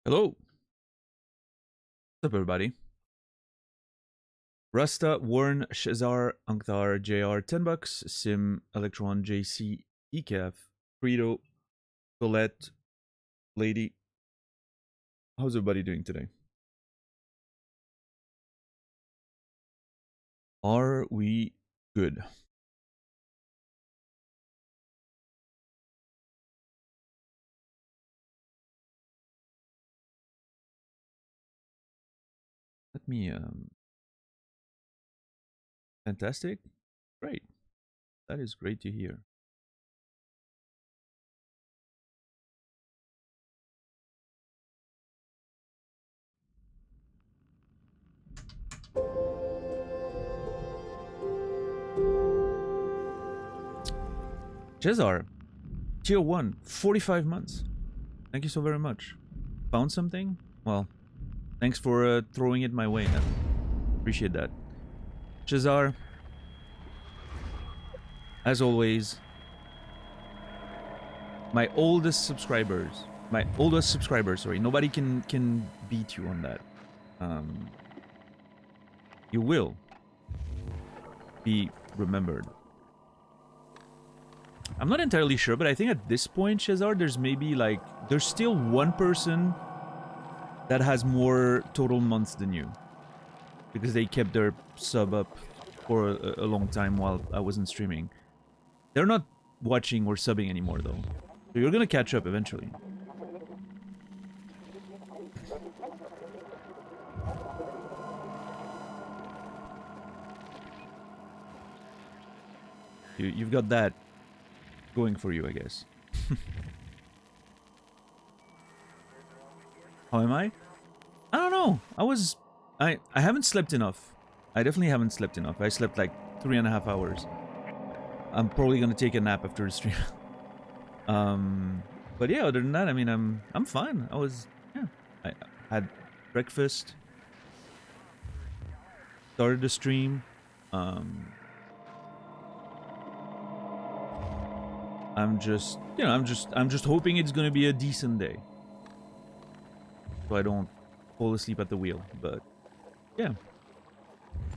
Hello. What's up, everybody? Rasta, Warren, Shazar, Anktar, JR, 10 bucks, Sim, Electron, JC, ECAF, Frito, Colette, Lady. How's everybody doing today? Are we good? Let me, fantastic. Great. That is great to hear. Cesar, tier 1, 45 months. Thank you so very much. Found something? Well, thanks for throwing it my way. Appreciate that. Cesar, as always, my oldest subscribers, sorry, nobody can beat you on that. You will be remembered. I'm not entirely sure, but I think at this point, Shazar, there's still one person that has more total months than you, because they kept their sub up for a long time while I wasn't streaming. They're not watching or subbing anymore, though. So you're gonna catch up eventually. You've got that going for you, I guess. How am I? I don't know. I haven't slept enough. I definitely haven't slept enough. I slept like 3.5 hours. I'm probably gonna take a nap after the stream. But yeah, other than that, I mean, I'm fine. I had breakfast, started the stream. I'm just hoping it's gonna be a decent day, so I don't fall asleep at the wheel. But yeah,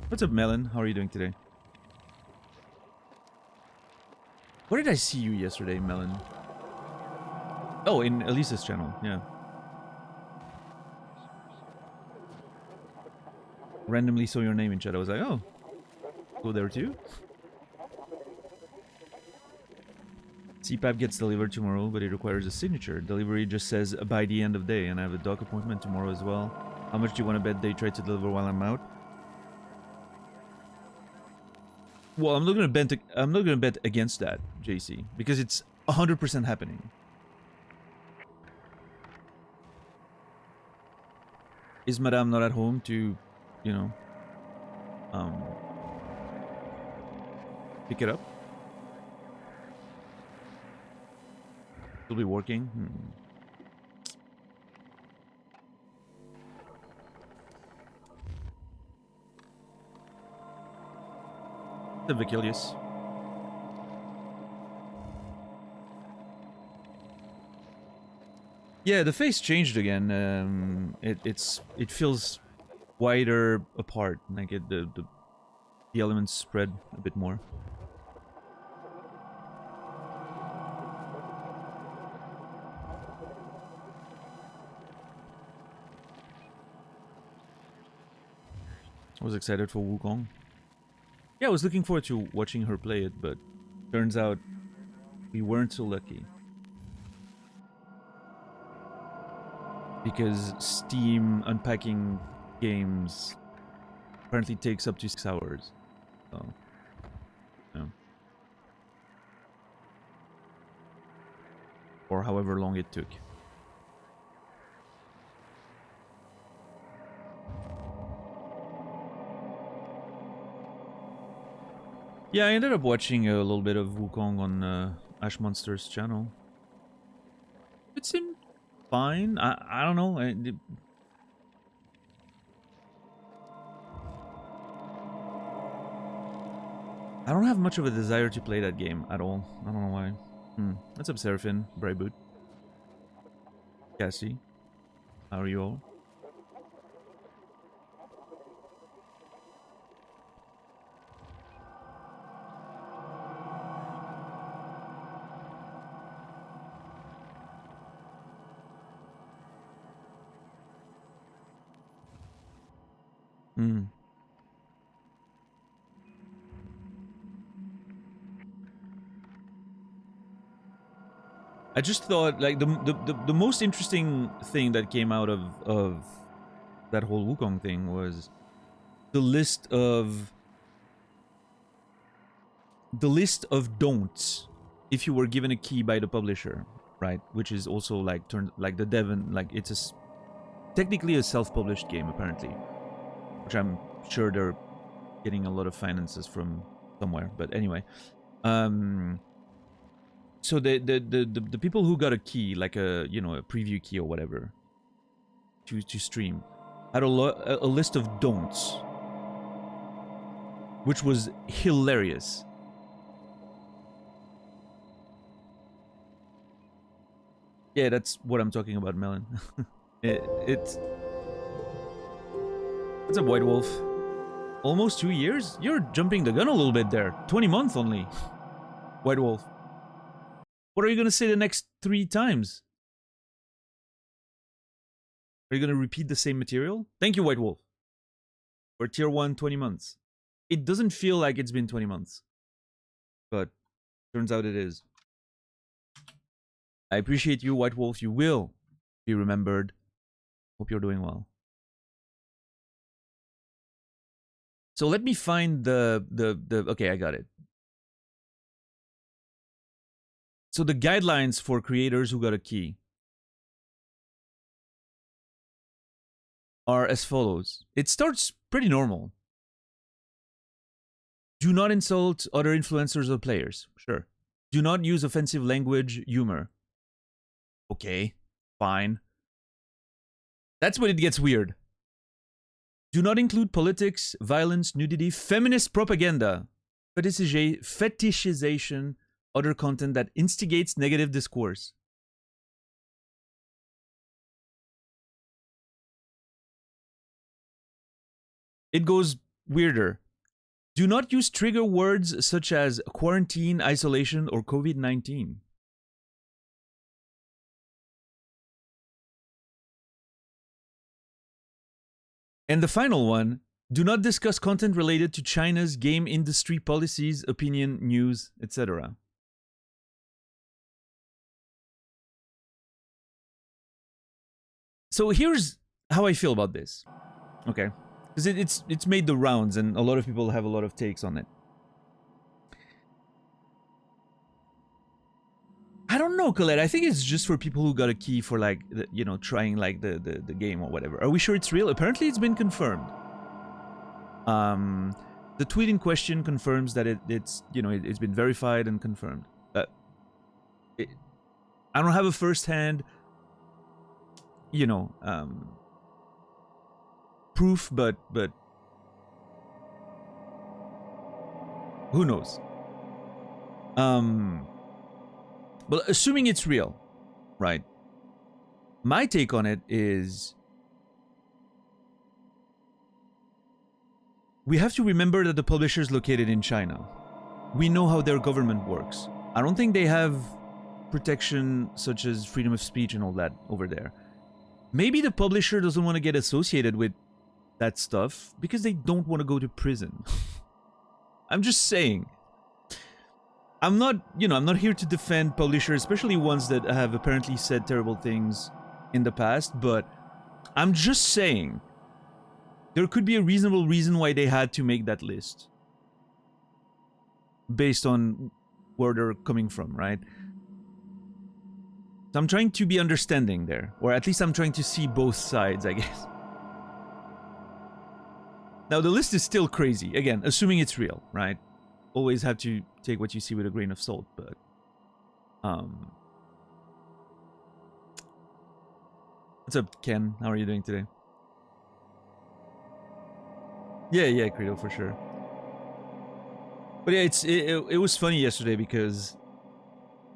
what's up, Melon? How are you doing today? Where did I see you yesterday, Melon? Oh, in Elisa's channel, yeah. Randomly saw your name in chat. I was like, oh, go there too. CPAP gets delivered tomorrow, but it requires a signature. Delivery just says by the end of the day, and I have a doc appointment tomorrow as well. How much do you want to bet they try to deliver while I'm out? Well, I'm not gonna bet against that, JC, because it's 100% happening. Is Madame not at home to, you know, pick it up? She'll be working. The Vicilius. Yeah, the face changed again. It feels wider apart. Like the elements spread a bit more. I was excited for Wukong. Yeah, I was looking forward to watching her play it, but turns out we weren't so lucky. Because Steam unpacking games apparently takes up to 6 hours. So, yeah. Or however long it took. Yeah, I ended up watching a little bit of Wukong on Ash Monster's channel. It seemed fine. I don't know. I don't have much of a desire to play that game at all. I don't know why. What's up, Seraphin? Brayboot. Cassie. How are you all? Hmm. I just thought like the most interesting thing that came out of that whole Wukong thing was the list of don'ts if you were given a key by the publisher, right? Which is also like turned like the Devon, like it's technically a self-published game apparently, which I'm sure they're getting a lot of finances from somewhere. But anyway, so the people who got a key, like a a preview key or whatever, to stream, had a list of don'ts, which was hilarious. Yeah, that's what I'm talking about, Melon. It's a White Wolf. Almost 2 years? You're jumping the gun a little bit there. 20 months only. White Wolf. What are you gonna say the next 3 times? Are you gonna repeat the same material? Thank you, White Wolf. For tier 1, 20 months. It doesn't feel like it's been 20 months. But turns out it is. I appreciate you, White Wolf. You will be remembered. Hope you're doing well. So let me find the okay, I got it. So the guidelines for creators who got a key are as follows. It starts pretty normal. Do not insult other influencers or players. Sure. Do not use offensive language, humor. Okay, fine. That's when it gets weird. Do not include politics, violence, nudity, feminist propaganda, fetishization, other content that instigates negative discourse. It goes weirder. Do not use trigger words such as quarantine, isolation, or COVID-19. And the final one, do not discuss content related to China's game industry policies, opinion, news, etc. So here's how I feel about this. Okay. Because it's made the rounds and a lot of people have a lot of takes on it. I don't know, Colette. I think it's just for people who got a key for like, trying like the game or whatever. Are we sure it's real? Apparently it's been confirmed. The tweet in question confirms that it's been verified and confirmed. I don't have a first-hand, proof, but who knows? But assuming it's real, right? My take on it is we have to remember that the publisher is located in China. We know how their government works. I don't think they have protection such as freedom of speech and all that over there. Maybe the publisher doesn't want to get associated with that stuff because they don't want to go to prison. I'm just saying. I'm not here to defend publishers, especially ones that have apparently said terrible things in the past, but I'm just saying there could be a reasonable reason why they had to make that list based on where they're coming from, right? So I'm trying to be understanding there, or at least I'm trying to see both sides, I guess. Now the list is still crazy, again, assuming it's real, right? Always have to take what you see with a grain of salt, but what's up, Ken? How are you doing today? Yeah, Credo, for sure. But yeah, it was funny yesterday because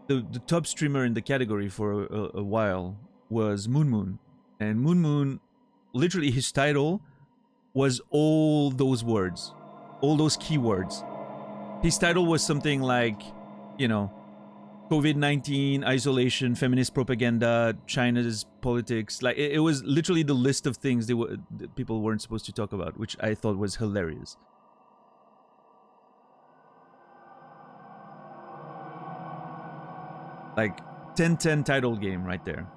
the top streamer in the category for a while was Moon, And Moon Moon, literally his title was all those words, all those keywords. His title was something like, you know, COVID-19, isolation, feminist propaganda, China's politics. Like it was literally the list of things that people weren't supposed to talk about, which I thought was hilarious. Like 10-10 title game right there.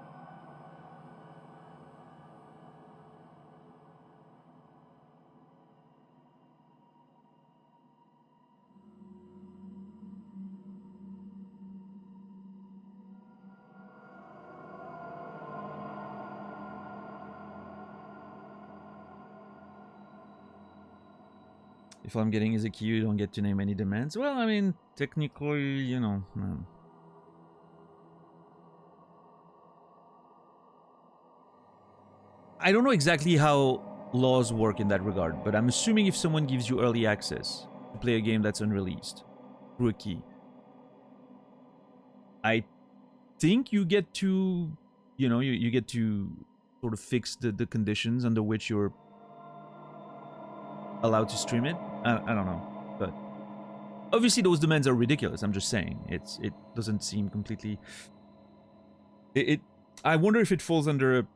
If all I'm getting is a key, you don't get to name any demands. Well, I mean, technically, you know. I don't know exactly how laws work in that regard, but I'm assuming if someone gives you early access to play a game that's unreleased through a key, I think you get to, you know, you get to sort of fix the conditions under which you're allowed to stream it. I don't know, but obviously those demands are ridiculous. I'm just saying it doesn't seem completely. I wonder if it falls under a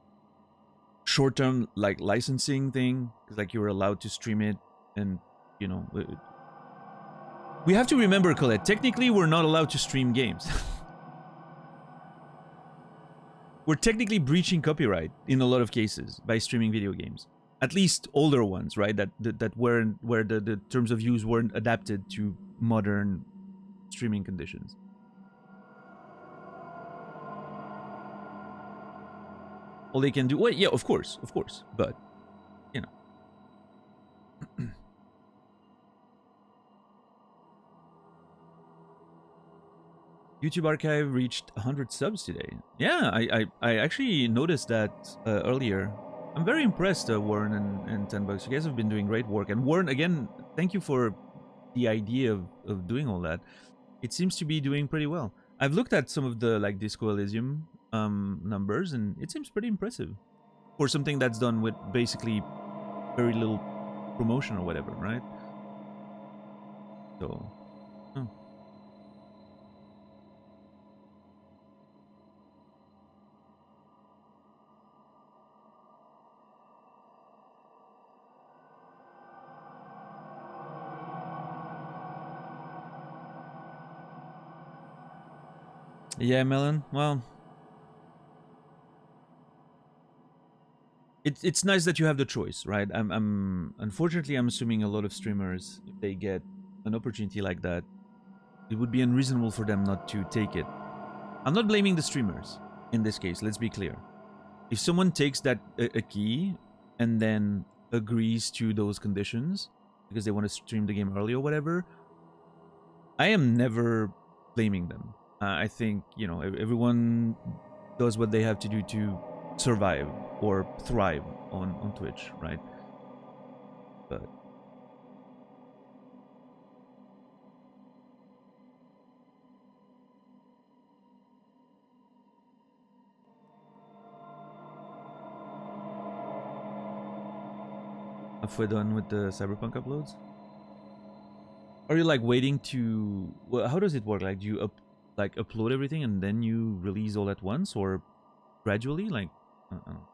short-term like licensing thing, because like you're allowed to stream it, and you know, we have to remember, Colette. Technically, we're not allowed to stream games. We're technically breaching copyright in a lot of cases by streaming video games. At least older ones, right? That weren't, where the terms of use weren't adapted to modern streaming conditions. All they can do, well, yeah, of course, but you know. YouTube Archive reached 100 subs today. Yeah, I actually noticed that earlier. I'm very impressed, Warren and 10 bucks. You guys have been doing great work. And Warren, again, thank you for the idea of doing all that. It seems to be doing pretty well. I've looked at some of the like Disco Elysium numbers, and it seems pretty impressive for something that's done with basically very little promotion or whatever, right? So, oh. Yeah, Melon. Well, it's nice that you have the choice, right? I'm unfortunately I'm assuming a lot of streamers, if they get an opportunity like that, it would be unreasonable for them not to take it. I'm not blaming the streamers in this case. Let's be clear. If someone takes that a key and then agrees to those conditions because they want to stream the game early or whatever, I am never blaming them. I think, you know, everyone does what they have to do to survive or thrive on Twitch, right? But halfway done with the Cyberpunk uploads. Are you like waiting to? Well, how does it work? Like, do you upload everything and then you release all at once, or gradually? Like, I don't know.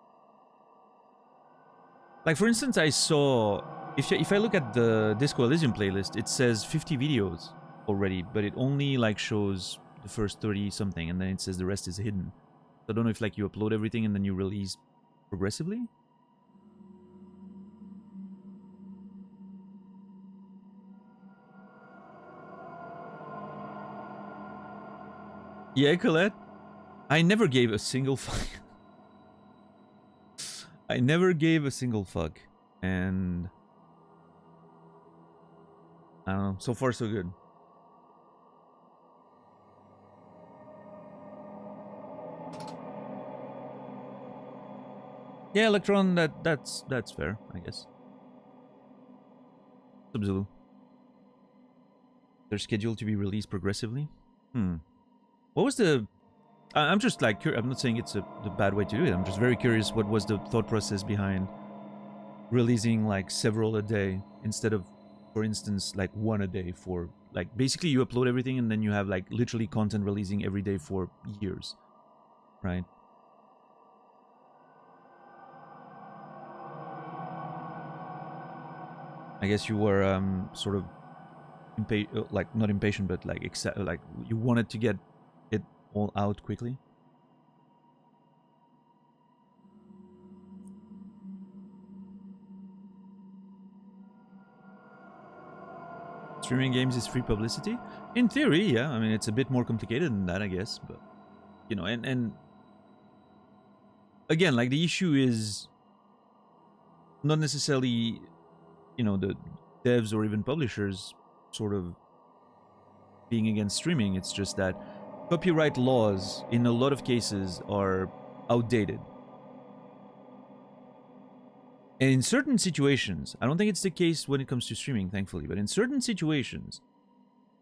Like, for instance, I saw if I look at the Disco Elysium playlist, it says 50 videos already, but it only like shows the first 30 something, and then it says the rest is hidden. So I don't know if like you upload everything and then you release progressively. Yeah, Colette. I never gave a single fuck. I never gave a single fuck, and I don't know. So far, so good. Yeah, Electron. That's fair, I guess. Sub-Zulu. They're scheduled to be released progressively. What was the I'm just like, I'm not saying it's the bad way to do it. I'm just very curious what was the thought process behind releasing like several a day instead of, for instance, like one a day for like basically you upload everything and then you have like literally content releasing every day for years, right? I guess you were sort of like not impatient, but like like you wanted to get it all out quickly. Streaming games is free publicity? In theory, yeah. I mean, it's a bit more complicated than that, I guess. But, you know, and again, like the issue is not necessarily, you know, the devs or even publishers sort of being against streaming. It's just that copyright laws in a lot of cases are outdated. And in certain situations, I don't think it's the case when it comes to streaming, thankfully, but in certain situations,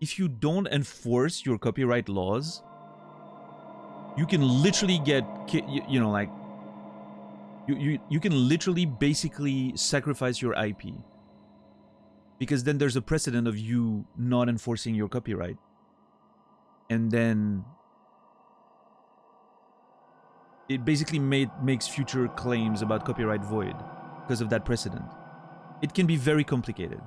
if you don't enforce your copyright laws, you can literally get, you know, like, you can literally basically sacrifice your IP. Because then there's a precedent of you not enforcing your copyright. And then it basically makes future claims about copyright void because of that precedent. It can be very complicated.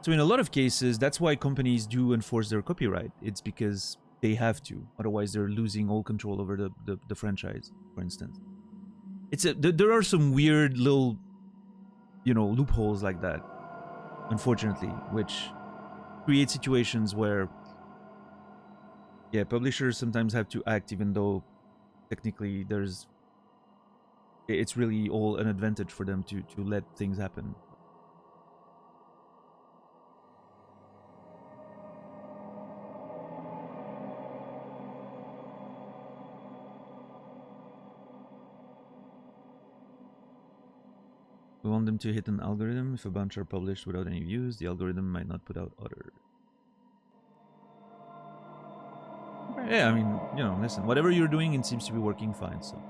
So in a lot of cases, that's why companies do enforce their copyright. It's because they have to. Otherwise, they're losing all control over the franchise, for instance. There are some weird little, you know, loopholes like that, unfortunately, which create situations where, yeah, publishers sometimes have to act even though technically it's really all an advantage for them to let things happen. We want them to hit an algorithm. If a bunch are published without any views, the algorithm might not put out others. Yeah, I mean, you know, listen, whatever you're doing, it seems to be working fine, so.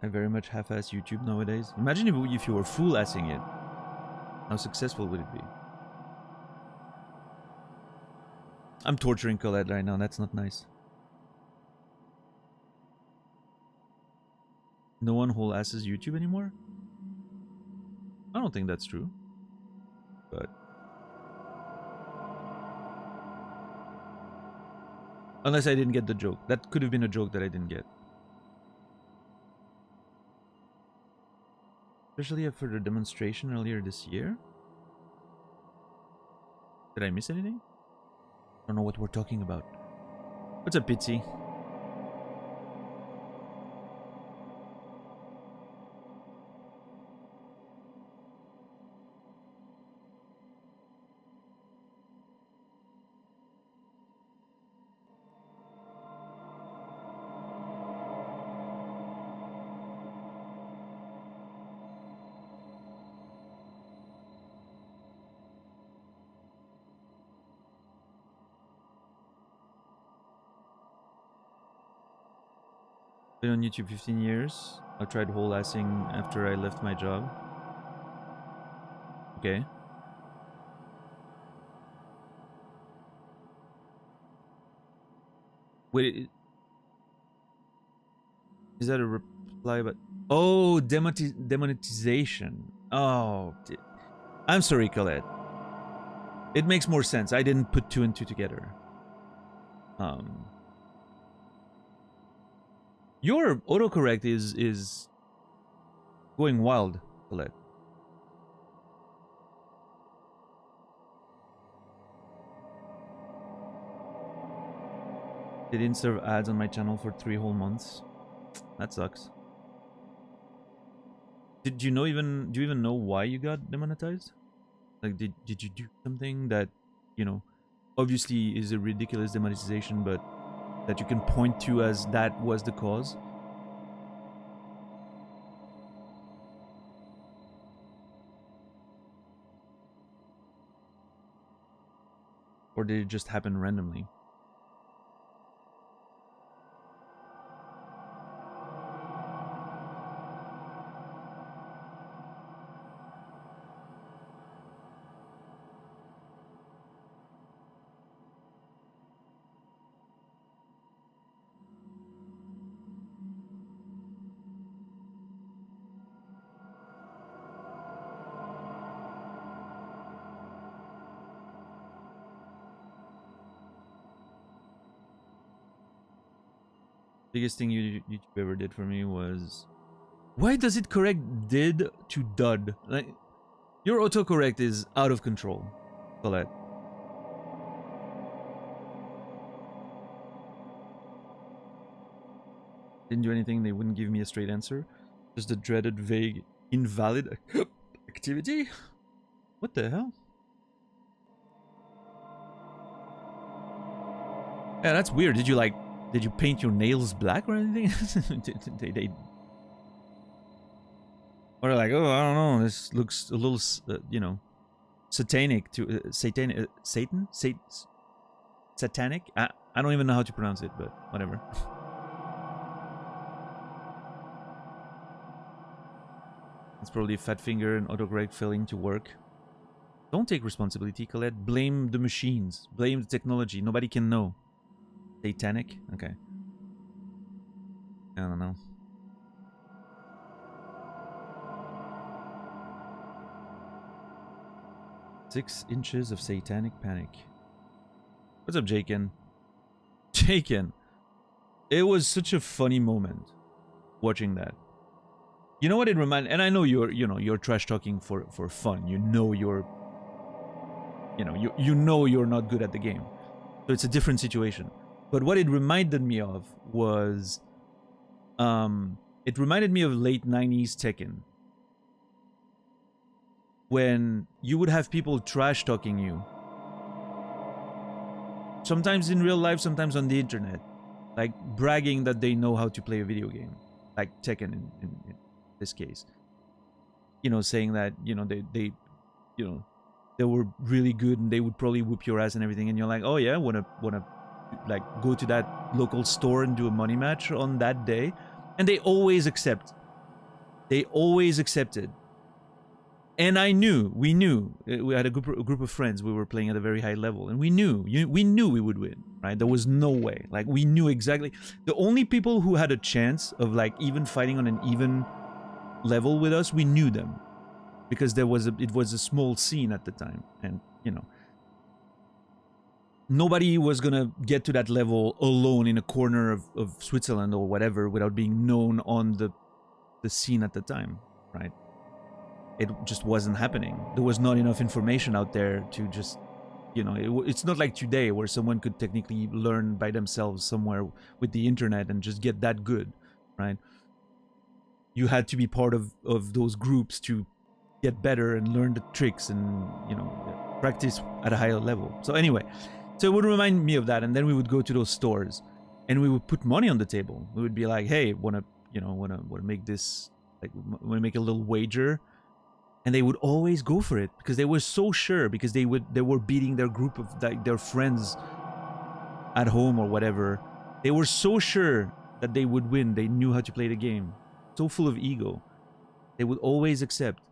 I very much half-ass YouTube nowadays. Imagine if you were full-assing it. How successful would it be? I'm torturing Colette right now, that's not nice. No one whole-asses YouTube anymore? I don't think that's true. But... unless I didn't get the joke. That could have been a joke that I didn't get. Especially after the demonstration earlier this year. Did I miss anything? I don't know what we're talking about. What's up, Pitsy? Been on YouTube 15 years. I tried whole-assing after I left my job. Okay. Wait, is that a reply about... oh, demonetization. Oh, I'm sorry, Colette. It makes more sense. I didn't put two and two together. Your autocorrect is going wild, Colette. They didn't serve ads on my channel for 3 whole months. That sucks. Do you even know why you got demonetized? Like, did you do something that, you know, obviously is a ridiculous demonetization, but that you can point to as that was the cause? Or did it just happen randomly? Biggest thing YouTube ever did for me was... Why does it correct did to dud? Like, your autocorrect is out of control, Colette. Didn't do anything, they wouldn't give me a straight answer. Just the dreaded, vague, invalid activity? What the hell? Yeah, that's weird. Did you paint your nails black or anything? Or like, oh, I don't know, this looks a little, you know, satanic to satanic, satanic. I don't even know how to pronounce it, but whatever. It's probably a fat finger and autocorrect failing to work. Don't take responsibility, Colette. Blame the machines. Blame the technology. Nobody can know. Satanic? Okay. I don't know. "6 inches of satanic panic." What's up, Jaken? Jaken, it was such a funny moment watching that. You know what it reminded? And I know you're trash talking for fun. You know you're not good at the game, so it's a different situation. But what it reminded me of was, it reminded me of late 90s Tekken. When you would have people trash talking you. Sometimes in real life, sometimes on the internet. Like bragging that they know how to play a video game. Like Tekken in this case. You know, saying that, you know, they were really good and they would probably whoop your ass and everything. And you're like, oh yeah, wanna like go to that local store and do a money match on that day. And they always accept. They always accepted. And we knew, we had a group of friends, we were playing at a very high level, and we knew we would win, right? There was no way. Like, we knew exactly. The only people who had a chance of, like, even fighting on an even level with us, we knew them. Because it was a small scene at the time, and, you know. Nobody was gonna get to that level alone in a corner of Switzerland or whatever without being known on the scene at the time, right? It just wasn't happening. There was not enough information out there to just, you know, it's not like today where someone could technically learn by themselves somewhere with the internet and just get that good, right? You had to be part of those groups to get better and learn the tricks and, you know, practice at a higher level. So anyway, so it would remind me of that, and then we would go to those stores and we would put money on the table. We would be like, hey, wanna make this, like, wanna make a little wager? And they would always go for it because they were so sure, because they were beating their group of, like, their friends at home or whatever. They were so sure that they would win. They knew how to play the game. So full of ego. They would always accept.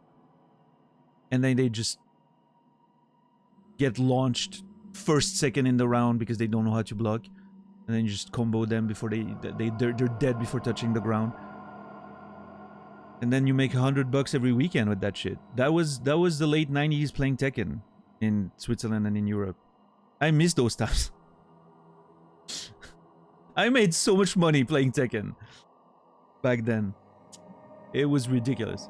And then they just get launched first, second in the round because they don't know how to block. And then you just combo them before they're dead before touching the ground. And then you make $100 every weekend with that shit. That was the late 90s playing Tekken in Switzerland and in Europe. I miss those times. I made so much money playing Tekken back then. It was ridiculous.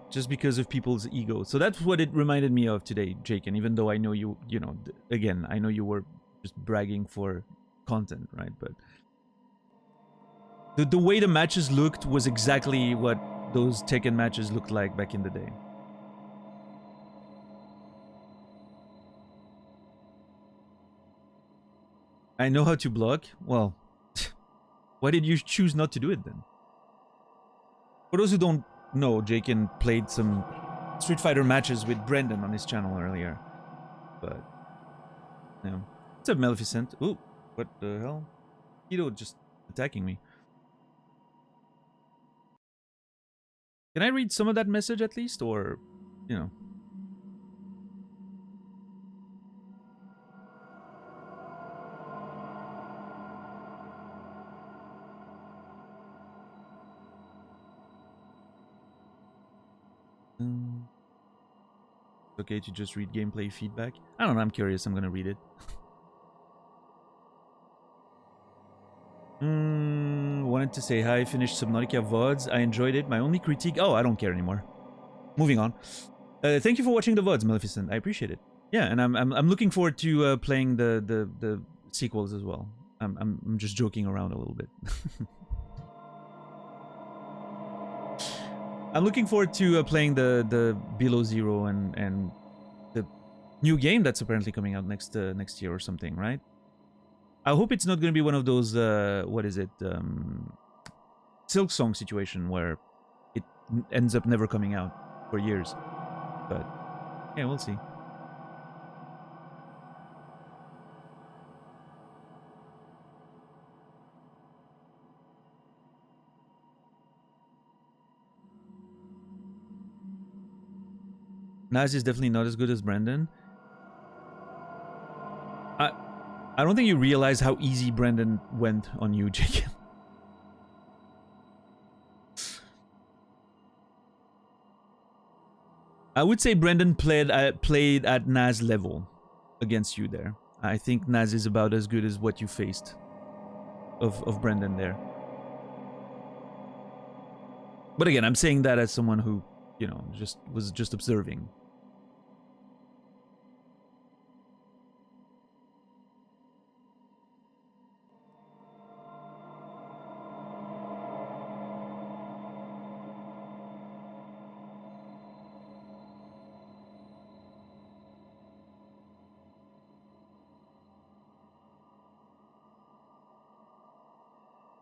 Just because of people's ego. So that's what it reminded me of today, Jake. And even though I know you know, again, I know you were just bragging for content, right? But the way the matches looked was exactly what those Tekken matches looked like back in the day. I know how to block. Well, why did you choose not to do it then? For those who don't know, Jaken played some Street Fighter matches with Brendan on his channel earlier. But, you know. What's up, Maleficent? Ooh, what the hell? Keto just attacking me. Can I read some of that message at least? Or, you know. Okay to just read gameplay feedback. I don't know, I'm curious. I'm gonna read it. Wanted to say hi. Finished Subnautica VODs. I enjoyed it. My only critique... Oh, I don't care anymore. Moving on. Thank you for watching the VODs, Maleficent. I appreciate it. Yeah, and I'm looking forward to playing the sequels as well. I'm just joking around a little bit. I'm looking forward to playing the Below Zero and the new game that's apparently coming out next year or something, right? I hope it's not going to be one of those what is it, Silk Song situation where it ends up never coming out for years. But yeah, we'll see. Naz is definitely not as good as Brendan. I don't think you realize how easy Brendan went on you, Jacob. I would say Brendan played at Naz level against you there. I think Naz is about as good as what you faced of Brendan there. But again, I'm saying that as someone who, you know, was just observing.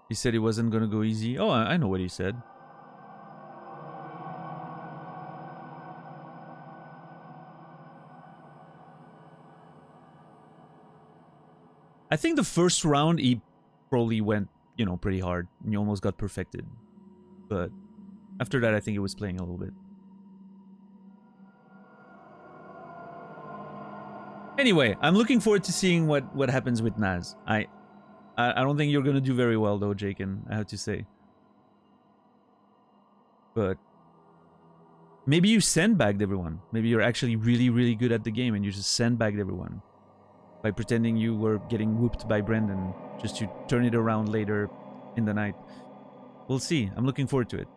He said he wasn't gonna go easy. Oh, I know what he said. I think the first round he probably went, you know, pretty hard. And he almost got perfected. But after that, I think he was playing a little bit. Anyway, I'm looking forward to seeing what happens with Naz. I don't think you're gonna do very well though, Jaken, I have to say. But maybe you sandbagged everyone. Maybe you're actually really, really good at the game and you just sandbagged everyone by pretending you were getting whooped by Brendan just to turn it around later in the night. We'll see. I'm looking forward to it.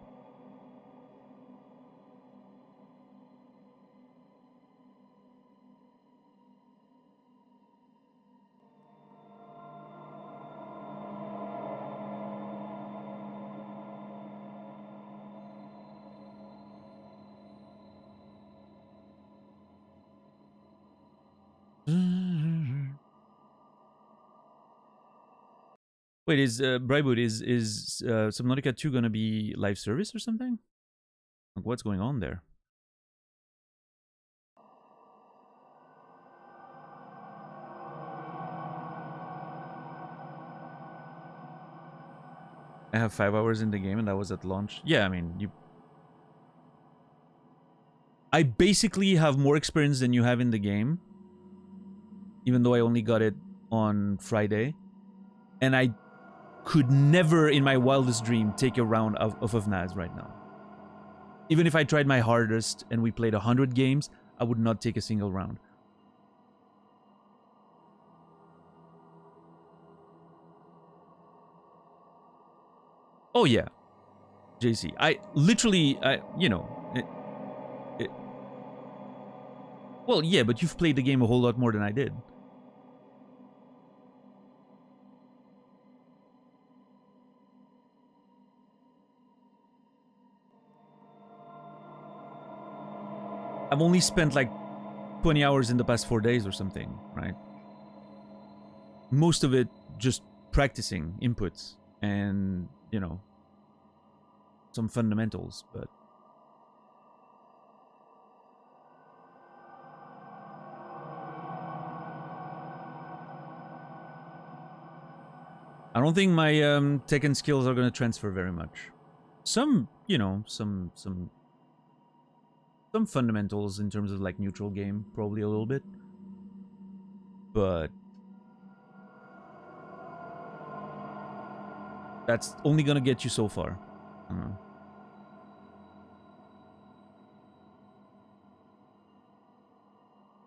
Wait, is Brywood, is Subnautica 2 gonna be live service or something? Like, what's going on there? I have 5 hours in the game and that was at launch. Yeah, I mean, I basically have more experience than you have in the game, even though I only got it on Friday. And I could never in my wildest dream take a round of Naz right now. Even if I tried my hardest and we played 100 games, I would not take a single round. Oh yeah, JC. You know... Well, yeah, but you've played the game a whole lot more than I did. I've only spent like 20 hours in the past 4 days or something, right? Most of it just practicing inputs and, you know, some fundamentals, but... I don't think my Tekken skills are gonna transfer very much. Some, you know, some fundamentals in terms of like neutral game, probably a little bit, but that's only gonna get you so far. I don't know.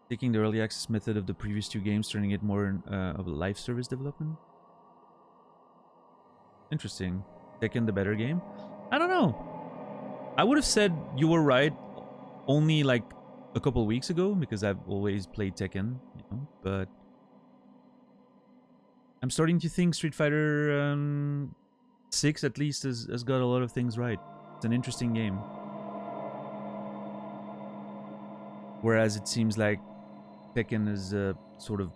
Taking the early access method of the previous 2 games, turning it more of a live service development. Interesting. Tekken the better game? I don't know. I would have said you were right only like a couple weeks ago because I've always played Tekken, you know, but I'm starting to think Street Fighter 6 at least has got a lot of things right. It's an interesting game. Whereas it seems like Tekken is sort of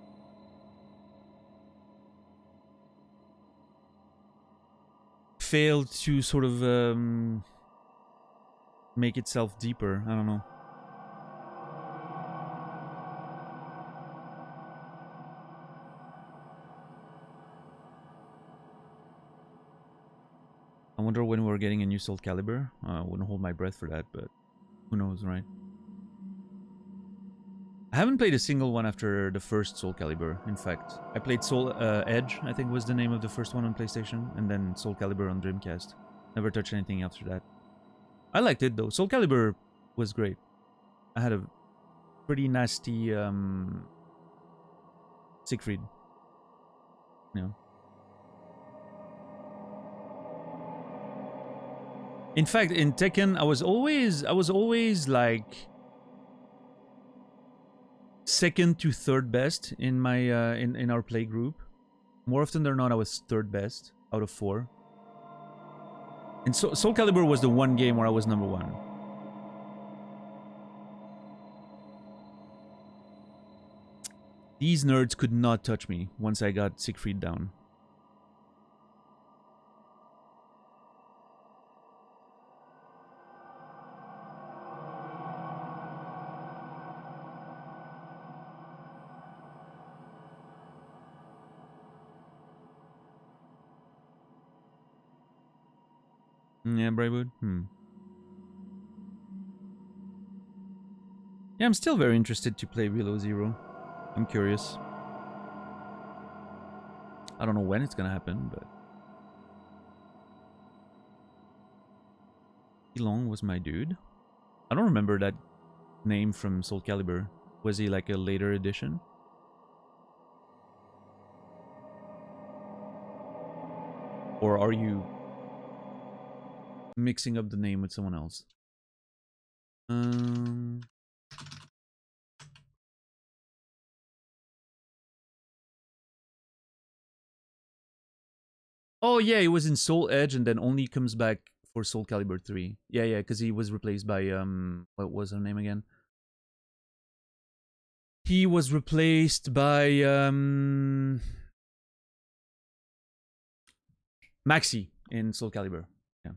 failed to sort of make itself deeper. I don't know. I wonder when we're getting a new Soul Calibur. I wouldn't hold my breath for that, but who knows, right? I haven't played a single one after the first Soul Calibur, in fact. I played Soul Edge, I think was the name of the first one on PlayStation, and then Soul Calibur on Dreamcast. Never touched anything after that. I liked it though. Soul Calibur was great. I had a pretty nasty Siegfried. You know. In fact, in Tekken, I was always like second to third best in my in our play group. More often than not, I was third best out of 4. And Soul Calibur was the one game where I was number 1. These nerds could not touch me once I got Siegfried down. Yeah, Bravewood. Yeah, I'm still very interested to play Below Zero. I'm curious. I don't know when it's gonna happen, but... Long was my dude. I don't remember that name from Soul Calibur. Was he like a later edition? Or are you mixing up the name with someone else? Oh yeah, he was in Soul Edge and then only comes back for Soul Calibur 3. Yeah, because he was replaced by what was her name again? He was replaced by Maxi in Soul Calibur. Yeah.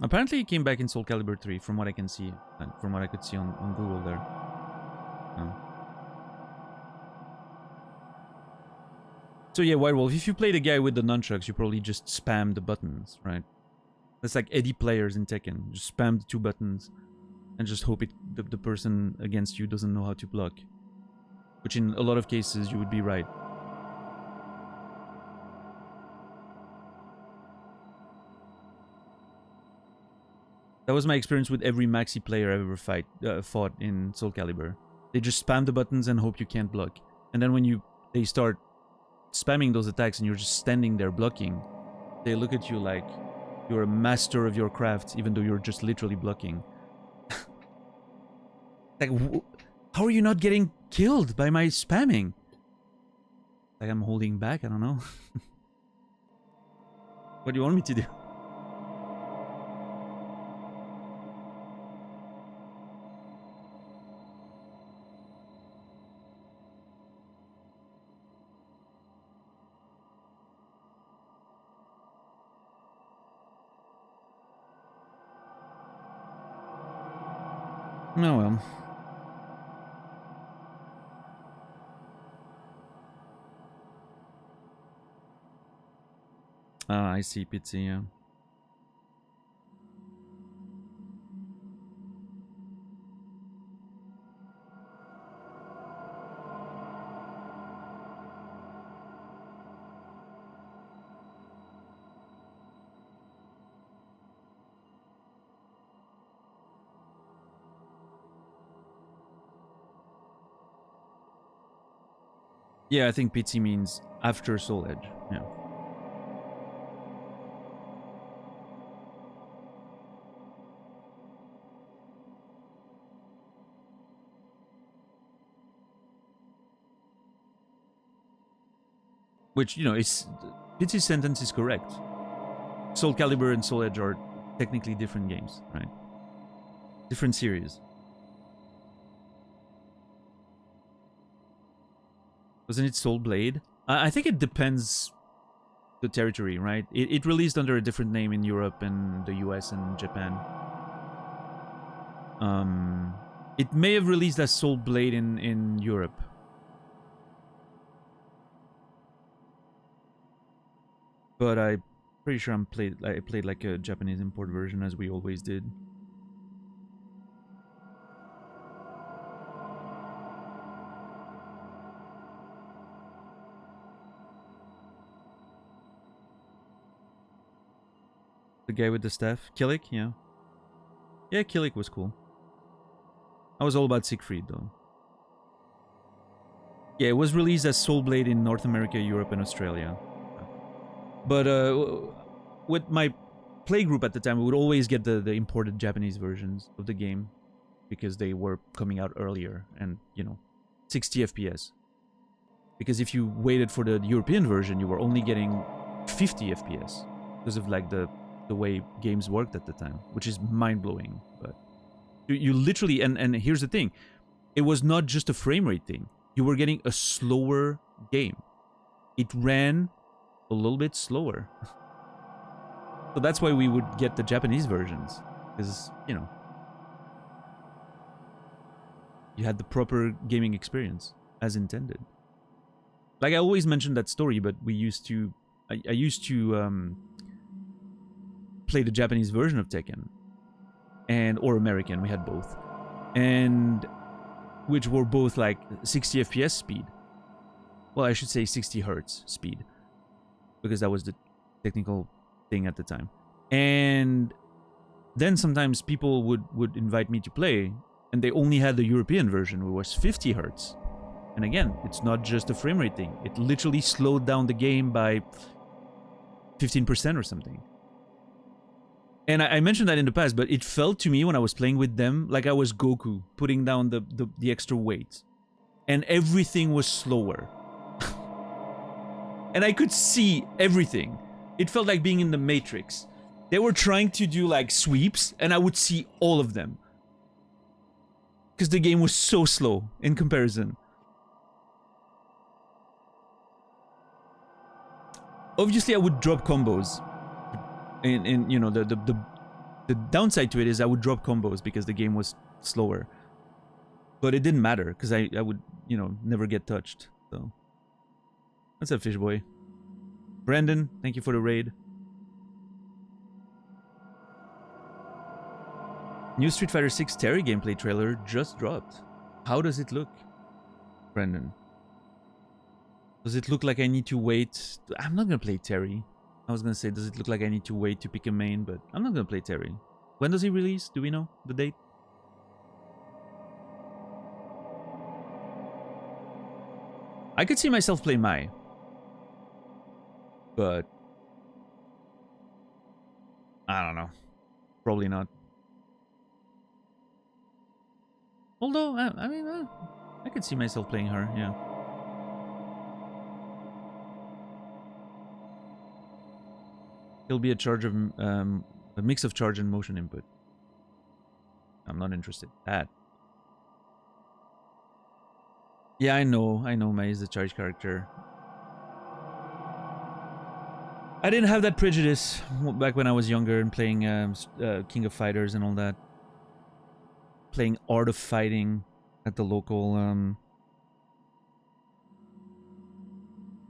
Apparently he came back in Soul Calibur 3, from what I can see, and from what I could see on Google there. So yeah, White Wolf, if you play the guy with the nunchucks, you probably just spam the buttons, right? That's like Eddie players in Tekken. Just spam the 2 buttons and just hope the person against you doesn't know how to block. Which in a lot of cases, you would be right. That was my experience with every Maxi player I've ever fought in Soul Calibur. They just spam the buttons and hope you can't block. And then when they start spamming those attacks and you're just standing there blocking, they look at you like you're a master of your craft, even though you're just literally blocking. Like, how are you not getting killed by my spamming? Like I'm holding back, I don't know. What do you want me to do? Oh well. Ah, I see, Pizza, yeah. Yeah, I think Pizza means after Soul Edge, yeah. Which, you know, is Pizzi's sentence is correct. Soul Calibur and Soul Edge are technically different games, right? Different series. Wasn't it Soul Blade? I think it depends the territory, right? It released under a different name in Europe and the US and Japan. It may have released as Soul Blade in Europe. But I'm pretty sure I played like a Japanese import version, as we always did. The guy with the staff? Killick? Yeah. Yeah, Killick was cool. I was all about Siegfried, though. Yeah, it was released as Soul Blade in North America, Europe, and Australia. But with my playgroup at the time, we would always get the imported Japanese versions of the game because they were coming out earlier and, you know, 60 FPS. Because if you waited for the European version, you were only getting 50 FPS because of like the way games worked at the time, which is mind-blowing. But you literally, and here's the thing, it was not just a frame rate thing. You were getting a slower game. It ran a little bit slower. So that's why we would get the Japanese versions, because, you know, you had the proper gaming experience as intended. Like, I always mention that story, but we used to, I used to play the Japanese version of Tekken, or American, we had both, and which were both like 60 FPS speed. Well, I should say 60 hertz speed, because that was the technical thing at the time. And then sometimes people would invite me to play, and they only had the European version, which was 50 hertz. And again, it's not just a frame rate thing. It literally slowed down the game by 15% or something. And I mentioned that in the past, but it felt to me when I was playing with them like I was Goku putting down the extra weight. And everything was slower. And I could see everything. It felt like being in the Matrix. They were trying to do like sweeps, and I would see all of them. Because the game was so slow in comparison. Obviously, I would drop combos. And you know, the downside to it is I would drop combos because the game was slower. But it didn't matter, because I would, you know, never get touched. So, what's up, Fishboy? Brandon, thank you for the raid. New Street Fighter 6 Terry gameplay trailer just dropped. How does it look, Brandon? Does it look like I need to wait? I'm not gonna play Terry. I was gonna say, does it look like I need to wait to pick a main? But I'm not gonna play Terry. When does he release? Do we know the date? I could see myself play Mai. But I don't know. Probably not. Although, I mean, I could see myself playing her, yeah. It'll be a mix of charge and motion input. I'm not interested. That. Yeah, I know. Mai is the charge character. I didn't have that prejudice back when I was younger and playing King of Fighters and all that. Playing Art of Fighting at the local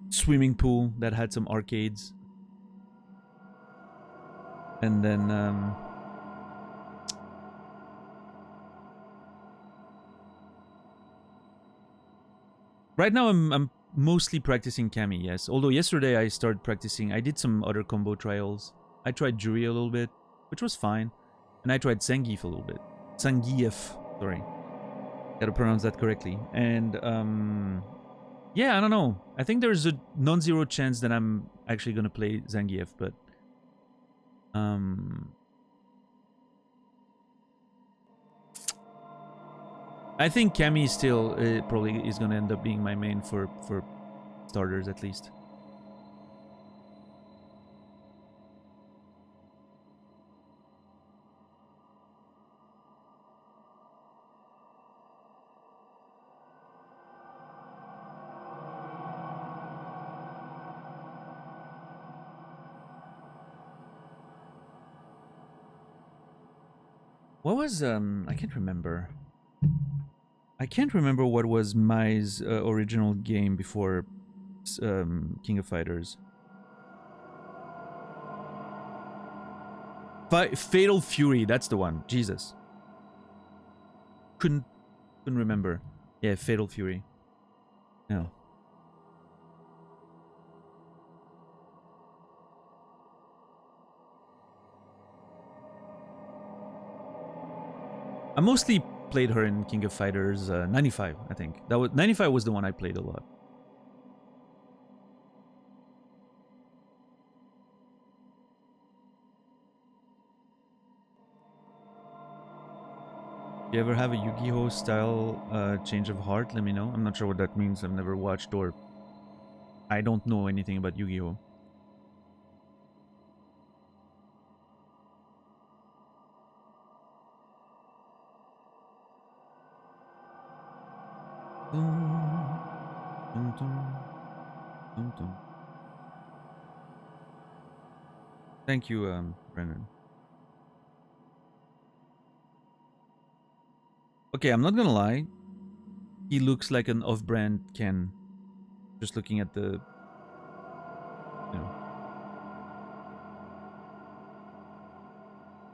swimming pool that had some arcades. And then right now I'm mostly practicing Kami, yes. Although yesterday I started practicing, I did some other combo trials. I tried Juri a little bit, which was fine. And I tried Zangief a little bit. Zangief, sorry. Gotta pronounce that correctly. And yeah, I don't know. I think there's a non-zero chance that I'm actually gonna play Zangief, but I think Kami still probably is gonna end up being my main for starters at least. What was I can't remember. I can't remember what was Mai's original game before King of Fighters. Fatal Fury, that's the one. Jesus. Couldn't remember. Yeah, Fatal Fury. No. I mostly played her in King of Fighters 95, I think. That was 95 was the one I played a lot. You ever have a Yu-Gi-Oh style change of heart? Let me know. I'm not sure what that means. I've never watched or I don't know anything about Yu-Gi-Oh. Thank you, Brennan. Okay, I'm not gonna lie. He looks like an off-brand Ken. Just looking at the, you know,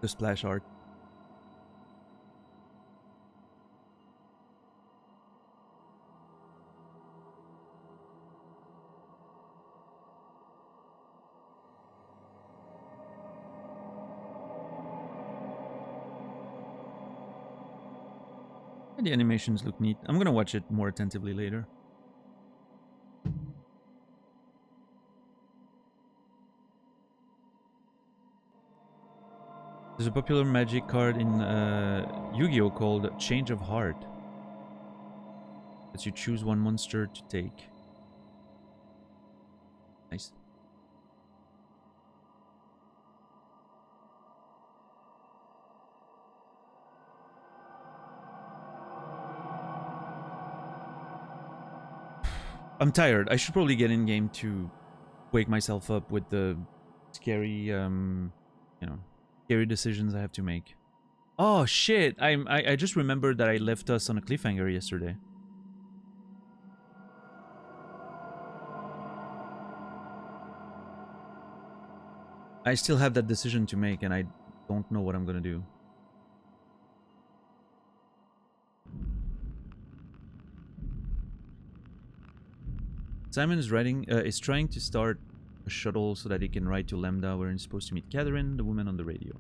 the splash art. And the animations look neat. I'm gonna watch it more attentively later. There's a popular magic card in Yu-Gi-Oh called Change of Heart. Lets you choose one monster to take. Nice. I'm tired. I should probably get in game to wake myself up with the scary, you know, scary decisions I have to make. Oh shit! I just remembered that I left us on a cliffhanger yesterday. I still have that decision to make, and I don't know what I'm gonna do. Simon is trying to start a shuttle so that he can ride to Lambda, where he's supposed to meet Catherine, the woman on the radio.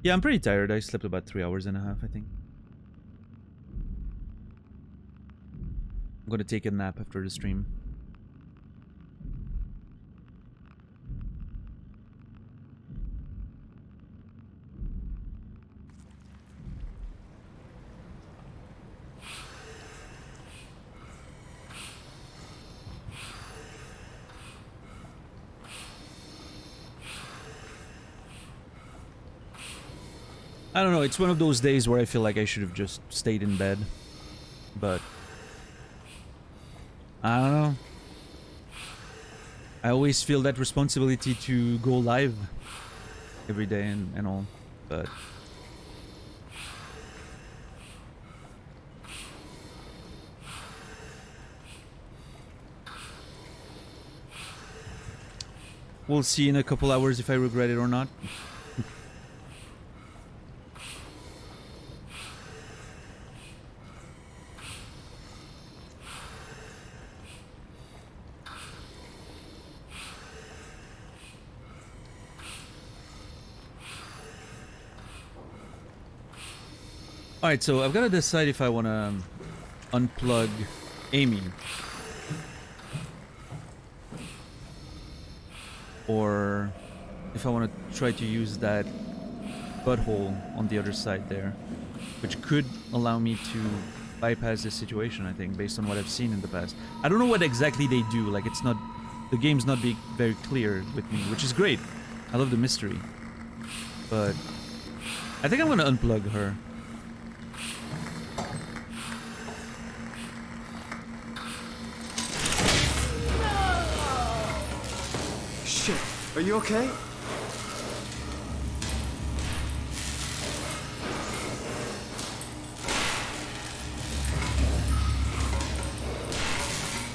Yeah, I'm pretty tired. I slept about 3 hours and a half, I think. I'm gonna take a nap after the stream. I don't know, it's one of those days where I feel like I should have just stayed in bed. But I don't know. I always feel that responsibility to go live every day and all, but we'll see in a couple hours if I regret it or not. Alright, so I've got to decide if I want to unplug Amy. Or if I want to try to use that butthole on the other side there. Which could allow me to bypass this situation, I think, based on what I've seen in the past. I don't know what exactly they do, like it's not... The game's not being very clear with me, which is great. I love the mystery. But I think I'm going to unplug her. Shit, are you okay?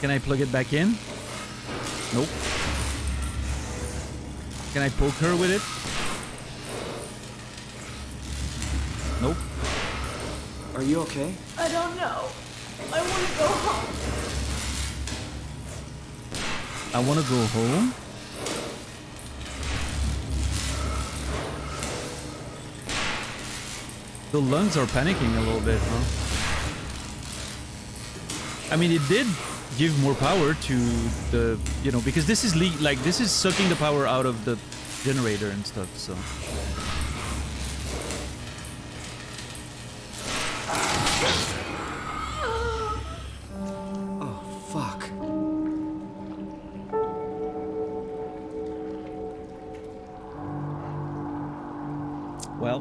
Can I plug it back in? Nope. Can I poke her with it? Nope. Are you okay? I don't know. I want to go home. I want to go home? The lungs are panicking a little bit, huh? I mean, it did give more power to the, you know, because this is like this is sucking the power out of the generator and stuff, so. Oh, fuck. Well,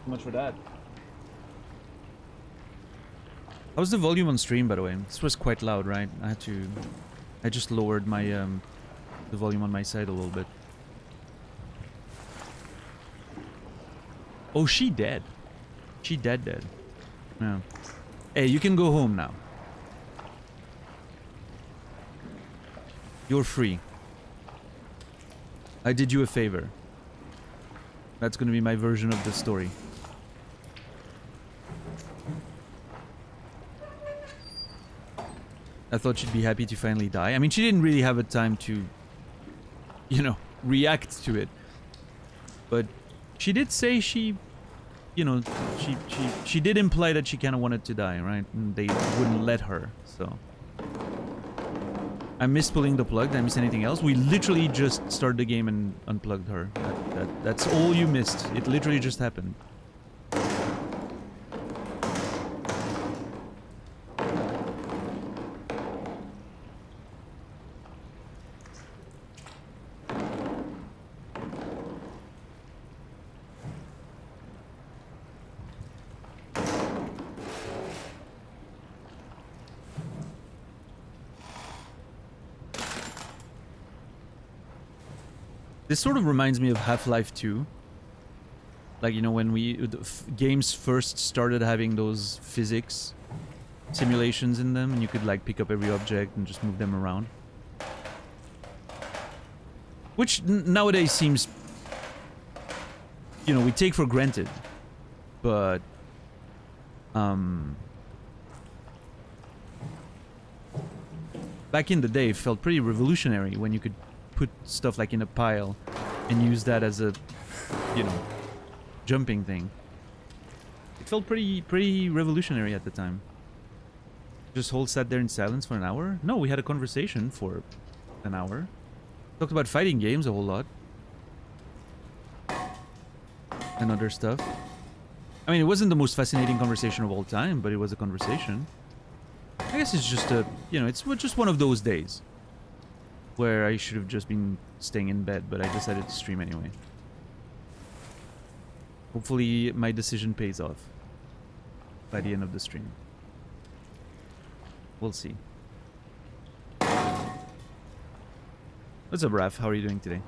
so much for that. How's the volume on stream, by the way? This was quite loud, right? I just lowered my the volume on my side a little bit. Oh, she dead. She dead. No. Hey, you can go home now. You're free. I did you a favor. That's gonna be my version of the story. I thought she'd be happy to finally die. I mean, she didn't really have a time to, you know, react to it. But she did say she, you know, she did imply that she kind of wanted to die, right? And they wouldn't let her, so. I missed pulling the plug. Did I miss anything else? We literally just started the game and unplugged her. That's all you missed. It literally just happened. This sort of reminds me of Half-Life 2. Like, you know, when games first started having those physics simulations in them, and you could, like, pick up every object and just move them around. Which nowadays seems, you know, we take for granted. But, back in the day, it felt pretty revolutionary when you could put stuff like in a pile and use that as a, you know, jumping thing. It felt pretty revolutionary at the time. Just sat there in silence for an hour? No, we had a conversation for an hour. Talked about fighting games a whole lot. And other stuff. I mean, it wasn't the most fascinating conversation of all time, but it was a conversation. I guess it's just a, you know, it's just one of those days where I should have just been staying in bed, but I decided to stream anyway. Hopefully my decision pays off by the end of the stream. We'll see. What's up, Raph? How are you doing today?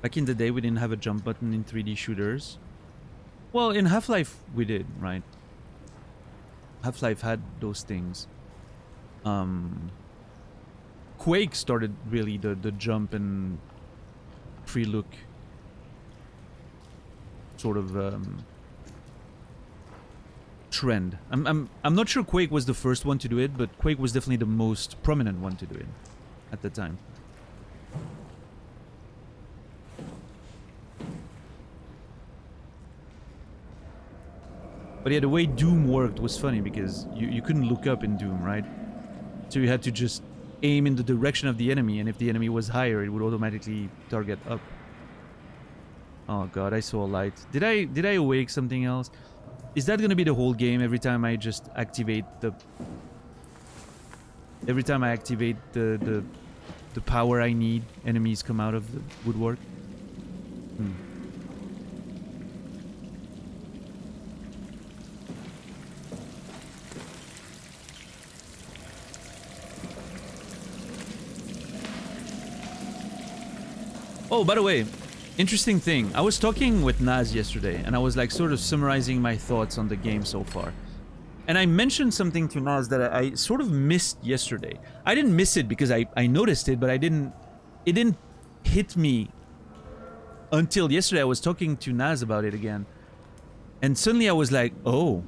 Back in the day, we didn't have a jump button in 3D shooters. Well, in Half-Life, we did, right? Half-Life had those things. Quake started really the jump and free look sort of trend. I'm not sure Quake was the first one to do it, but Quake was definitely the most prominent one to do it at the time. But yeah, the way Doom worked was funny because you couldn't look up in Doom, right? So you had to just aim in the direction of the enemy, and if the enemy was higher, it would automatically target up. Oh god, I saw a light. Did I awake something else? Is that gonna be the whole game every time I just activate the... Every time I activate the power I need, enemies come out of the woodwork? Oh, by the way, interesting thing. I was talking with Naz yesterday, and I was like sort of summarizing my thoughts on the game so far. And I mentioned something to Naz that I sort of missed yesterday. I didn't miss it because I noticed it, but it didn't hit me until yesterday. I was talking to Naz about it again. And suddenly I was like, oh,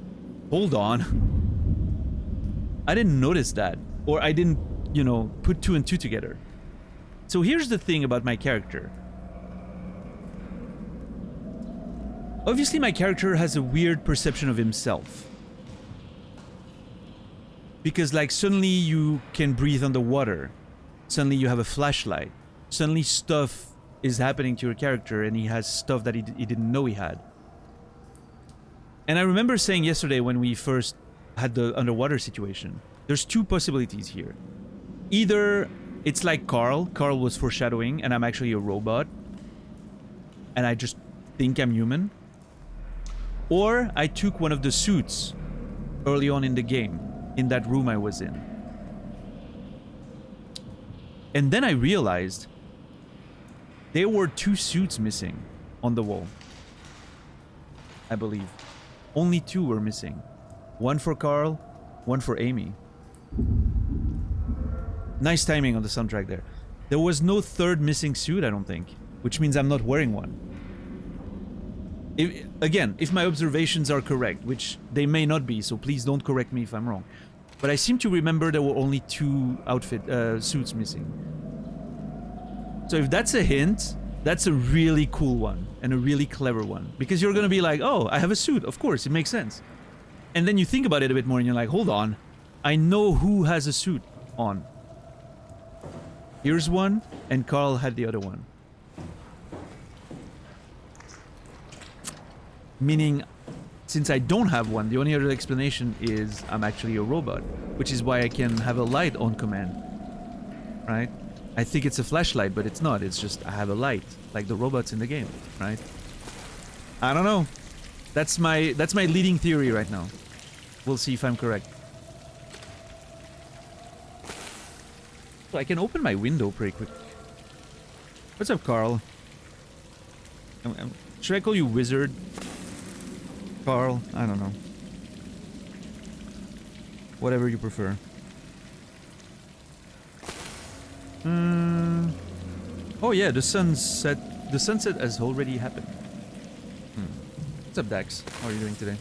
hold on. I didn't notice that. Or I didn't, you know, put two and two together. So here's the thing about my character. Obviously, my character has a weird perception of himself. Because, like, suddenly you can breathe underwater. Suddenly you have a flashlight. Suddenly stuff is happening to your character and he has stuff that he didn't know he had. And I remember saying yesterday when we first had the underwater situation, there's two possibilities here. Either it's like Carl was foreshadowing and I'm actually a robot and I just think I'm human. Or I took one of the suits early on in the game, in that room I was in. And then I realized there were two suits missing on the wall. I believe. Only two were missing. One for Carl, one for Amy. Nice timing on the soundtrack there. There was no third missing suit, I don't think. Which means I'm not wearing one. Again, if my observations are correct, which they may not be, so please don't correct me if I'm wrong. But I seem to remember there were only two suits missing. So if that's a hint, that's a really cool one. And a really clever one. Because you're gonna be like, oh, I have a suit. Of course, it makes sense. And then you think about it a bit more and you're like, hold on. I know who has a suit on. Here's one, and Carl had the other one. Meaning, since I don't have one, the only other explanation is I'm actually a robot. Which is why I can have a light on command. Right? I think it's a flashlight, but it's not. It's just I have a light. Like the robots in the game. Right? I don't know. That's my leading theory right now. We'll see if I'm correct. I can open my window pretty quick. What's up, Carl? Should I call you Wizard? Carl? I don't know. Whatever you prefer. Oh yeah, the sunset has already happened. What's up, Dax? How are you doing today?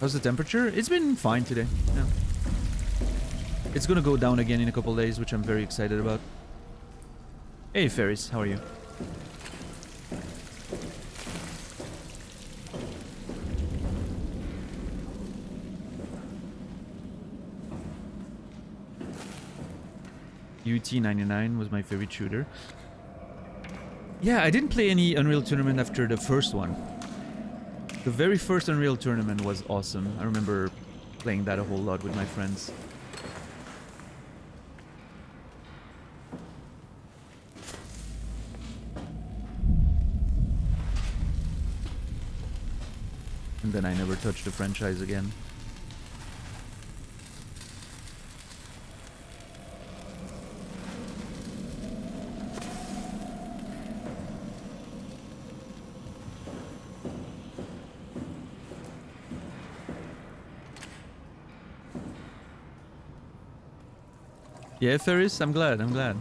How's the temperature? It's been fine today. Yeah. It's gonna go down again in a couple days, which I'm very excited about. Hey, Ferris, how are you? UT99 was my favorite shooter. Yeah, I didn't play any Unreal Tournament after the first one. The very first Unreal Tournament was awesome. I remember playing that a whole lot with my friends. then I never touched the franchise again. Yeah, Ferris, I'm glad, I'm glad.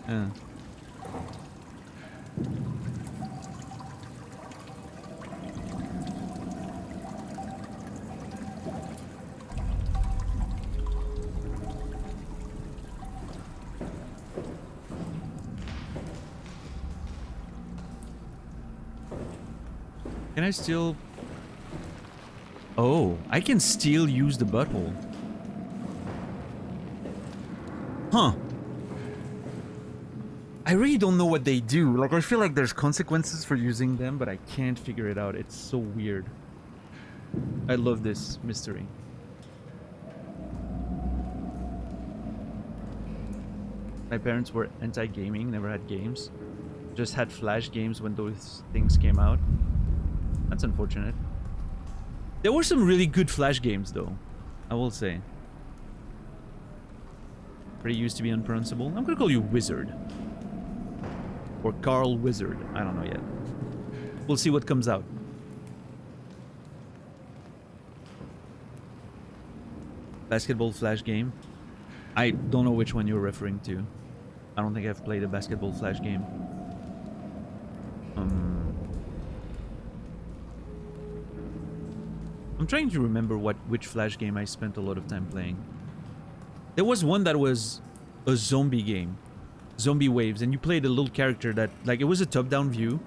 Yeah. Can I still... Oh, I can still use the butthole. Huh. I really don't know what they do. Like, I feel like there's consequences for using them, but I can't figure it out. It's so weird. I love this mystery. My parents were anti-gaming, never had games. Just had Flash games when those things came out. That's unfortunate. There were some really good Flash games, though. I will say. Pretty used to be unpronounceable. I'm gonna call you Wizard. Or Carl Wizard. I don't know yet. We'll see what comes out. Basketball Flash game. I don't know which one you're referring to. I don't think I've played a basketball Flash game. I'm trying to remember which Flash game I spent a lot of time playing. There was one that was a zombie game. Zombie waves, and you played a little character that, like, it was a top-down view,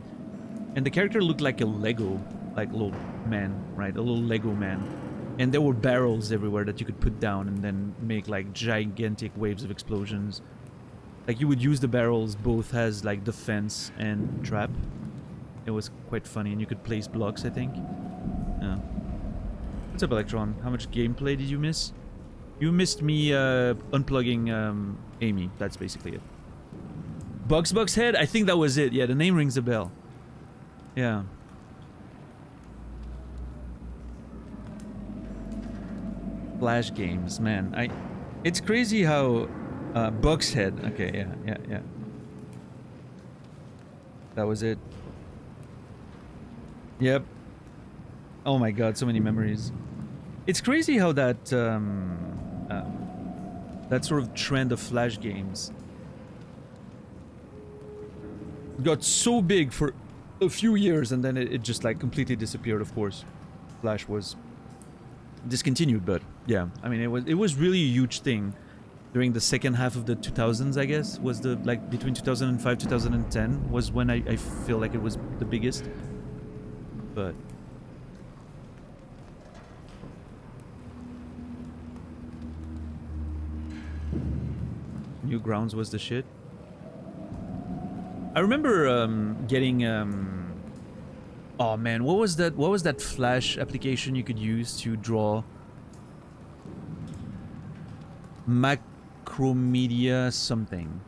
and the character looked like a Lego, like little man, right? A little Lego man. And there were barrels everywhere that you could put down and then make, like, gigantic waves of explosions. Like, you would use the barrels both as, like, defense and trap. It was quite funny, and you could place blocks, I think. Yeah. What's up, Electron? How much gameplay did you miss? You missed me unplugging Amy. That's basically it. Bugs Head? I think that was it. Yeah, the name rings a bell. Yeah. Flash games, man. It's crazy how Bugs Head. Okay, yeah. That was it. Yep. Oh my god, so many memories. It's crazy how that that sort of trend of Flash games got so big for a few years, and then it just like completely disappeared. Of course, Flash was discontinued, but yeah, I mean it was really a huge thing during the second half of the 2000s. I guess was the like between 2005 2010 was when I feel like it was the biggest. But Newgrounds was the shit. I remember getting oh man, what was that Flash application you could use to draw Macromedia something?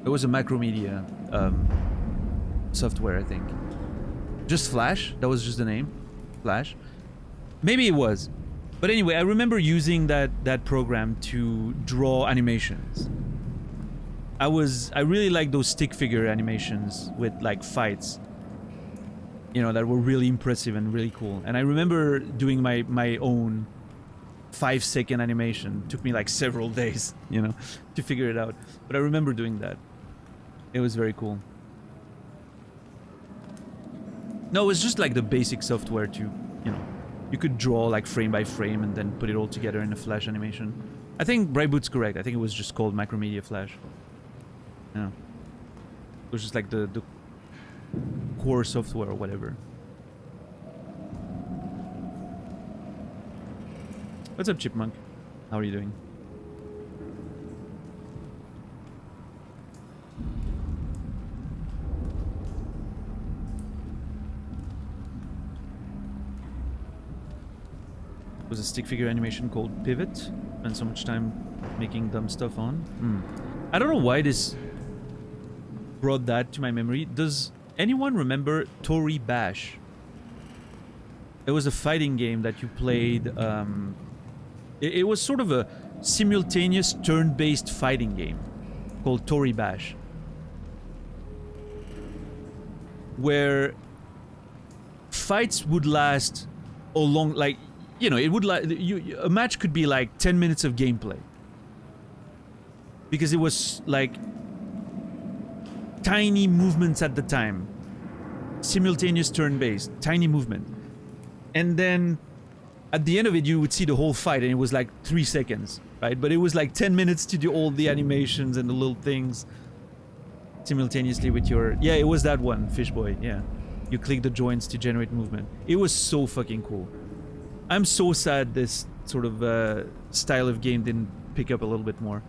It was a Macromedia software, I think. Just Flash? That was just the name? Flash? Maybe it was. But anyway, I remember using that program to draw animations. I really liked those stick figure animations with like fights. You know, that were really impressive and really cool. And I remember doing my own 5-second animation. It took me like several days, you know, to figure it out. But I remember doing that. It was very cool. No, it was just like the basic software to, you know, you could draw like frame by frame and then put it all together in a Flash animation. I think Brightboot's correct. I think it was just called Macromedia Flash. Yeah. It was just like the core software or whatever. What's up, Chipmunk? How are you doing? Was a stick figure animation called Pivot. Spent so much time making dumb stuff on. I don't know why this brought that to my memory. Does anyone remember Tori Bash? It was a fighting game that you played. It was sort of a simultaneous turn-based fighting game called Tori Bash, where fights would last a long, like, you know, it would like a match could be like 10 minutes of gameplay, because it was like tiny movements at the time, simultaneous turn-based, tiny movement, and then at the end of it you would see the whole fight and it was like 3 seconds, right? But it was like 10 minutes to do all the animations and the little things simultaneously with your... Yeah, it was that one, Fishboy, yeah. You click the joints to generate movement. It was so fucking cool. I'm so sad this sort of style of game didn't pick up a little bit more.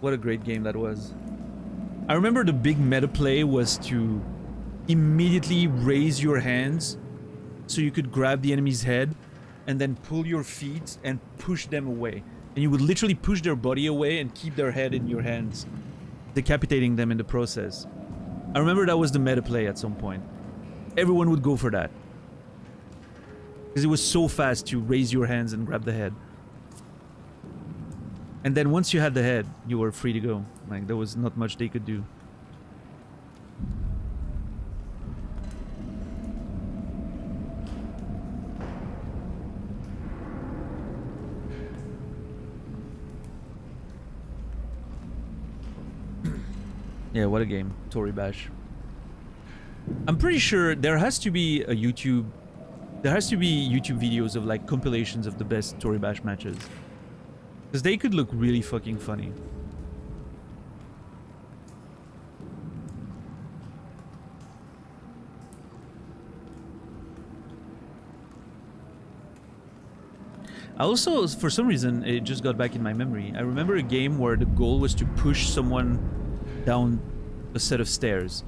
What a great game that was. I remember the big meta play was to immediately raise your hands so you could grab the enemy's head and then pull your feet and push them away. And you would literally push their body away and keep their head in your hands, decapitating them in the process. I remember that was the meta play at some point. Everyone would go for that, because it was so fast to raise your hands and grab the head. And then once you had the head, you were free to go. Like, there was not much they could do. Yeah, what a game. Tori Bash. I'm pretty sure there has to be a YouTube... There has to be YouTube videos of like compilations of the best Tori Bash matches. Because they could look really fucking funny. I also, for some reason, it just got back in my memory. I remember a game where the goal was to push someone down a set of stairs.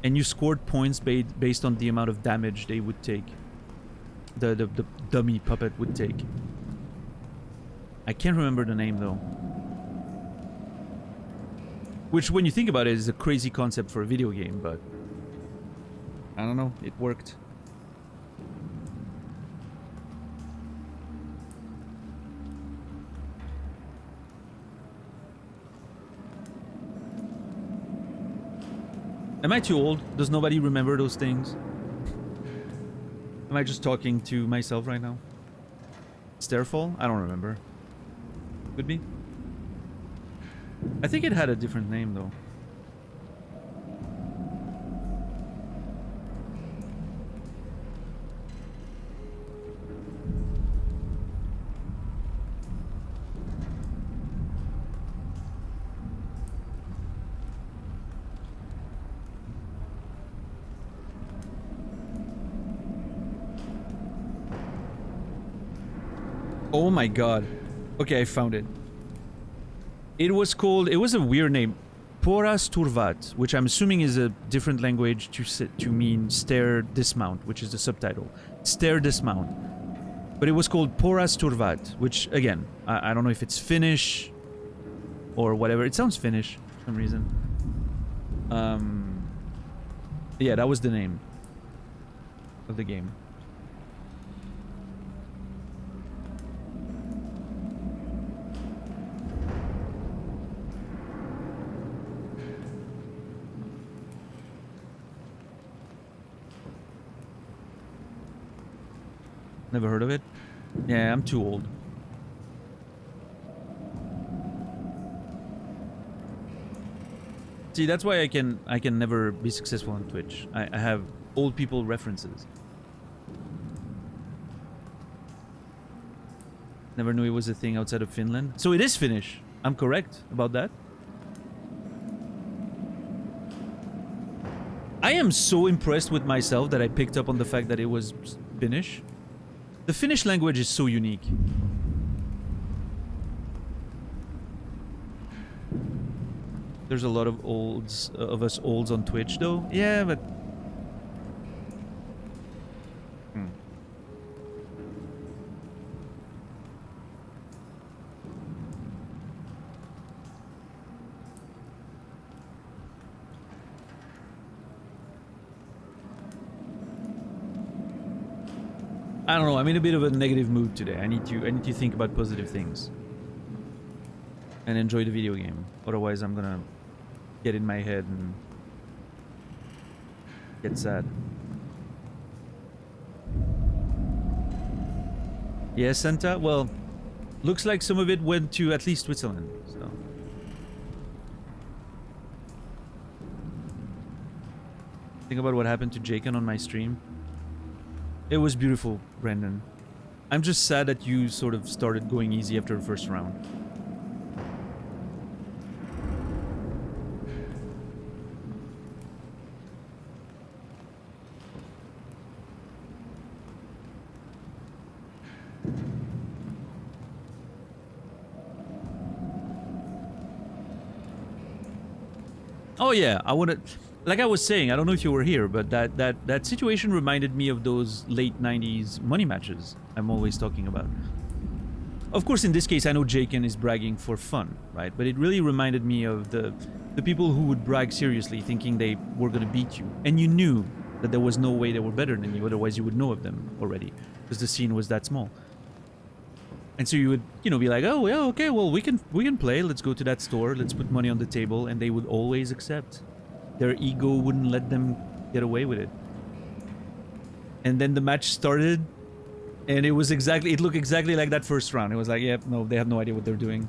And you scored points based on the amount of damage they would take. The dummy puppet would take. I can't remember the name though. Which, when you think about it, is a crazy concept for a video game, but I don't know, it worked. Am I too old? Does nobody remember those things? Am I just talking to myself right now? Stairfall? I don't remember. Could be. I think it had a different name though. Oh my god. Okay, I found it. It was called... It was a weird name. Poras Turvat, which I'm assuming is a different language to mean stair dismount, which is the subtitle. Stair dismount. But it was called Poras Turvat, which, again, I don't know if it's Finnish or whatever. It sounds Finnish for some reason. Yeah, that was the name of the game. Never heard of it? Yeah, I'm too old. See, that's why I can never be successful on Twitch. I have old people references. Never knew it was a thing outside of Finland. So it is Finnish. I'm correct about that. I am so impressed with myself that I picked up on the fact that it was Finnish. The Finnish language is so unique. There's a lot of us olds on Twitch though. Yeah, but I don't know. I'm in a bit of a negative mood today. I need to think about positive things and enjoy the video game. Otherwise, I'm gonna get in my head and get sad. Yeah, Santa. Well, looks like some of it went to at least Switzerland. So. Think about what happened to Jaken on my stream. It was beautiful, Brendan. I'm just sad that you sort of started going easy after the first round. Oh yeah, I wanted, like I was saying, I don't know if you were here, but that situation reminded me of those late 90s money matches I'm always talking about. Of course, in this case, I know Jaken is bragging for fun, right? But it really reminded me of the people who would brag seriously, thinking they were going to beat you. And you knew that there was no way they were better than you, otherwise you would know of them already, because the scene was that small. And so you would, you know, be like, oh, yeah, okay, well, we can play. Let's go to that store. Let's put money on the table. And they would always accept. Their ego wouldn't let them get away with it. And then the match started. And it was exactly, it looked exactly like that first round. It was like, yeah, no, they have no idea what they're doing.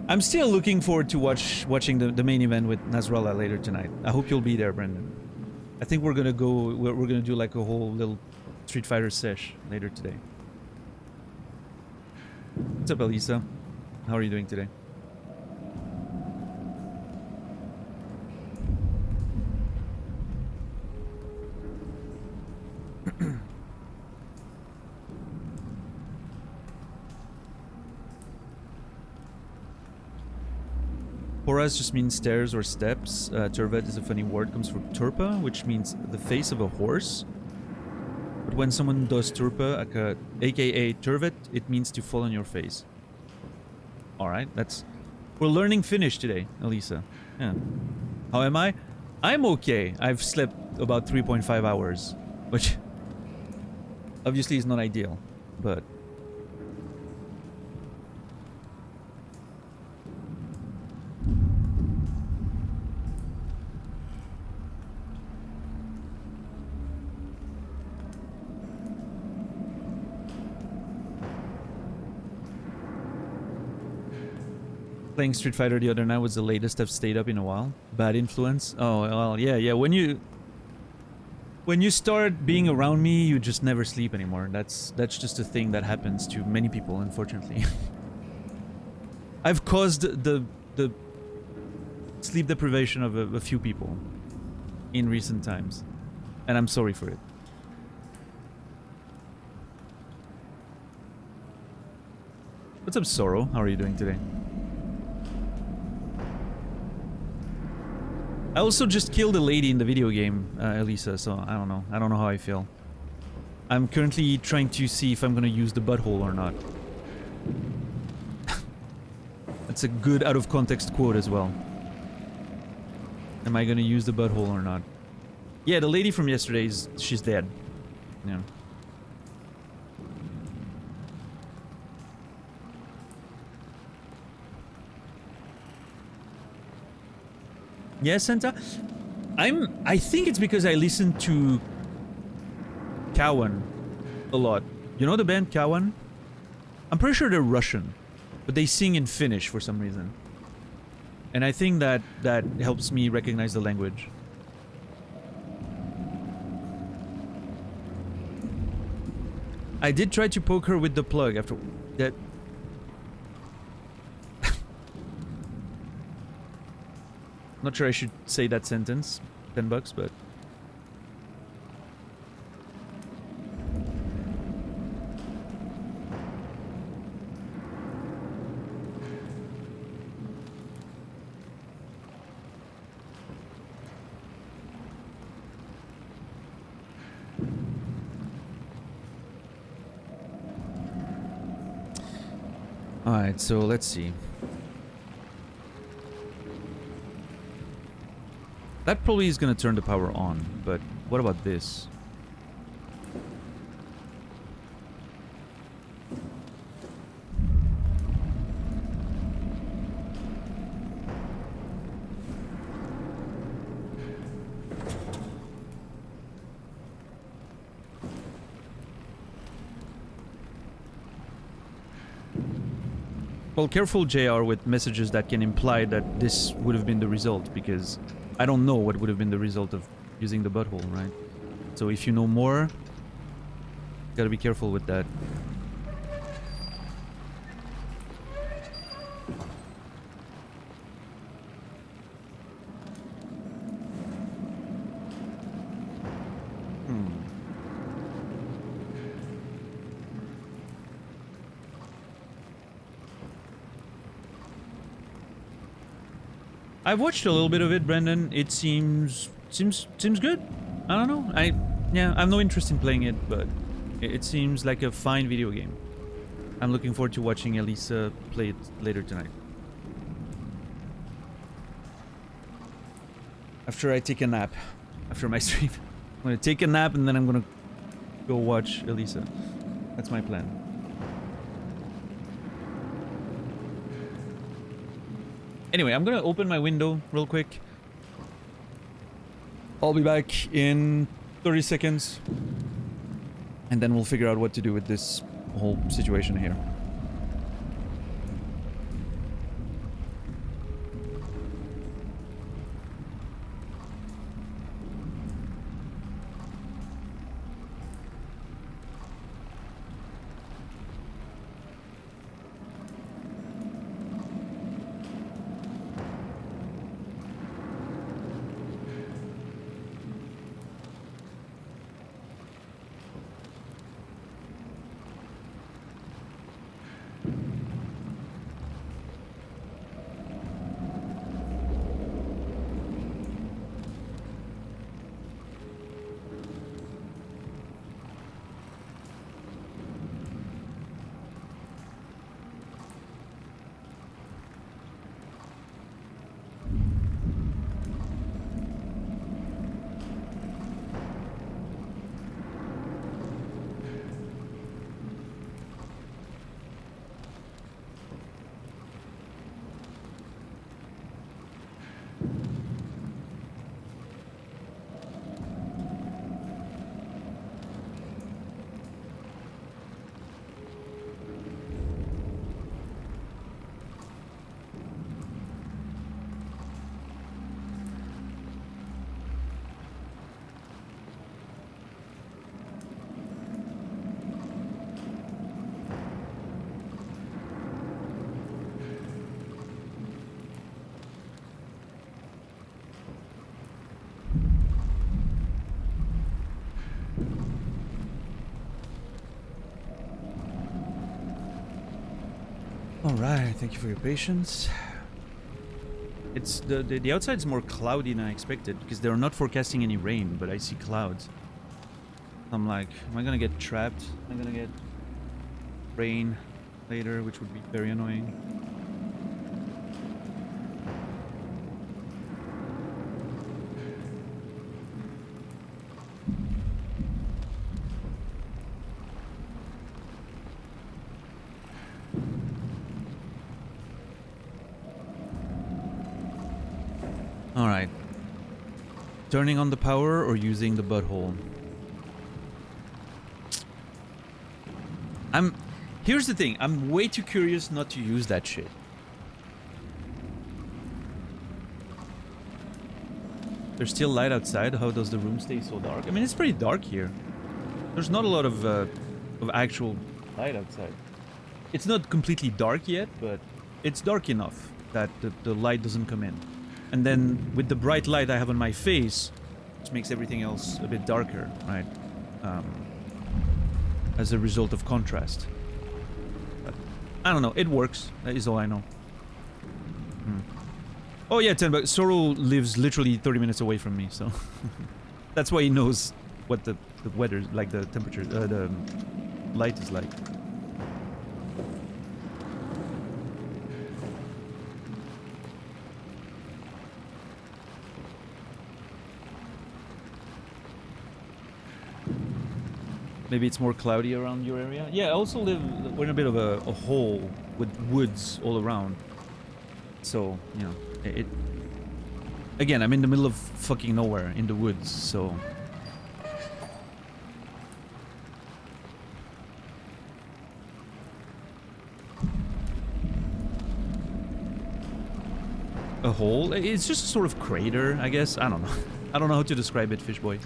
I'm still looking forward to watching the main event with Nasrallah later tonight. I hope you'll be there, Brendan. I think we're gonna go. We're gonna do like a whole little Street Fighter sesh later today. What's up, Elisa? How are you doing today? Poras just means stairs or steps. Turvet is a funny word, comes from turpa, which means the face of a horse. But when someone does turpa, aka turvet, it means to fall on your face. Alright, that's... We're learning Finnish today, Elisa. Yeah. How am I? I'm okay. I've slept about 3.5 hours, which obviously is not ideal, but... Playing Street Fighter the other night was the latest I've stayed up in a while. Bad influence? Oh, well, yeah. When you start being around me, you just never sleep anymore. That's just a thing that happens to many people, unfortunately. I've caused the sleep deprivation of a few people in recent times, and I'm sorry for it. What's up, Sorrow? How are you doing today? I also just killed a lady in the video game, Elisa, so I don't know. I don't know how I feel. I'm currently trying to see if I'm gonna use the butthole or not. That's a good out-of-context quote as well. Am I gonna use the butthole or not? Yeah, the lady from yesterday, she's dead. Yeah. Yeah, Santa. I think it's because I listen to Cowan a lot. You know the band Cowan? I'm pretty sure they're Russian, but they sing in Finnish for some reason. And I think that helps me recognize the language. I did try to poke her with the plug after that. Not sure I should say that sentence. $10, but... Alright, so let's see. That probably is gonna turn the power on, but what about this? Well, careful, JR, with messages that can imply that this would have been the result, because I don't know what would have been the result of using the butthole, right? So if you know more, gotta be careful with that. I've watched a little bit of it, Brendan. It seems good. I don't know. I have no interest in playing it, but it seems like a fine video game. I'm looking forward to watching Elisa play it later tonight. After I take a nap, after my stream, I'm gonna take a nap and then I'm gonna go watch Elisa. That's my plan. Anyway, I'm gonna open my window real quick. I'll be back in 30 seconds. And then we'll figure out what to do with this whole situation here. Alright, thank you for your patience. It's the outside's more cloudy than I expected, because they're not forecasting any rain, but I see clouds. I'm like, am I gonna get trapped? Am I gonna get rain later, which would be very annoying. Alright. Turning on the power or using the butthole? Here's the thing. I'm way too curious not to use that shit. There's still light outside. How does the room stay so dark? I mean, it's pretty dark here. There's not a lot of actual light outside. It's not completely dark yet, but it's dark enough that the light doesn't come in. And then with the bright light I have on my face, which makes everything else a bit darker, right? As a result of contrast. But I don't know, it works. That is all I know. Oh yeah, 10 bucks. Sorrow lives literally 30 minutes away from me, so that's why he knows what the weather, like the temperature, the light is like. Maybe it's more cloudy around your area. Yeah, I also live... We're in a bit of a hole with woods all around. So, you know, it... Again, I'm in the middle of fucking nowhere in the woods, so... A hole? It's just a sort of crater, I guess. I don't know. I don't know how to describe it, Fishboy.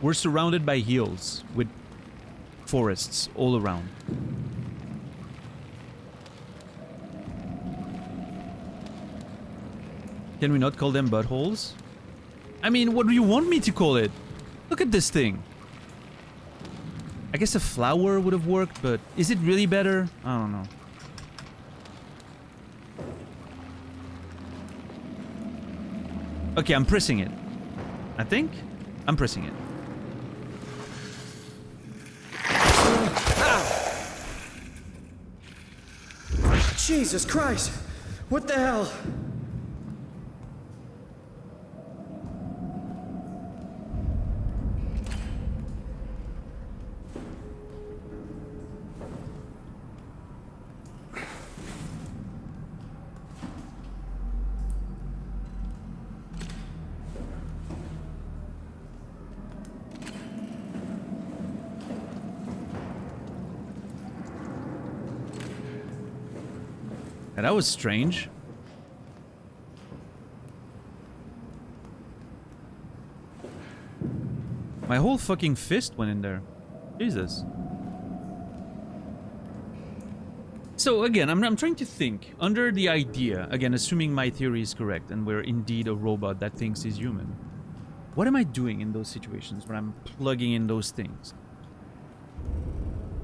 We're surrounded by hills with forests all around. Can we not call them buttholes? I mean, what do you want me to call it? Look at this thing. I guess a flower would have worked, but is it really better? I don't know. Okay, I'm pressing it. I think I'm pressing it. Jesus Christ! What the hell? Yeah, that was strange. My whole fucking fist went in there. Jesus. So again, I'm trying to think. Under the idea, again, assuming my theory is correct and we're indeed a robot that thinks he's human. What am I doing in those situations when I'm plugging in those things?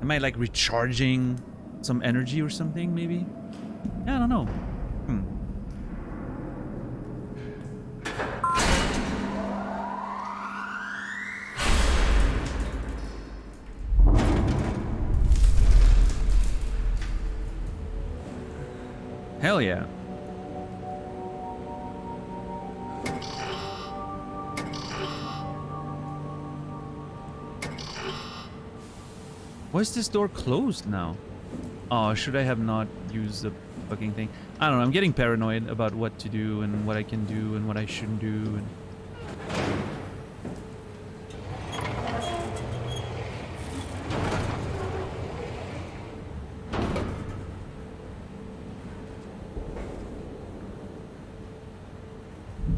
Am I like recharging some energy or something, maybe? Yeah, I don't know. Hell yeah. Why is this door closed now? Oh, should I have not used the fucking thing? I don't know, I'm getting paranoid about what to do and what I can do and what I shouldn't do and...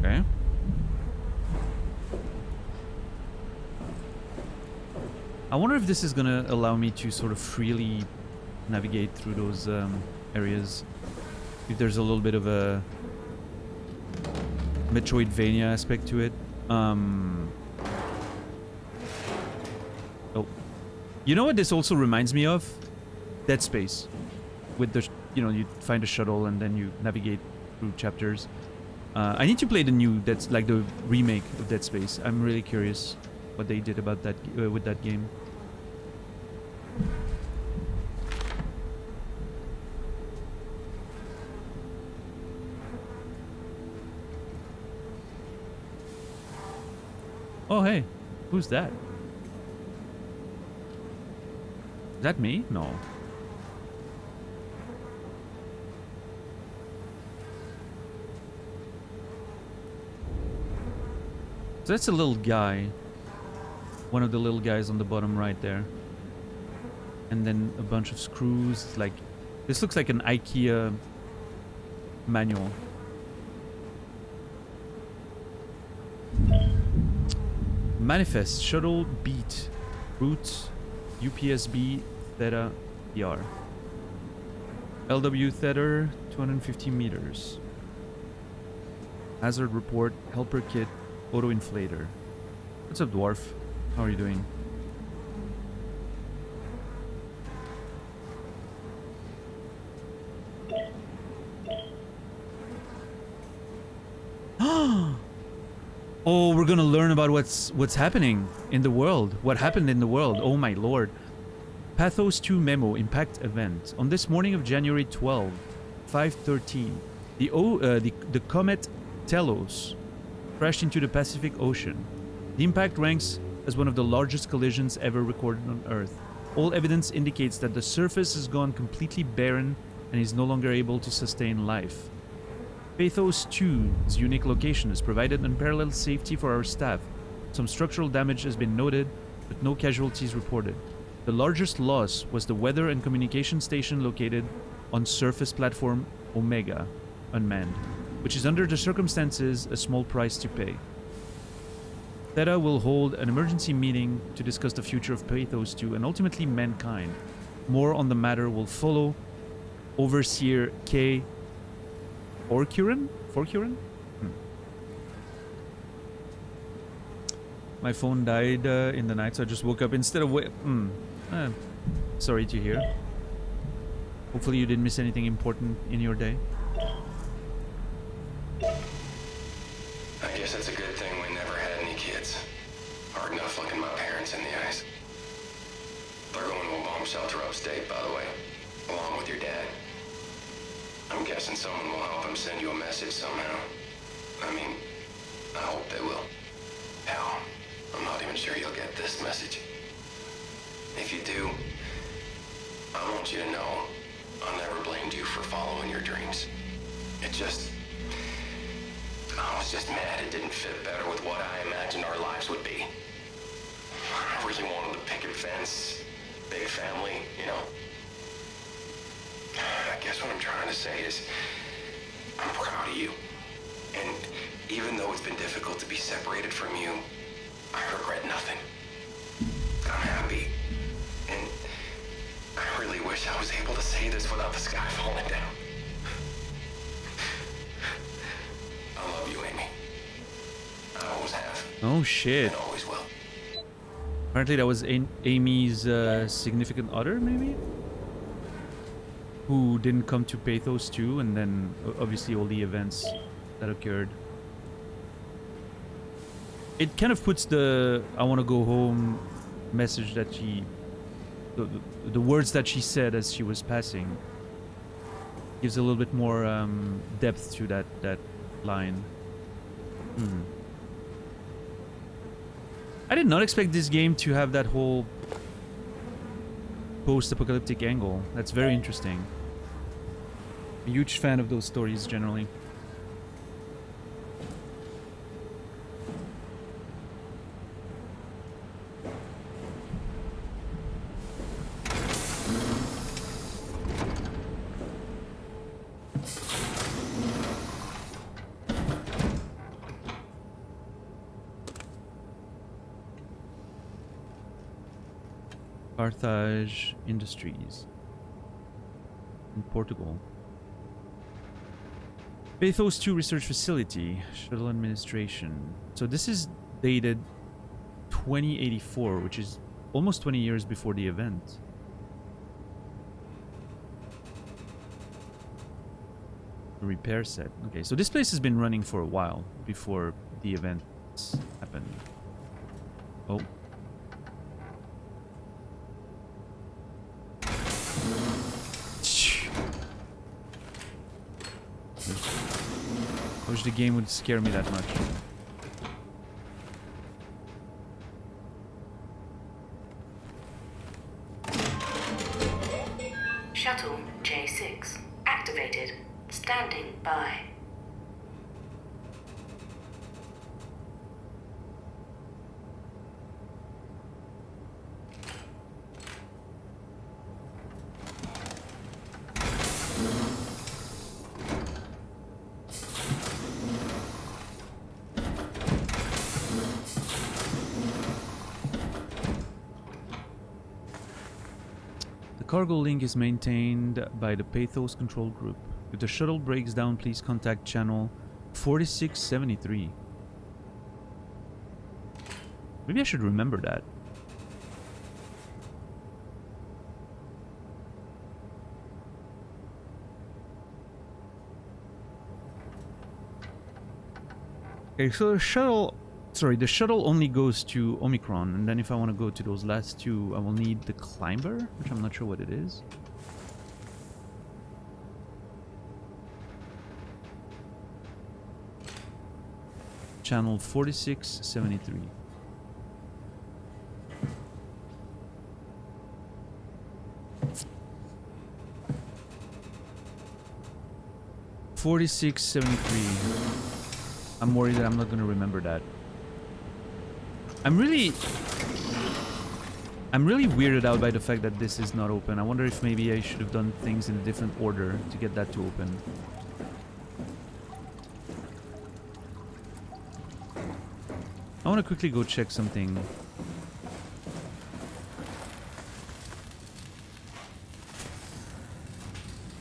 Okay. I wonder if this is gonna allow me to sort of freely navigate through those areas. If there's a little bit of a Metroidvania aspect to it. Oh. You know what this also reminds me of? Dead Space. With the, you know, you find a shuttle and then you navigate through chapters. I need to play the new, that's like the remake of Dead Space. I'm really curious what they did about that with that game. Oh hey, who's that? Is that me? No. So that's a little guy. One of the little guys on the bottom right there. And then a bunch of screws. Like, this looks like an IKEA manual. Manifest, shuttle, beat, route, UPSB, theta, PR. LW theta, 250 meters. Hazard report, helper kit, auto inflator. What's up, dwarf? How are you doing? Oh, we're gonna learn about what's happening in the world. What happened in the world? Oh my lord. Pathos 2 memo impact event. On this morning of January 12, 5:13, the comet Telos crashed into the Pacific Ocean. The impact ranks as one of the largest collisions ever recorded on Earth. All evidence indicates that the surface has gone completely barren and is no longer able to sustain life. Pathos 2's unique location has provided unparalleled safety for our staff. Some structural damage has been noted, but no casualties reported. The largest loss was the weather and communication station located on surface platform Omega, unmanned, which is under the circumstances a small price to pay. Theta will hold an emergency meeting to discuss the future of Pathos 2 and ultimately mankind. More on the matter will follow. Overseer K. Forcurin? My phone died in the night, so I just woke up instead of sorry to hear. Hopefully you didn't miss anything important in your day. I guess it's a good thing we never had any kids. Hard enough looking my parents in the eyes. They're going to a bomb shelter upstate, by the way, along with your dad. I'm guessing someone will help him send you a message somehow. I mean, I hope they will. Hell, I'm not even sure you'll get this message. If you do, I want you to know I never blamed you for following your dreams. I was just mad it didn't fit better with what I imagined our lives would be. I really wanted the picket fence, big family, you know. I guess what I'm trying to say is, I'm proud of you. And even though it's been difficult to be separated from you, I regret nothing. I'm happy. And I really wish I was able to say this without the sky falling down. I love you, Amy. I always have. Oh shit. And always will. Apparently that was Amy's significant other, maybe? Who didn't come to Pathos 2, and then obviously all the events that occurred. It kind of puts the I want to go home message that she... The words that she said as she was passing gives a little bit more depth to that line. I did not expect this game to have that whole post-apocalyptic angle. That's very interesting. A huge fan of those stories generally. Carthage Industries in Portugal. Pathos 2 Research Facility, Shuttle Administration. So this is dated 2084, which is almost 20 years before the event. A repair set. Okay, so this place has been running for a while before the events happened. Oh. I wish the game would scare me that much. Shuttle J6 activated. Standing by. The cargo link is maintained by the Pathos Control Group. If the shuttle breaks down, please contact channel 4673. Maybe I should remember that. Okay, so the shuttle only goes to Omicron, and then if I want to go to those last two, I will need the climber, which I'm not sure what it is. Channel 4673. 4673. I'm worried that I'm not gonna remember that. I'm really weirded out by the fact that this is not open. I wonder if maybe I should have done things in a different order to get that to open. I want to quickly go check something.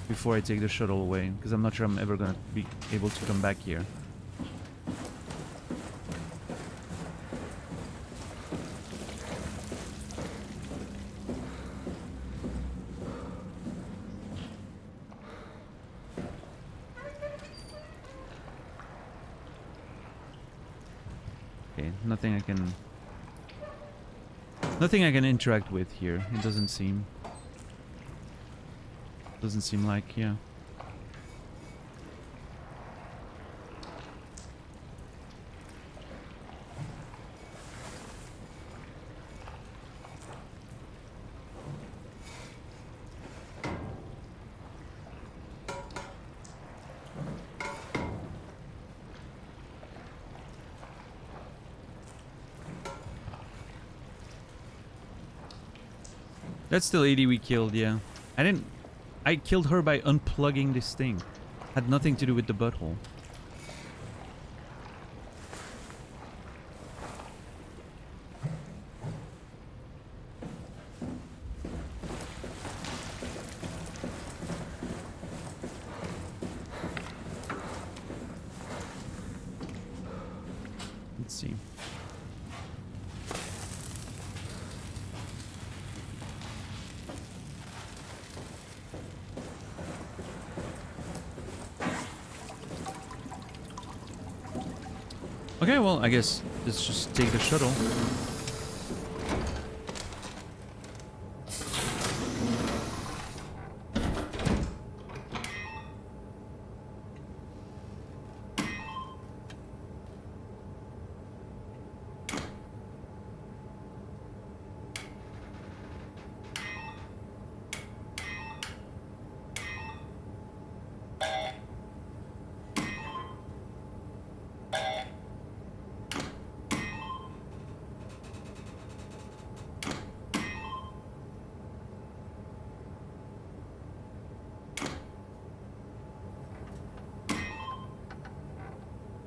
Before I take the shuttle away, because I'm not sure I'm ever gonna be able to come back here. Okay, nothing I can interact with here. It doesn't seem like, yeah. That's the lady we killed, yeah. I killed her by unplugging this thing. Had nothing to do with the butthole. Let's see. Okay, well, I guess let's just take the shuttle.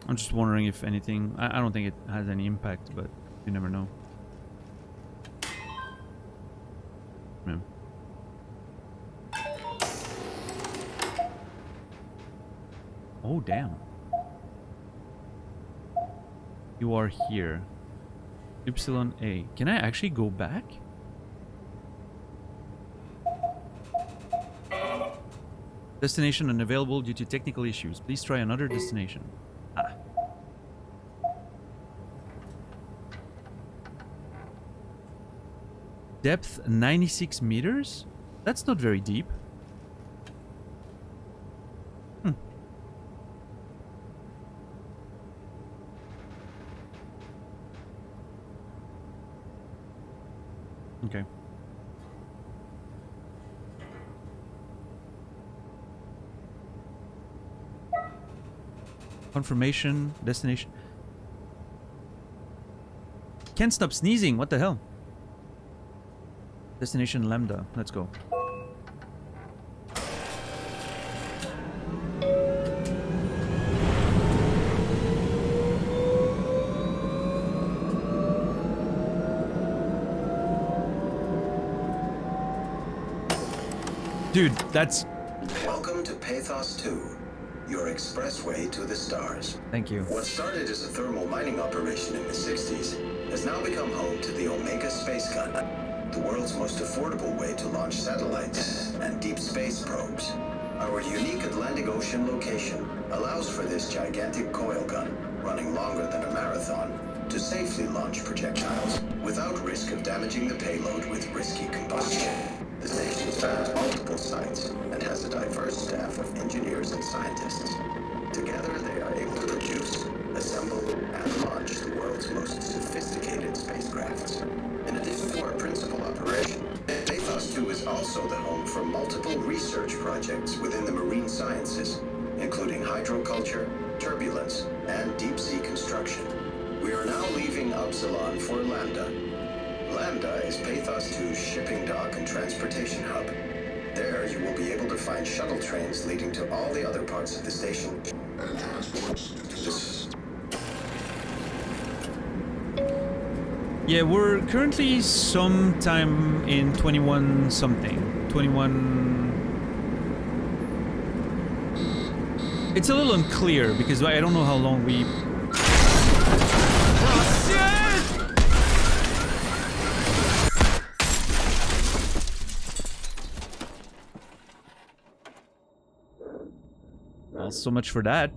I'm just wondering if anything... I don't think it has any impact, but you never know. Yeah. Oh, damn. You are here. Ypsilon A. Can I actually go back? Destination unavailable due to technical issues. Please try another destination. Ah. Depth 96 meters? That's not very deep. Okay. Confirmation, destination. Can't stop sneezing, what the hell? Destination Lambda, let's go. Dude, that's... Welcome to Pathos 2, your expressway to the stars. Thank you. What started as a thermal mining operation in the 60s has now become home to the Omega Space Gun, the world's most affordable way to launch satellites and deep space probes. Our unique Atlantic Ocean location allows for this gigantic coil gun, running longer than a marathon, to safely launch projectiles without risk of damaging the payload with risky combustion. The station spans multiple sites and has a diverse staff of engineers and scientists. Together, they are able to produce, assemble, and launch the world's most sophisticated spacecrafts. In addition to our principal operation, Pathos 2 is also the home for multiple research projects within the marine sciences, including hydroculture, turbulence, and deep-sea construction. We are now leaving Upsilon for Lambda. Lambda is Pathos 2's shipping dock and transportation hub. There, you will be able to find shuttle trains leading to all the other parts of the station. Yeah, we're currently sometime in 21 something. 21... It's a little unclear because I don't know how long we... Well, so much for that.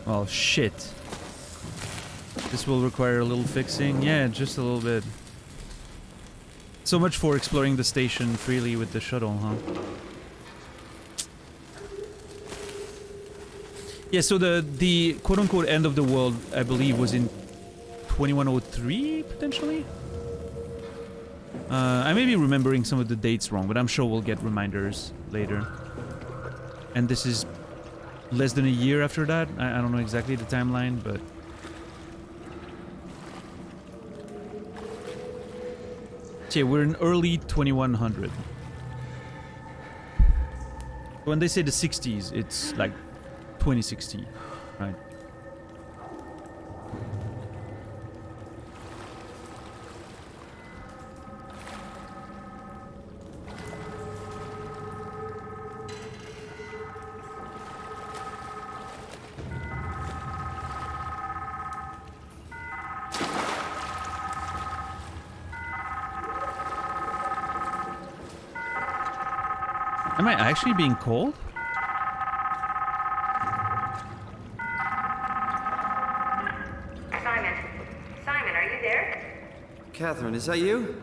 Oh, shit. This will require a little fixing. Yeah, just a little bit. So much for exploring the station freely with the shuttle, huh? Yeah, so the quote-unquote end of the world, I believe, was in 2103, potentially? I may be remembering some of the dates wrong, but I'm sure we'll get reminders later. And this is less than a year after that. I don't know exactly the timeline, but... Yeah, we're in early 2100. When they say the 60s, it's like 2060, right? Am I actually being called? Simon, are you there? Catherine, is that you?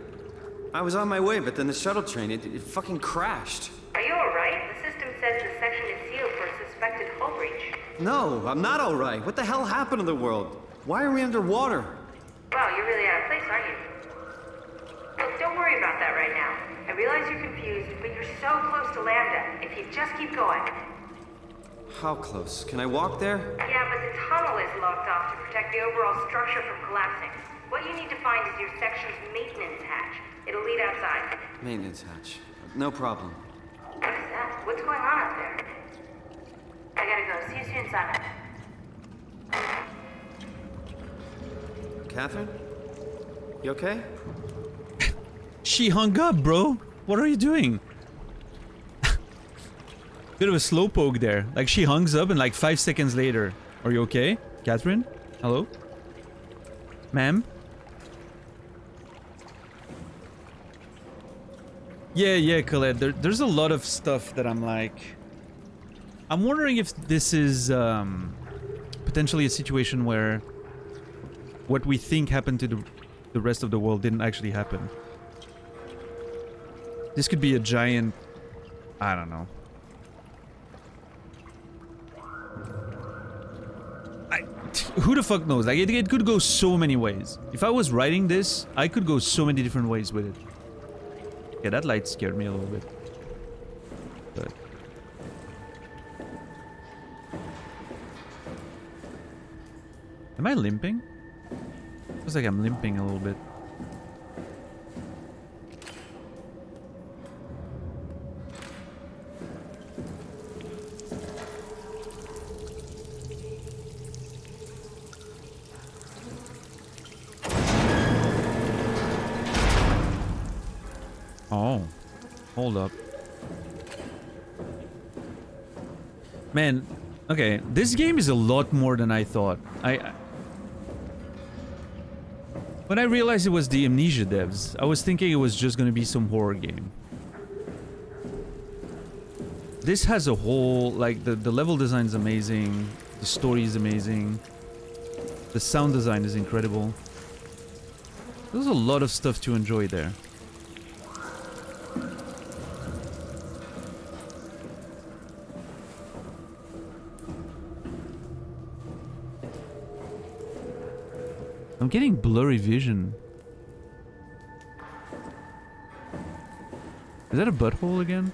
I was on my way, but then the shuttle train, it fucking crashed. Are you alright? The system says the section is sealed for a suspected hull breach. No, I'm not alright. What the hell happened to the world? Why are we underwater? Wow, you're really out of place, aren't you? Look, don't worry about that right now. I realize you're confused, but you're so close to Lambda. If you just keep going. How close? Can I walk there? Yeah, but the tunnel is locked off to protect the overall structure from collapsing. What you need to find is your section's maintenance hatch. It'll lead outside. Maintenance hatch. No problem. What's that? What's going on up there? I gotta go. See you soon, Simon. Catherine? You okay? She hung up, bro. What are you doing? Bit of a slowpoke there. Like, she hangs up and like 5 seconds later. Are you okay? Catherine? Hello? Ma'am? Yeah, Colette. There's a lot of stuff that I'm like... I'm wondering if this is potentially a situation where what we think happened to the rest of the world didn't actually happen. This could be a giant... I don't know. Who the fuck knows? Like, it could go so many ways. If I was writing this, I could go so many different ways with it. Yeah, that light scared me a little bit. But... Am I limping? Feels like I'm limping a little bit. Oh, hold up. Man, okay, this game is a lot more than I thought. When I realized it was the Amnesia devs, I was thinking it was just gonna be some horror game. This has a whole, like, the level design is amazing, the story is amazing. The sound design is incredible. There's a lot of stuff to enjoy there. I'm getting blurry vision. Is that a butthole again?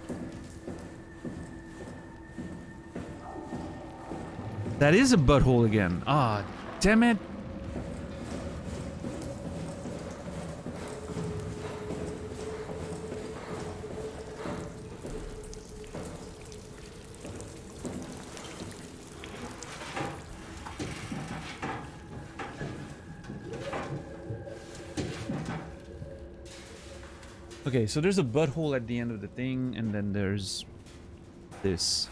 That is a butthole again. Ah, damn it. Okay, so there's a butthole at the end of the thing, and then there's this.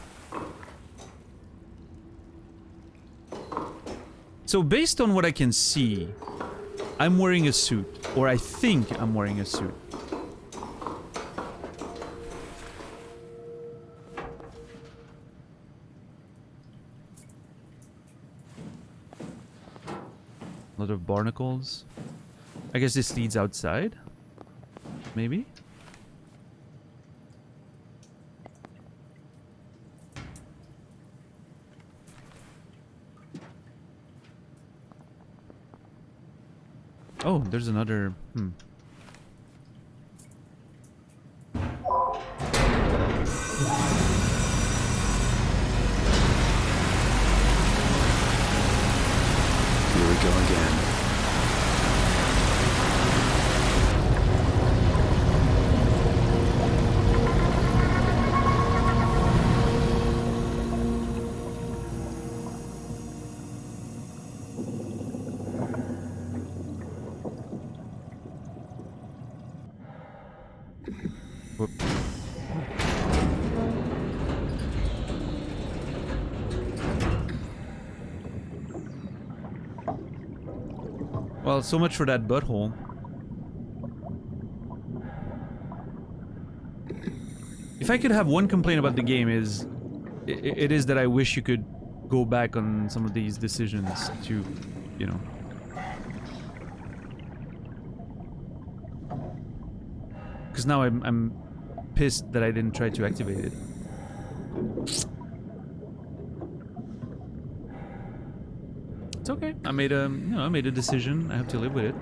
So based on what I can see, I'm wearing a suit, or I think I'm wearing a suit. A lot of barnacles. I guess this leads outside. Maybe? Oh, there's another... Here we go again. Whoop. Well, so much for that butthole. If I could have one complaint about the game is... It is that I wish you could go back on some of these decisions to, you know... Because now I'm pissed that I didn't try to activate it. It's okay. I made a, I made a decision. I have to live with it.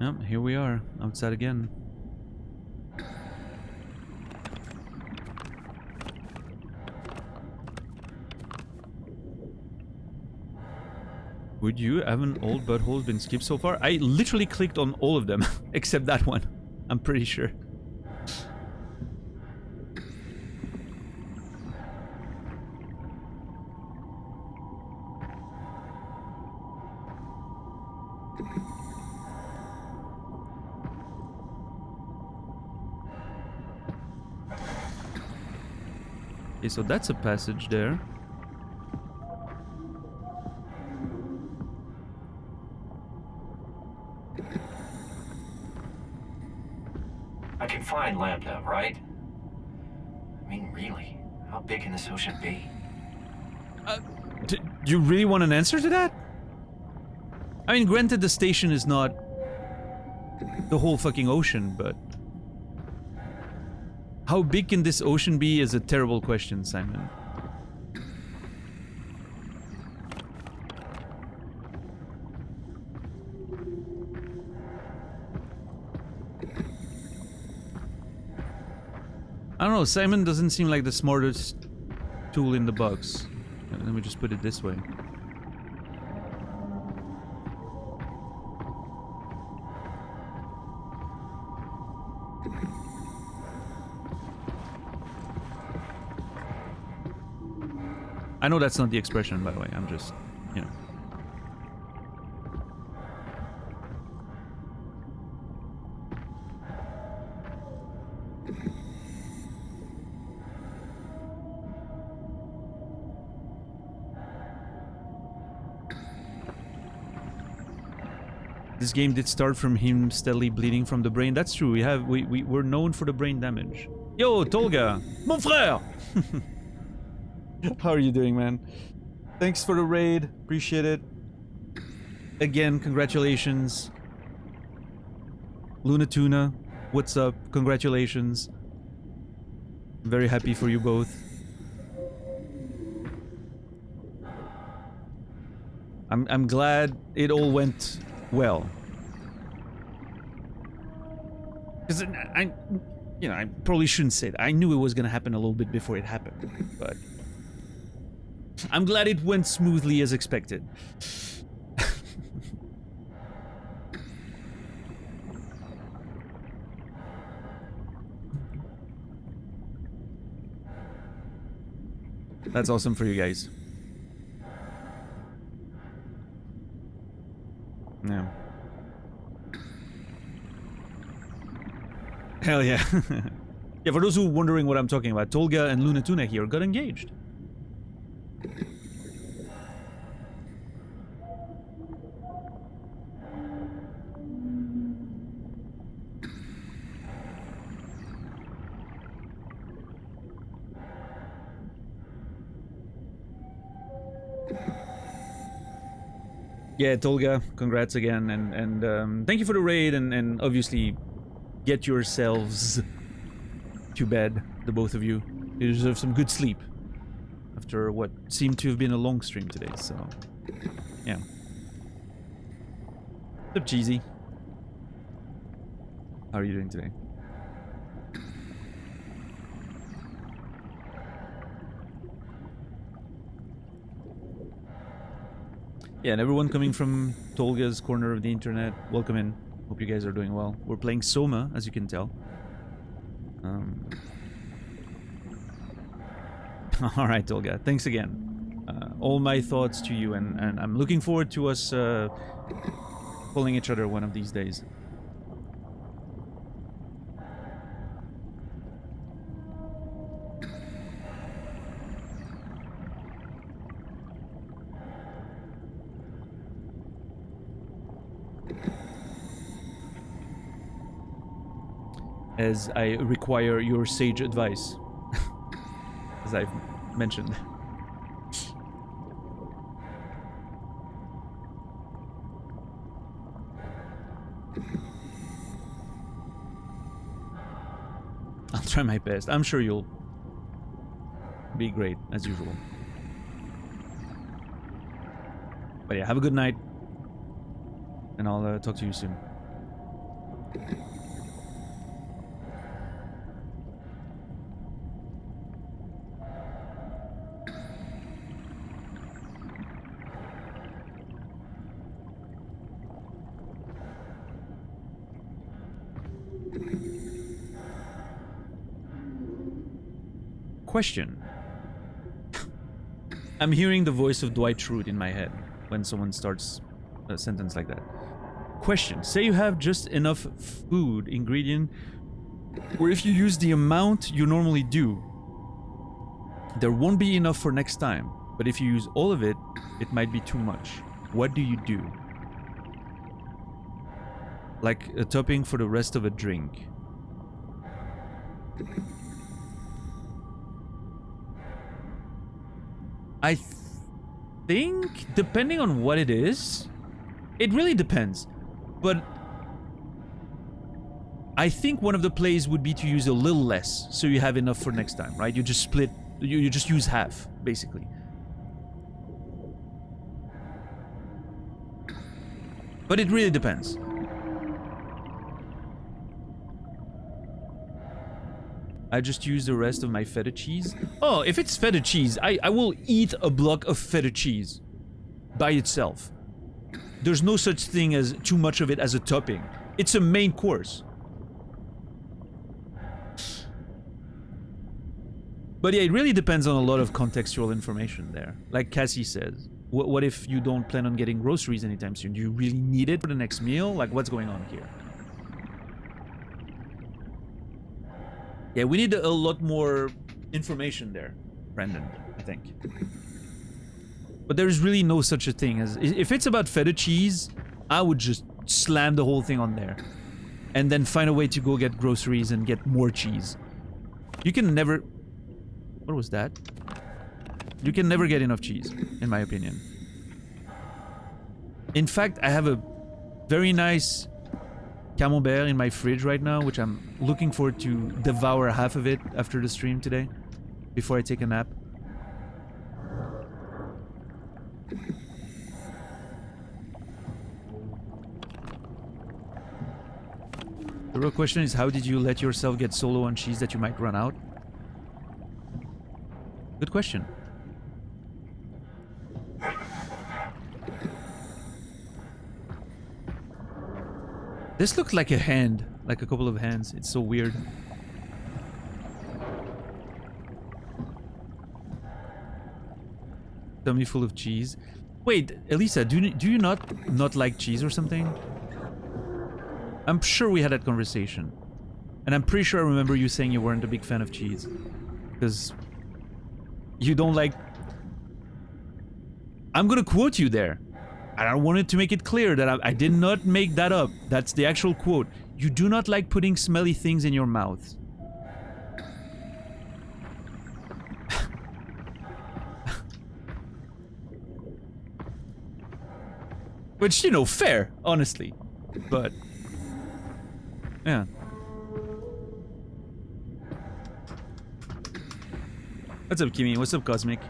Yep, here we are, outside again. Would you? Haven't all buttholes been skipped so far? I literally clicked on all of them, except that one. I'm pretty sure. Okay, so that's a passage there. I can find Lambda, right? I mean, really, how big can this ocean be? Do you really want an answer to that? I mean, granted the station is not the whole fucking ocean, but... How big can this ocean be is a terrible question, Simon. I don't know, Simon doesn't seem like the smartest tool in the box. Let me just put it this way. I know that's not the expression, by the way. I'm just, you know. This game did start from him steadily bleeding from the brain. That's true. We're known for the brain damage. Yo, Tolga, mon frère. How are you doing, man? Thanks for the raid. Appreciate it. Again, congratulations. Luna Tuna, what's up? Congratulations. I'm very happy for you both. I'm glad it all went well. Because I probably shouldn't say that. I knew it was gonna happen a little bit before it happened, but I'm glad it went smoothly as expected. That's awesome for you guys. Yeah. Hell yeah. Yeah, for those who are wondering what I'm talking about, Tolga and Luna Tuna here got engaged. Yeah, Tolga, congrats again, and thank you for the raid, and obviously get yourselves to bed, the both of you. You deserve some good sleep after what seemed to have been a long stream today, so yeah. What's up, Cheesy? How are you doing today? Yeah, and everyone coming from Tolga's corner of the internet, welcome in. Hope you guys are doing well. We're playing SOMA, as you can tell. Alright, Tolga, thanks again. All my thoughts to you, and I'm looking forward to us pulling each other one of these days. As I require your sage advice, as I've mentioned. I'll try my best. I'm sure you'll be great, as usual. But yeah, have a good night, and I'll talk to you soon. Question. I'm hearing the voice of Dwight Schrute in my head when someone starts a sentence like that. Question. Say you have just enough food ingredient, or if you use the amount you normally do, there won't be enough for next time. But if you use all of it, it might be too much. What do you do? Like a topping for the rest of a drink. I think, depending on what it is, it really depends. But I think one of the plays would be to use a little less, so you have enough for next time, right? You just split, you just use half, basically. But it really depends. I just use the rest of my feta cheese. Oh, if it's feta cheese, I will eat a block of feta cheese by itself. There's no such thing as too much of it as a topping. It's a main course. But yeah, it really depends on a lot of contextual information there. Like Cassie says, what if you don't plan on getting groceries anytime soon? Do you really need it for the next meal? Like, what's going on here? Yeah, we need a lot more information there, Brandon, I think. But there's really no such a thing as... If it's about feta cheese, I would just slam the whole thing on there. And then find a way to go get groceries and get more cheese. You can never... What was that? You can never get enough cheese, in my opinion. In fact, I have a very nice camembert in my fridge right now, which I'm looking forward to devour half of it after the stream today, before I take a nap. The real question is, how did you let yourself get solo on cheese that you might run out? Good question. This looked like a hand, like a couple of hands. It's so weird. Tummy full of cheese. Wait, Elisa, do you not like cheese or something? I'm sure we had that conversation. And I'm pretty sure I remember you saying you weren't a big fan of cheese. Because you don't like... I'm gonna quote you there. And I wanted to make it clear that I did not make that up. That's the actual quote. You do not like putting smelly things in your mouth. Which, you know, fair, honestly. But... yeah. What's up, Kimi? What's up, Cosmic?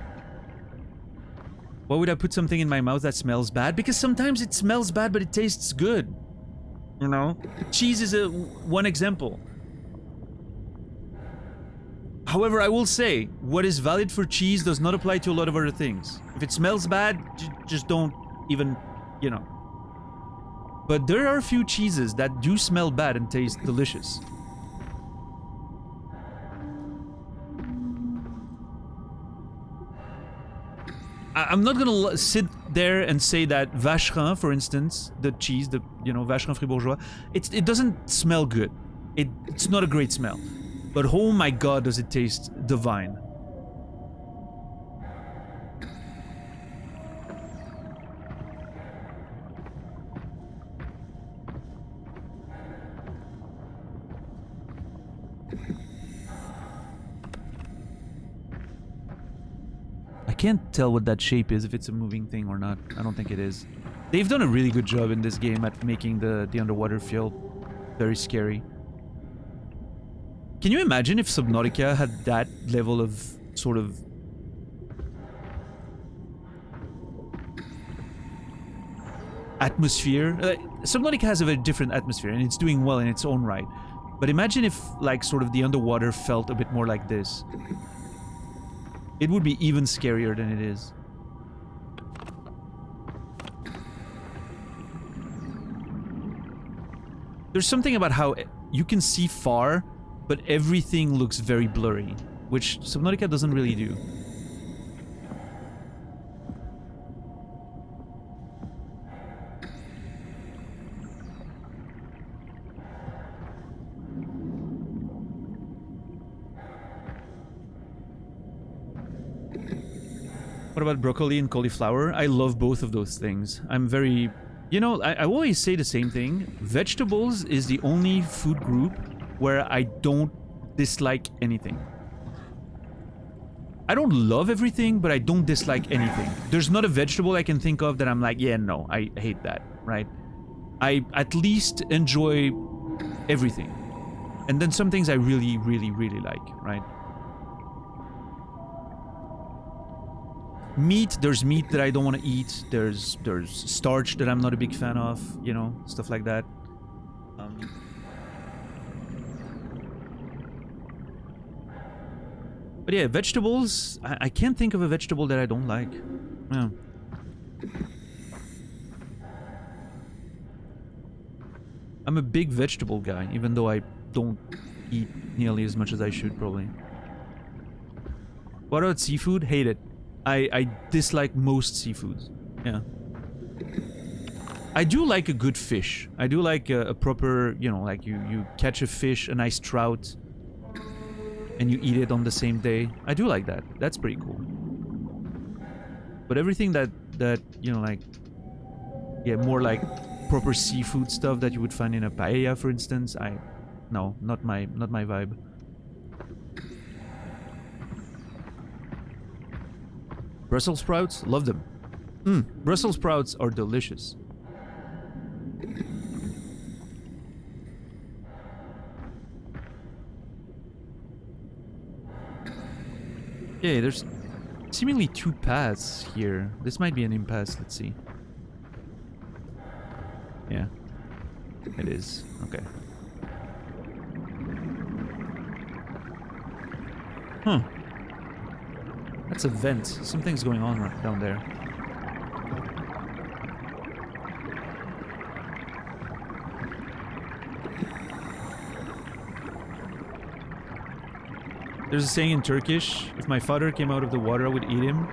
Why would I put something in my mouth that smells bad? Because sometimes it smells bad, but it tastes good. You know? Cheese is one example. However, I will say, what is valid for cheese does not apply to a lot of other things. If it smells bad, just don't even, you know. But there are a few cheeses that do smell bad and taste delicious. I'm not gonna sit there and say that Vacherin, for instance, the cheese, the, you know, Vacherin Fribourgeois, it doesn't smell good. It's not a great smell. But oh my god, does it taste divine. I can't tell what that shape is, if it's a moving thing or not. I don't think it is. They've done a really good job in this game at making the underwater feel very scary. Can you imagine if Subnautica had that level of sort of... atmosphere? Subnautica has a very different atmosphere and it's doing well in its own right. But imagine if, like, sort of the underwater felt a bit more like this. It would be even scarier than it is. There's something about how you can see far, but everything looks very blurry, which Subnautica doesn't really do. What about broccoli and cauliflower? I love both of those things. I'm very... You know, I always say the same thing. Vegetables is the only food group where I don't dislike anything. I don't love everything, but I don't dislike anything. There's not a vegetable I can think of that I'm like, yeah, no, I hate that, right? I at least enjoy everything. And then some things I really, really, really like, right? Meat, there's meat that I don't want to eat. There's starch that I'm not a big fan of, you know, stuff like that. But yeah, vegetables, I can't think of a vegetable that I don't like. Yeah. I'm a big vegetable guy, even though I don't eat nearly as much as I should, probably. What about seafood? Hate it. I dislike most seafoods. Yeah. I do like a good fish. I do like a proper, you know, like you catch a fish, a nice trout, and you eat it on the same day. I do like that. That's pretty cool. But everything that you know, like, yeah, more like proper seafood stuff that you would find in a paella, for instance. No, not my vibe. Brussels sprouts, love them. Brussels sprouts are delicious. Okay, there's seemingly 2 paths here. This might be an impasse, let's see. Yeah, it is. Okay. Huh. That's a vent. Something's going on right down there. There's a saying in Turkish, if my father came out of the water, I would eat him.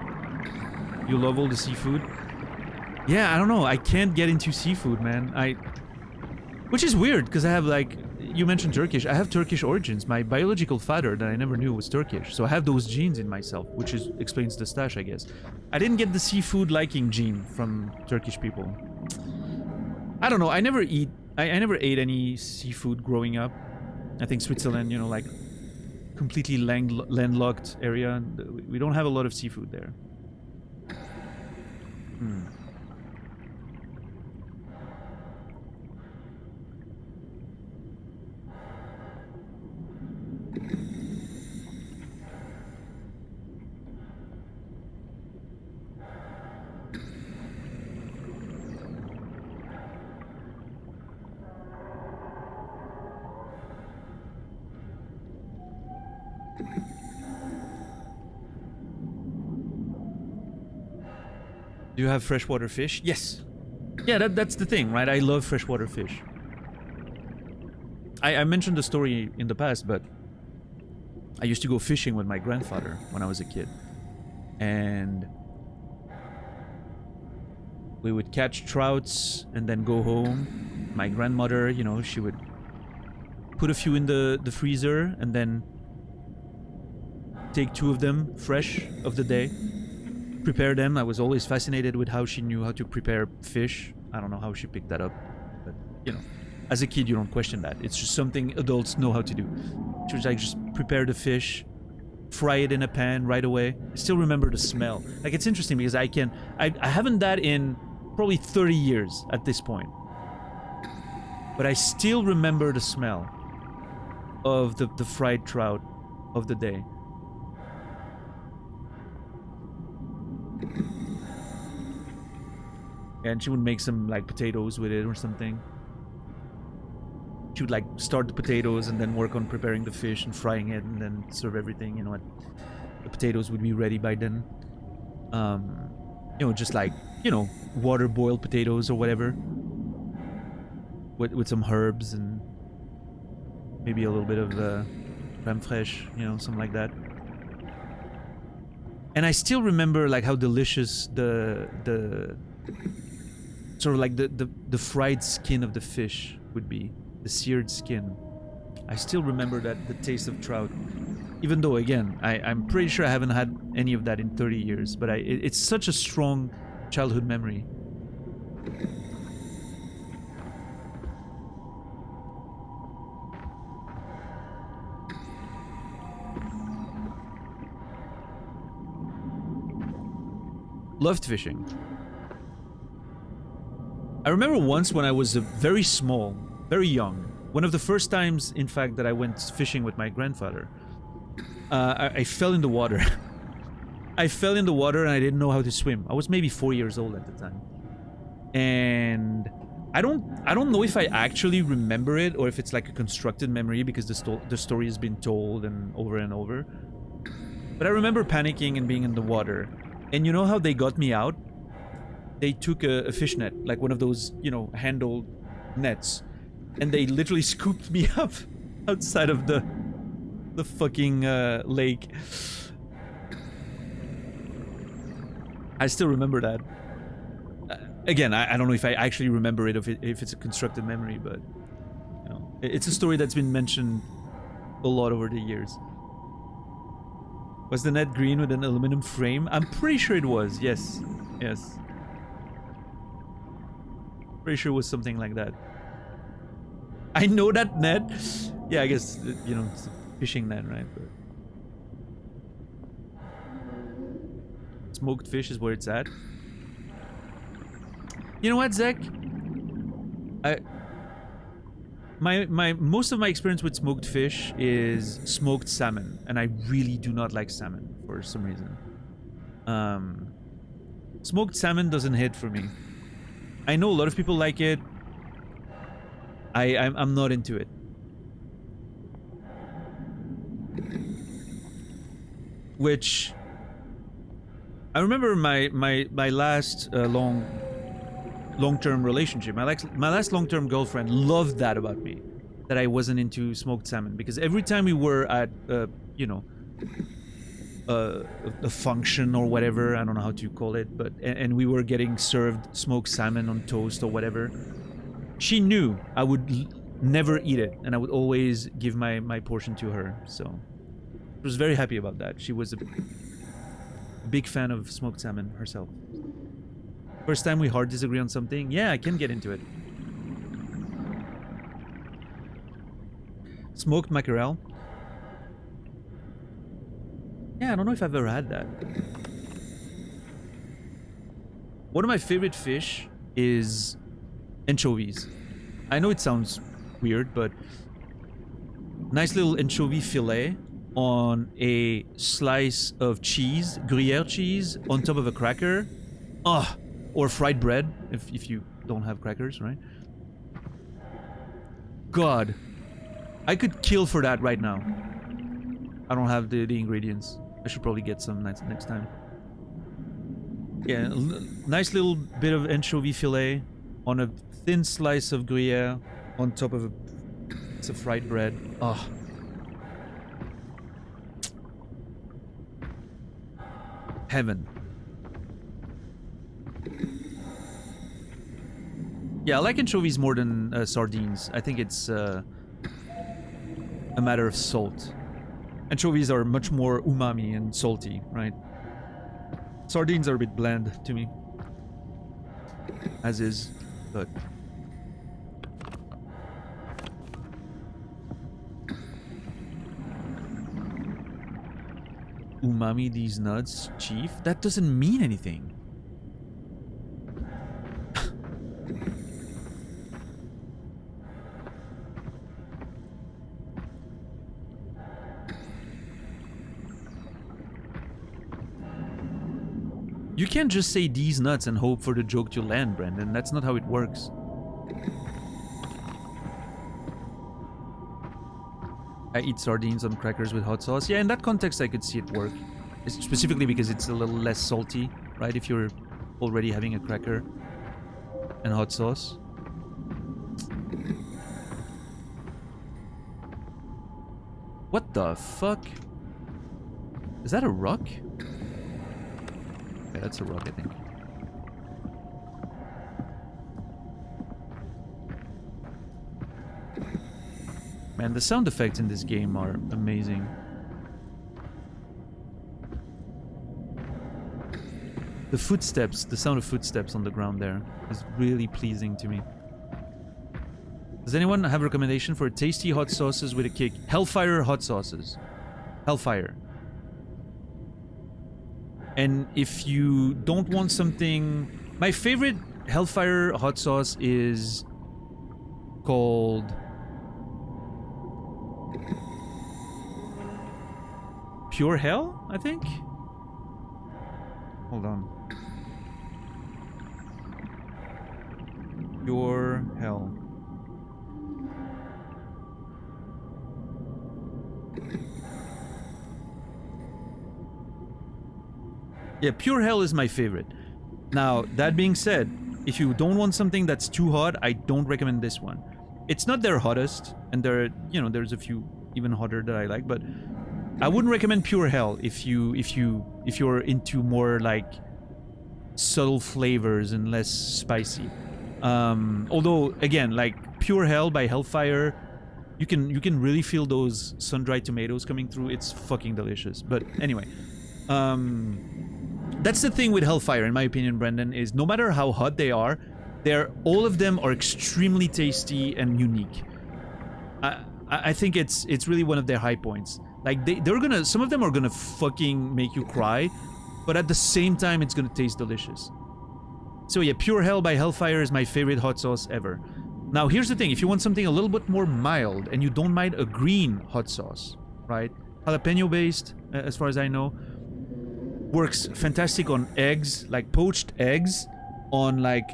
You love all the seafood? Yeah, I don't know. I can't get into seafood, man. Which is weird, because I have, like... You mentioned Turkish. I have Turkish origins. My biological father, that I never knew, was Turkish. So I have those genes in myself, which explains the stash, I guess. I didn't get the seafood liking gene from Turkish people. I don't know. I never ate any seafood growing up. I think Switzerland, you know, like... completely landlocked area. We don't have a lot of seafood there. Do you have freshwater fish? Yes. Yeah, that's the thing, right? I love freshwater fish. I mentioned the story in the past, but I used to go fishing with my grandfather when I was a kid. And we would catch trouts and then go home. My grandmother, you know, she would put a few in the freezer and then take 2 of them fresh of the day. Prepare them. I was always fascinated with how she knew how to prepare fish. I don't know how she picked that up, but you know, as a kid you don't question that. It's just something adults know how to do. She was like, just prepare the fish, fry it in a pan right away. I still remember the smell. Like, it's interesting because I haven't that in probably 30 years at this point, but I still remember the smell of the fried trout of the day. And she would make some, like, potatoes with it or something. She would, like, start the potatoes and then work on preparing the fish and frying it and then serve everything, you know, and the potatoes would be ready by then. You know, just like, you know, water boiled potatoes or whatever. With some herbs and maybe a little bit of crème fraîche, you know, something like that. And I still remember, like, how delicious the sort of like the fried skin of the fish would be, the seared skin. I still remember the taste of trout, even though, again, I'm pretty sure I haven't had any of that in 30 years, but it's such a strong childhood memory. Loved fishing. I remember once when I was very small, very young, one of the first times, in fact, that I went fishing with my grandfather, I fell in the water. I fell in the water and I didn't know how to swim. I was maybe 4 years old at the time. And I don't know if I actually remember it or if it's like a constructed memory because the story has been told and over. But I remember panicking and being in the water. And you know how they got me out? They took a fish net, like one of those, you know, handled nets, and they literally scooped me up outside of the fucking lake. I still remember that. Again, I don't know if I actually remember it, if it's a constructed memory, but you know, it's a story that's been mentioned a lot over the years. Was the net green with an aluminum frame? I'm pretty sure it was. Yes. Pretty sure it was something like that. I know that net. Yeah, I guess, you know, it's a fishing net, right? But smoked fish is where it's at. You know what, Zach? My most of my experience with smoked fish is smoked salmon, and I really do not like salmon for some reason. Smoked salmon doesn't hit for me. I know a lot of people like it. I'm not into it. Which I remember my last long-term relationship. My last long-term girlfriend loved that about me, that I wasn't into smoked salmon, because every time we were at you know, a function or whatever, I don't know how to call it, but and we were getting served smoked salmon on toast or whatever, she knew I would never eat it, and I would always give my portion to her. So I was very happy about that. She was a big fan of smoked salmon herself. First time we hard disagree on something, yeah, I can get into it. Smoked mackerel. Yeah, I don't know if I've ever had that. One of my favorite fish is anchovies. I know it sounds weird, but nice little anchovy fillet on a slice of cheese, Gruyere cheese, on top of a cracker. Ah, or fried bread, if you don't have crackers, right? God, I could kill for that right now. I don't have the ingredients. I should probably get some next time. Yeah, nice little bit of anchovy fillet on a thin slice of Gruyere on top of a piece of fried bread. Ah. Heaven. Yeah, I like anchovies more than sardines. I think it's a matter of salt. Anchovies are much more umami and salty, right? Sardines are a bit bland to me. As is, but... Umami these nuts, chief? That doesn't mean anything. You can't just say these nuts and hope for the joke to land, Brandon. That's not how it works. I eat sardines on crackers with hot sauce. Yeah, in that context I could see it work. It's specifically because it's a little less salty, right? If you're already having a cracker and hot sauce. What the fuck? Is that a rock? Yeah, that's a rock, I think. Man, the sound effects in this game are amazing. The footsteps, the sound of footsteps on the ground there is really pleasing to me. Does anyone have a recommendation for tasty hot sauces with a kick? Hellfire hot sauces. Hellfire. And if you don't want something... My favorite Hellfire hot sauce is called... Pure Hell, I think? Hold on. Pure Hell. Yeah, Pure Hell is my favorite. Now, that being said, if you don't want something that's too hot, I don't recommend this one. It's not their hottest, and there, you know, there's a few even hotter that I like, but I wouldn't recommend Pure Hell if you're into more like subtle flavors and less spicy. Although again, like Pure Hell by Hellfire, you can really feel those sun-dried tomatoes coming through. It's fucking delicious. But anyway, that's the thing with Hellfire, in my opinion, Brendan, is no matter how hot they are, all of them are extremely tasty and unique. I think it's really one of their high points. Like they're gonna, some of them are gonna fucking make you cry, but at the same time it's gonna taste delicious. So yeah, Pure Hell by Hellfire is my favorite hot sauce ever. Now here's the thing, if you want something a little bit more mild and you don't mind a green hot sauce, right? Jalapeno based, as far as I know. Works fantastic on eggs, like poached eggs, on like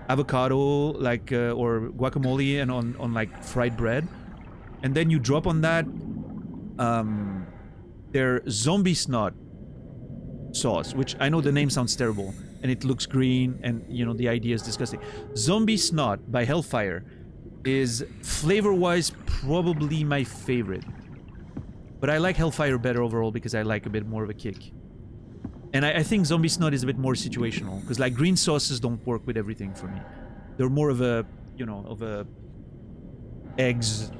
avocado, like or guacamole, and on like fried bread. And then you drop on that their zombie snot sauce, which I know the name sounds terrible and it looks green and you know the idea is disgusting. Zombie snot by Hellfire is flavor-wise probably my favorite. But I like Hellfire better overall because I like a bit more of a kick. And I think zombie snot is a bit more situational because like green sauces don't work with everything for me. They're more of a, you know, of a eggs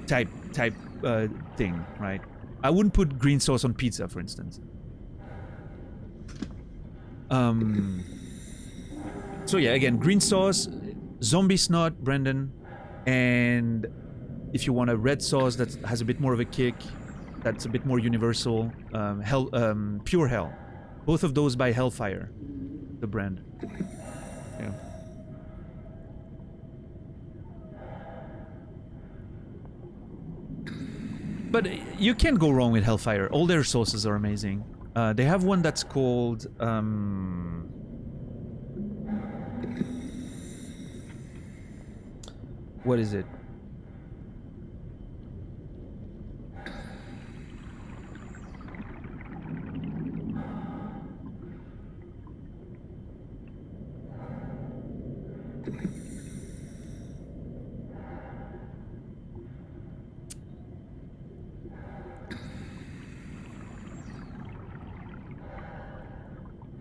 type thing, right? I wouldn't put green sauce on pizza, for instance. So yeah, again, green sauce, zombie snot, Brendan, and if you want a red sauce that has a bit more of a kick, that's a bit more universal, Pure Hell. Both of those by Hellfire, the brand. Yeah. But you can't go wrong with Hellfire. All their sauces are amazing. They have one that's called what is it?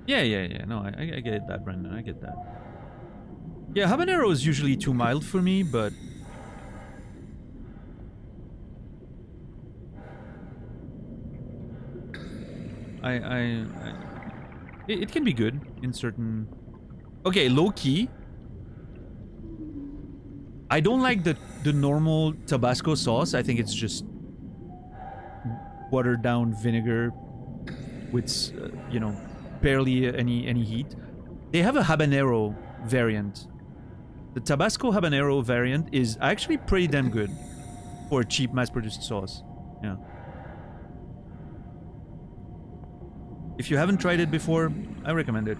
Yeah. No, I get that, Brendan. I get that. Yeah, habanero is usually too mild for me, but it can be good in certain. Okay, low key. I don't like the normal Tabasco sauce. I think it's just watered down vinegar with you know, barely any heat. They have a habanero variant. The Tabasco habanero variant is actually pretty damn good for a cheap mass-produced sauce. Yeah. If you haven't tried it before, I recommend it.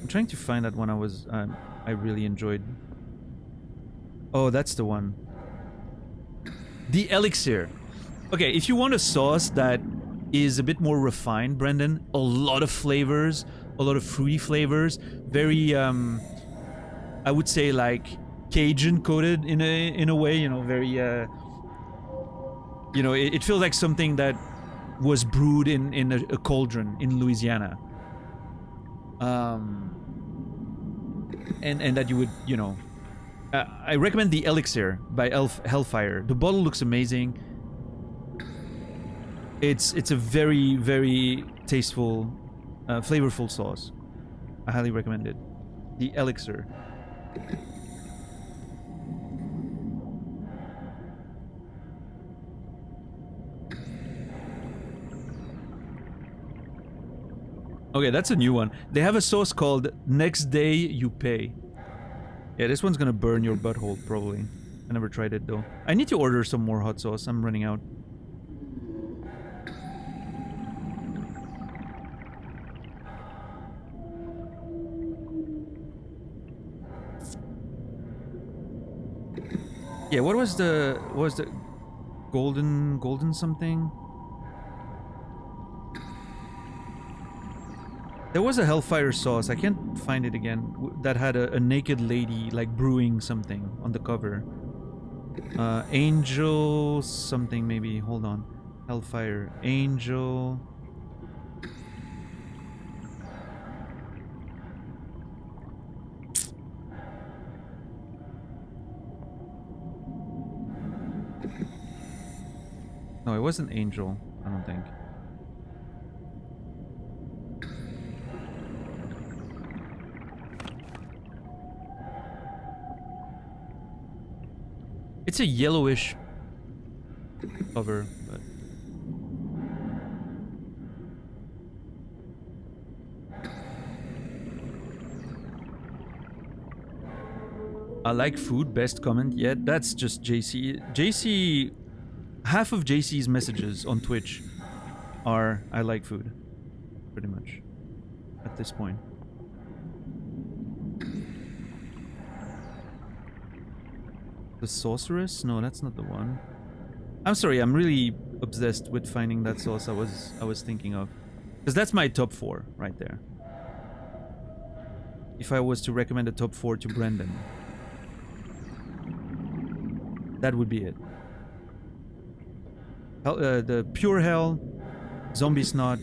I'm trying to find that one I really enjoyed. Oh, that's the one. The Elixir. Okay, if you want a sauce that is a bit more refined, Brendan, a lot of flavors, a lot of fruity flavors, very I would say like Cajun coated in a way, you know, very you know, it feels like something that was brewed in a cauldron in Louisiana. And that you would, you know, I recommend the Elixir by Hellfire. The bottle looks amazing. It's a very, very tasteful, flavorful sauce. I highly recommend it. The Elixir. Okay, that's a new one. They have a sauce called Next Day You Pay. Yeah, this one's gonna burn your butthole, probably. I never tried it, though. I need to order some more hot sauce. I'm running out. Yeah, what was the golden something? There was a Hellfire sauce, I can't find it again, that had a naked lady like brewing something on the cover. Angel something maybe, hold on. Hellfire, Angel. No, it wasn't Angel, I don't think. It's a yellowish cover, but... I like food, best comment yet. That's just JC. JC... Half of JC's messages on Twitch are, I like food. Pretty much. At this point. The Sorceress? No, that's not the one. I'm sorry, I'm really obsessed with finding that sauce I was thinking of. Because that's my top 4 right there. If I was to recommend a top 4 to Brendan, that would be it. The Pure Hell, Zombie Snot,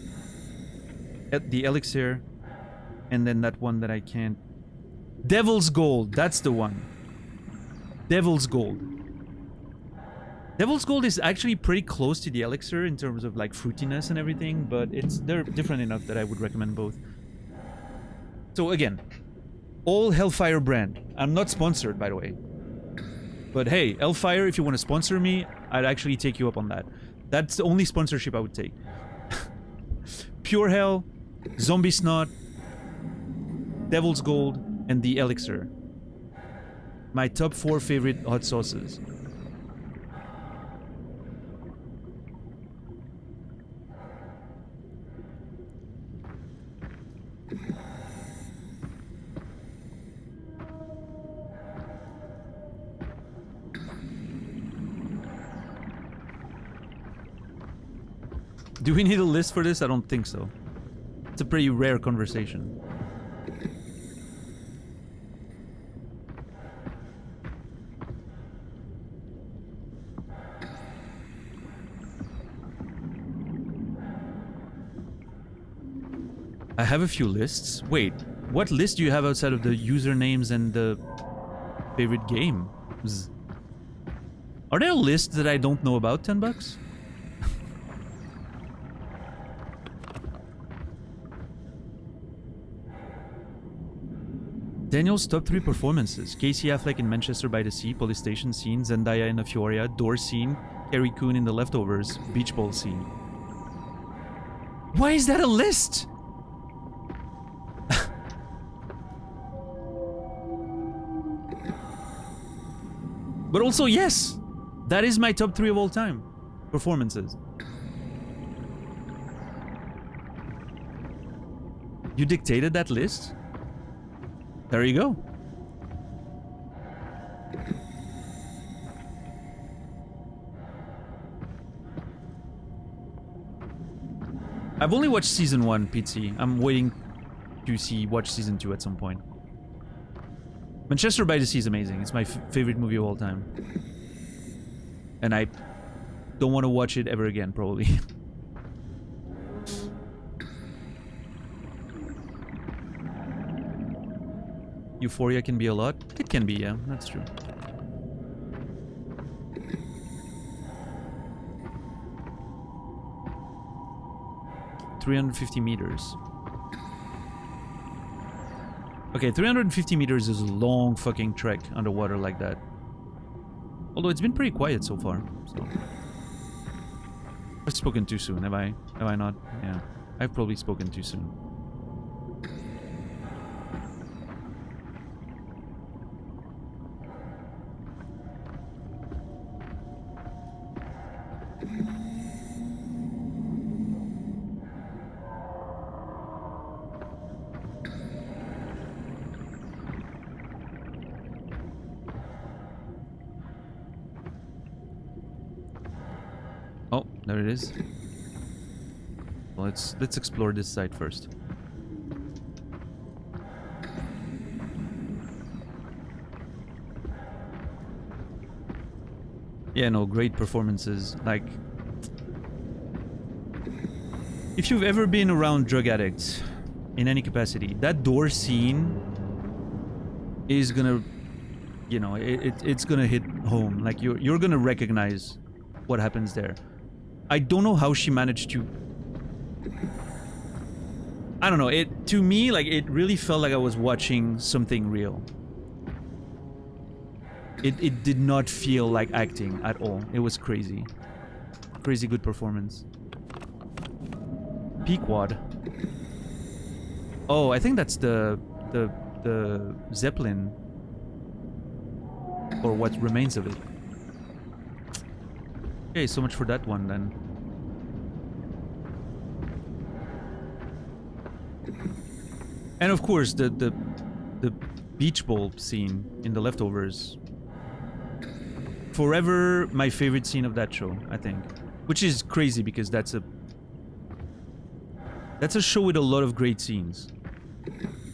the Elixir, and then that one that I can't... Devil's Gold, that's the one. Devil's Gold. Devil's Gold is actually pretty close to the Elixir in terms of like fruitiness and everything, but they're different enough that I would recommend both. So again, all Hellfire brand. I'm not sponsored, by the way. But hey, Hellfire, if you want to sponsor me, I'd actually take you up on that. That's the only sponsorship I would take. Pure Hell, Zombie Snot, Devil's Gold, and the Elixir. My top 4 favorite hot sauces. Do we need a list for this? I don't think so. It's a pretty rare conversation. I have a few lists. Wait, what list do you have outside of the usernames and the favorite games? Are there lists that I don't know about, $10? Daniel's top 3 performances. Casey Affleck in Manchester by the Sea, Police Station scene, Zendaya in Euphoria, Door scene, Carrie Coon in The Leftovers, Beach Ball scene. Why is that a list? But also, yes, that is my top 3 of all time. Performances. You dictated that list? There you go. I've only watched season 1, Pizzi. I'm waiting to watch season 2 at some point. Manchester by the Sea is amazing. It's my favorite movie of all time. And I don't want to watch it ever again, probably. Euphoria can be a lot. It can be, yeah, that's true. $350 meters. Okay, 350 meters is a long fucking trek underwater like that. Although it's been pretty quiet so far, so... I've spoken too soon, have I? Have I not? Yeah. I've probably spoken too soon. Oh, there it is. Well, let's explore this site first. Yeah, no, great performances. Like, if you've ever been around drug addicts in any capacity, that door scene is gonna, you know, it's gonna hit home. Like you're gonna recognize what happens there. I don't know how she managed to... I don't know, to me, like, it really felt like I was watching something real. It did not feel like acting at all. It was crazy. Crazy good performance. Pequod. Oh, I think that's the Zeppelin. Or what remains of it. Okay, so much for that one then. And of course, the beach ball scene in The Leftovers. Forever my favorite scene of that show, I think. Which is crazy because that's a show with a lot of great scenes.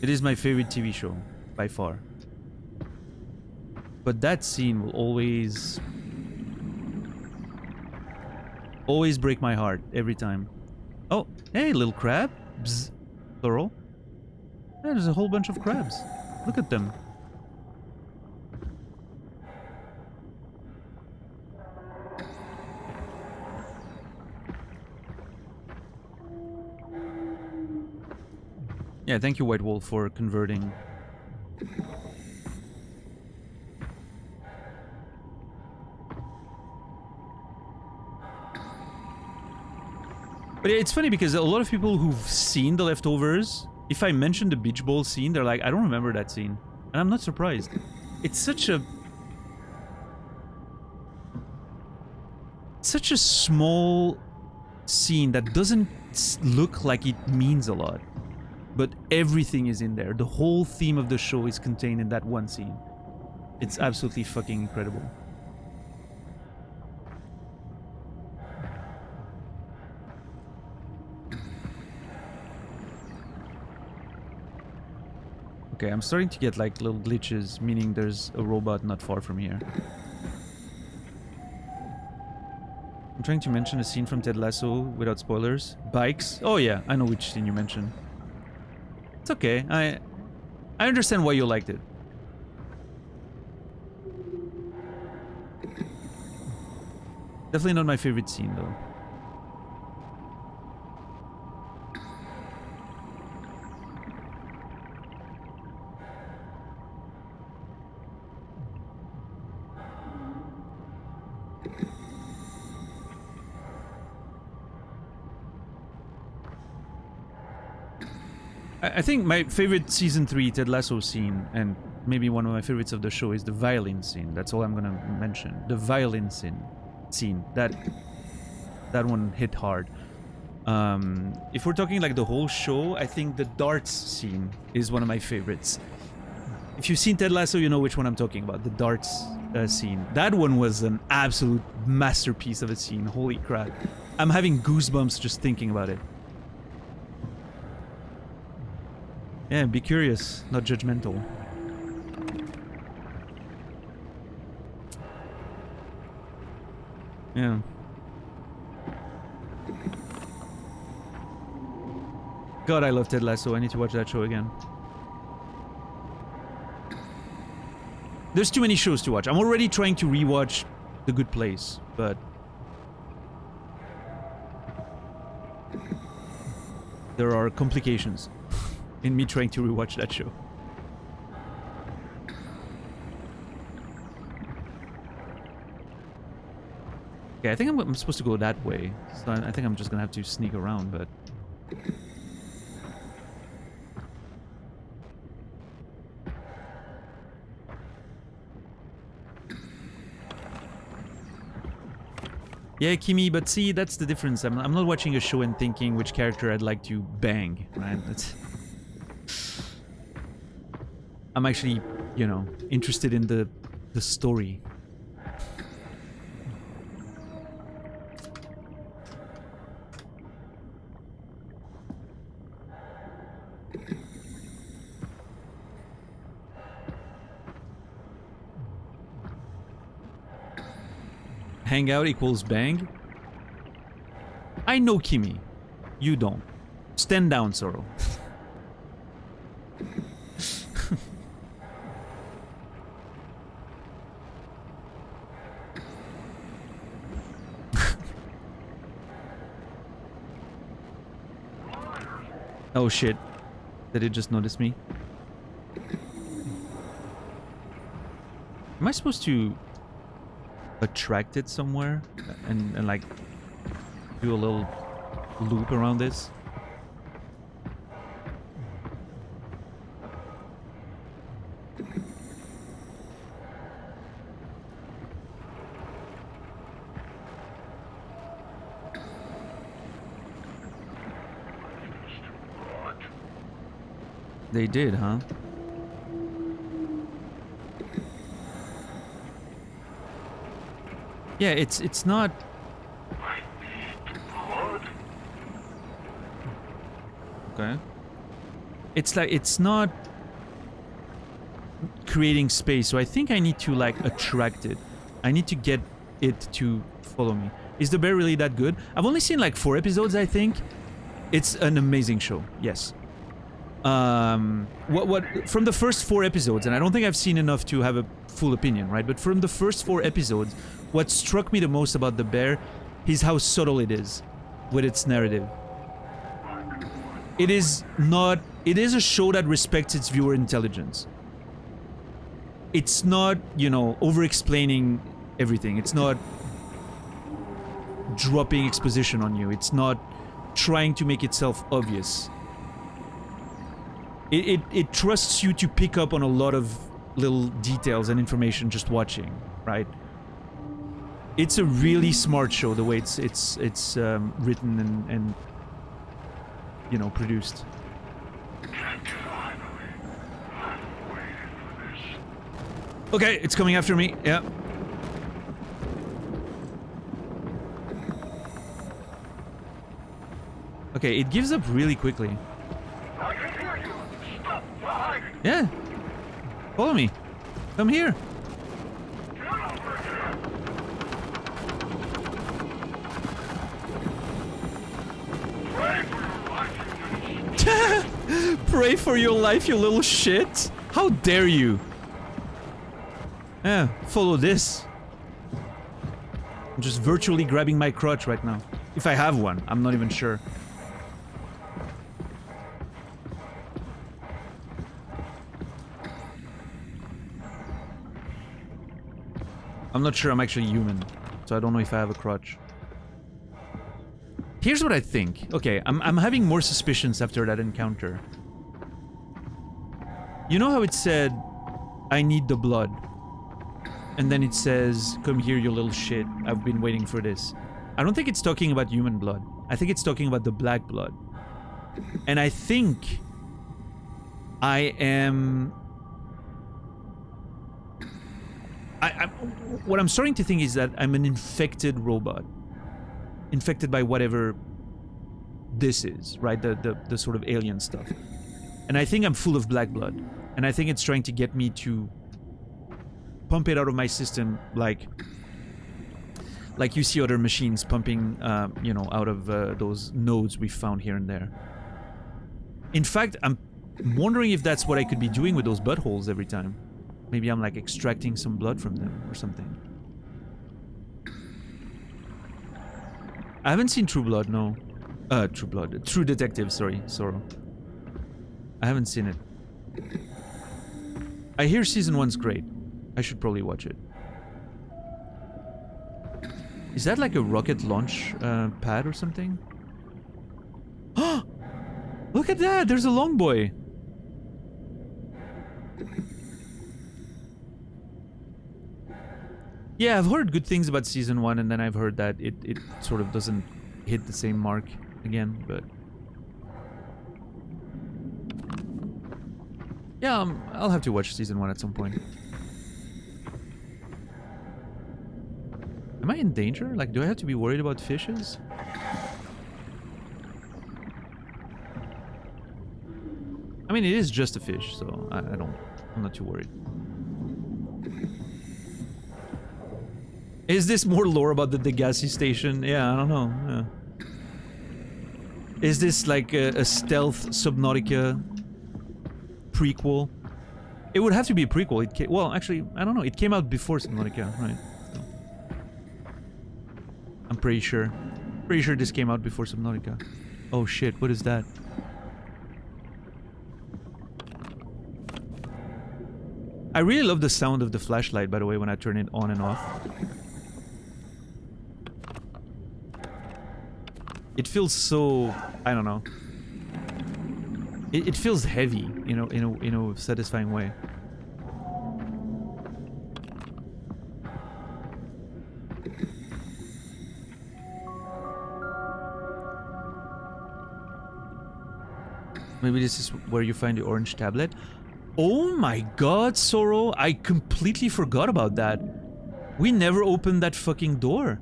It is my favorite TV show, by far. But that scene will always break my heart every time. Oh, hey, little crab. Bzz. Plural. Yeah, there's a whole bunch of crabs. Look at them. Yeah, thank you, White Wolf, for converting. But it's funny because a lot of people who've seen The Leftovers, if I mention the beach ball scene, they're like, I don't remember that scene. And I'm not surprised. It's such a small scene that doesn't look like it means a lot. But everything is in there. The whole theme of the show is contained in that one scene. It's absolutely fucking incredible. Okay, I'm starting to get like little glitches, meaning there's a robot not far from here. I'm trying to mention a scene from Ted Lasso without spoilers. Bikes? Oh yeah, I know which scene you mentioned. It's okay. I understand why you liked it. Definitely not my favorite scene though. I think my favorite season 3 Ted Lasso scene, and maybe one of my favorites of the show, is the violin scene. That's all I'm gonna mention. The violin scene. That one hit hard. If we're talking like the whole show, I think the darts scene is one of my favorites. If you've seen Ted Lasso, you know which one I'm talking about. The darts scene. That one was an absolute masterpiece of a scene. Holy crap. I'm having goosebumps just thinking about it. Yeah, be curious, not judgmental. Yeah. God, I love Ted Lasso. I need to watch that show again. There's too many shows to watch. I'm already trying to rewatch The Good Place, but there are complications in me trying to rewatch that show. Okay, I think I'm supposed to go that way, so I think I'm just gonna have to sneak around, but... Yeah, Kimi, but see, that's the difference. I'm not watching a show and thinking which character I'd like to bang, right? I'm actually, you know, interested in the story. Hang out equals bang? I know Kimi. You don't. Stand down, Zoro. Oh shit. Did it just notice me? Am I supposed to attract it somewhere and like do a little loop around this? They did, huh? Yeah, it's not. Okay. It's like it's not creating space, so I think I need to like attract it. I need to get it to follow me. Is the bear really that good? I've only seen like 4 episodes, I think. It's an amazing show. Yes. What from the first 4 episodes, and I don't think I've seen enough to have a full opinion, right? But from the first 4 episodes, what struck me the most about The Bear is how subtle it is with its narrative. It is a show that respects its viewer intelligence. It's not, you know, over-explaining everything. It's not dropping exposition on you. It's not trying to make itself obvious. It trusts you to pick up on a lot of little details and information just watching, right? It's a really smart show the way it's written and you know, produced. Okay, it's coming after me. Yeah. Okay, it gives up really quickly. Yeah. Follow me. Come here. Pray for your life, you little shit. How dare you? Yeah, follow this. I'm just virtually grabbing my crotch right now. If I have one, I'm not even sure. I'm not sure I'm actually human, so I don't know if I have a crotch. Here's what I think. Okay, I'm having more suspicions after that encounter. You know how it said, I need the blood. And then it says, come here, you little shit. I've been waiting for this. I don't think it's talking about human blood. I think it's talking about the black blood. And I think I am... what I'm starting to think is that I'm an infected robot. Infected by whatever this is, right? The sort of alien stuff. And I think I'm full of black blood. And I think it's trying to get me to pump it out of my system like you see other machines pumping, you know, out of those nodes we found here and there. In fact, I'm wondering if that's what I could be doing with those buttholes every time. Maybe I'm like extracting some blood from them or something. I haven't seen True Blood, no. True Detective, sorry, Sorrow. I haven't seen it. I hear season 1's great. I should probably watch it. Is that like a rocket launch pad or something? Look at that! There's a long boy! Yeah, I've heard good things about season 1, and then I've heard that it sort of doesn't hit the same mark again, but... Yeah, I'll have to watch season 1 at some point. Am I in danger? Like, do I have to be worried about fishes? I mean, it is just a fish, so I'm not too worried. Is this more lore about the Degassi station? Yeah, I don't know. Yeah. Is this like a stealth Subnautica prequel? It would have to be a prequel. Well, actually, I don't know. It came out before Subnautica, right? So. I'm pretty sure. Pretty sure this came out before Subnautica. Oh shit, what is that? I really love the sound of the flashlight, by the way, when I turn it on and off. It feels so, I don't know. It feels heavy, you know, in a satisfying way. Maybe this is where you find the orange tablet. Oh my god, Sorrow, I completely forgot about that. We never opened that fucking door.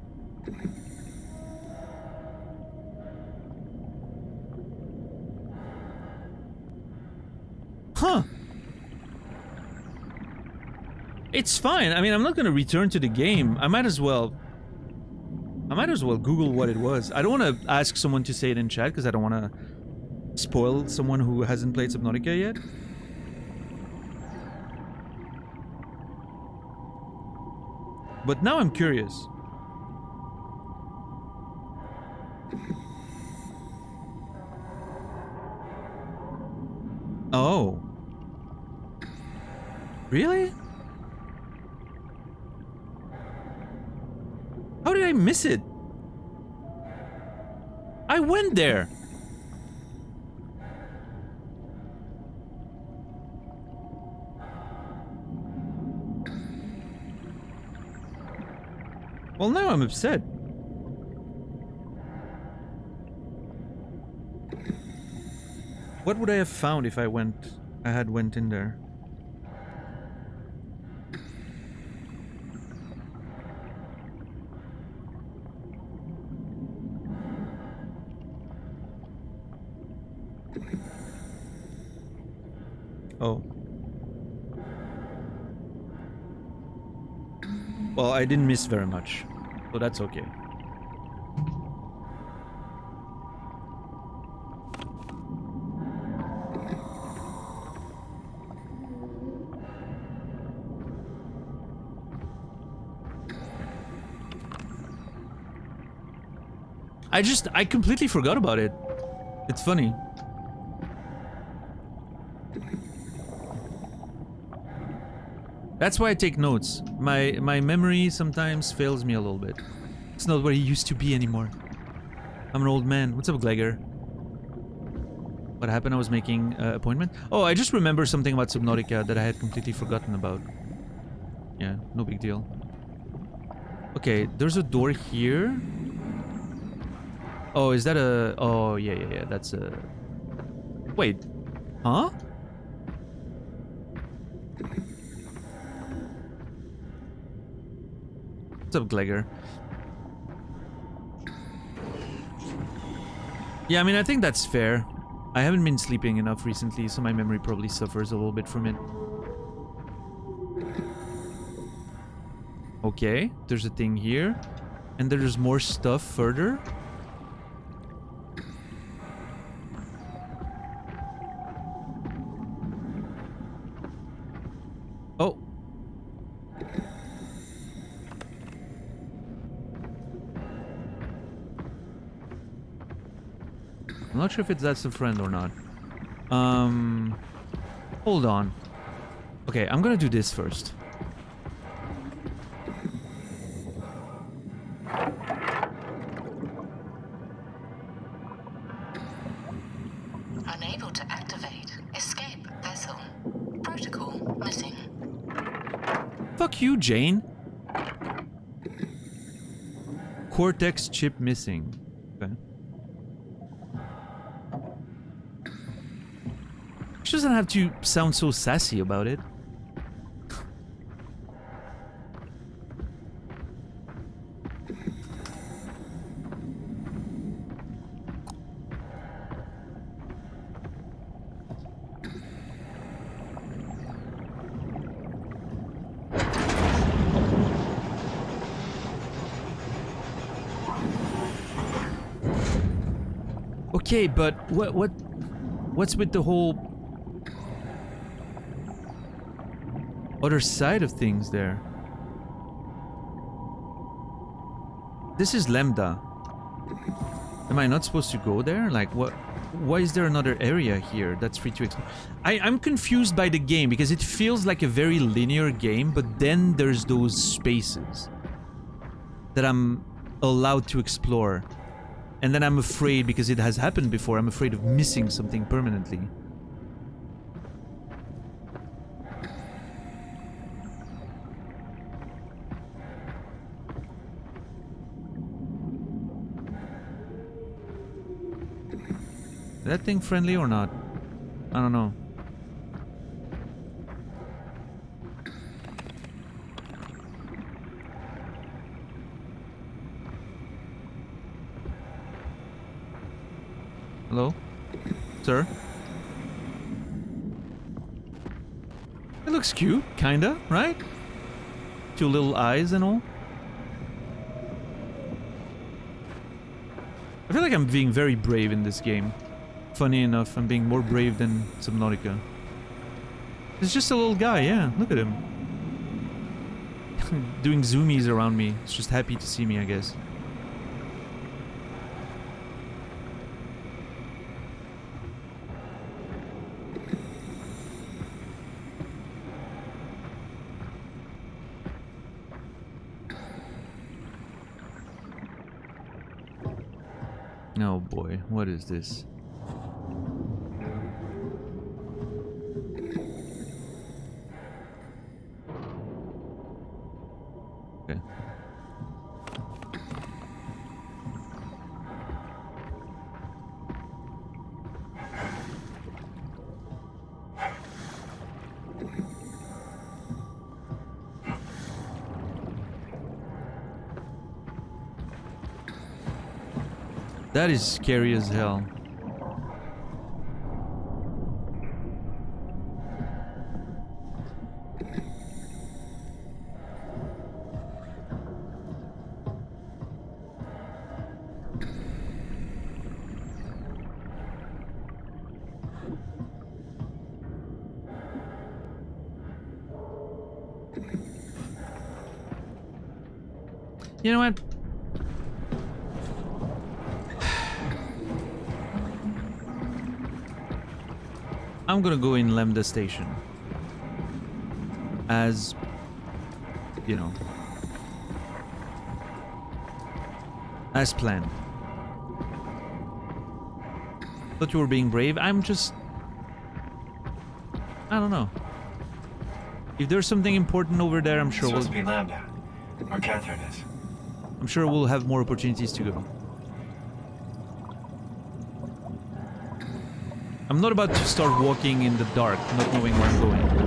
Huh. It's fine. I mean, I'm not gonna return to the game. I might as well Google what it was. I don't want to ask someone to say it in chat because I don't want to spoil someone who hasn't played Subnautica yet. But now I'm curious. Oh. Really? How did I miss it? I went there. Well, now I'm upset. What would I have found if I had went in there? Oh. Well, I didn't miss very much, so that's okay. I completely forgot about it. It's funny. That's why I take notes. My memory sometimes fails me a little bit. It's not what it used to be anymore. I'm an old man. What's up, Glegor? What happened? I was making an appointment. Oh, I just remember something about Subnautica that I had completely forgotten about. Yeah, no big deal. Okay, there's a door here. Oh, is that a... Oh, yeah. That's a... Wait. Huh? What's up, Glegor? Yeah, I mean, I think that's fair. I haven't been sleeping enough recently, so my memory probably suffers a little bit from it. Okay, there's a thing here. And there's more stuff further. Oh. I'm not sure if that's a friend or not. Hold on. Okay, I'm gonna do this first. Unable to activate. Escape vessel. Protocol missing. Fuck you, Jane. Cortex chip missing. Okay. She doesn't have to sound so sassy about it. Okay, but what's with the whole other side of things there? This is Lambda. Am I not supposed to go there? Like, why is there another area here that's free to explore? I'm confused by the game because it feels like a very linear game, but then there's those spaces that I'm allowed to explore. And then I'm afraid, because it has happened before, I'm afraid of missing something permanently. Is that thing friendly or not? I don't know. Hello? Sir? It looks cute, kinda, right? Two little eyes and all. I feel like I'm being very brave in this game. Funny enough, I'm being more brave than Subnautica. It's just a little guy, yeah, look at him. Doing zoomies around me. It's just happy to see me, I guess. Oh boy, what is this? Okay. That is scary as hell. You know what? I'm gonna go in Lambda station. As, you know, as planned. Thought you were being brave. I'm just... I don't know. If there's something important over there, I'm sure It's we'll... supposed to be Lambda, where Catherine is. I'm sure we'll have more opportunities to go. I'm not about to start walking in the dark, not knowing where I'm going.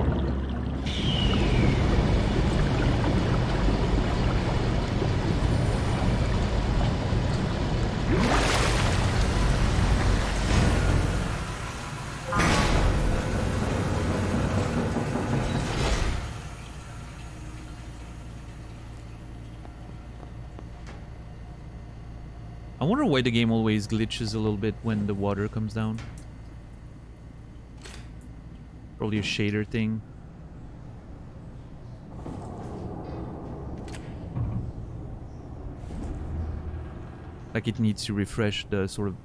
I wonder why the game always glitches a little bit when the water comes down. Probably a shader thing. Like it needs to refresh the sort of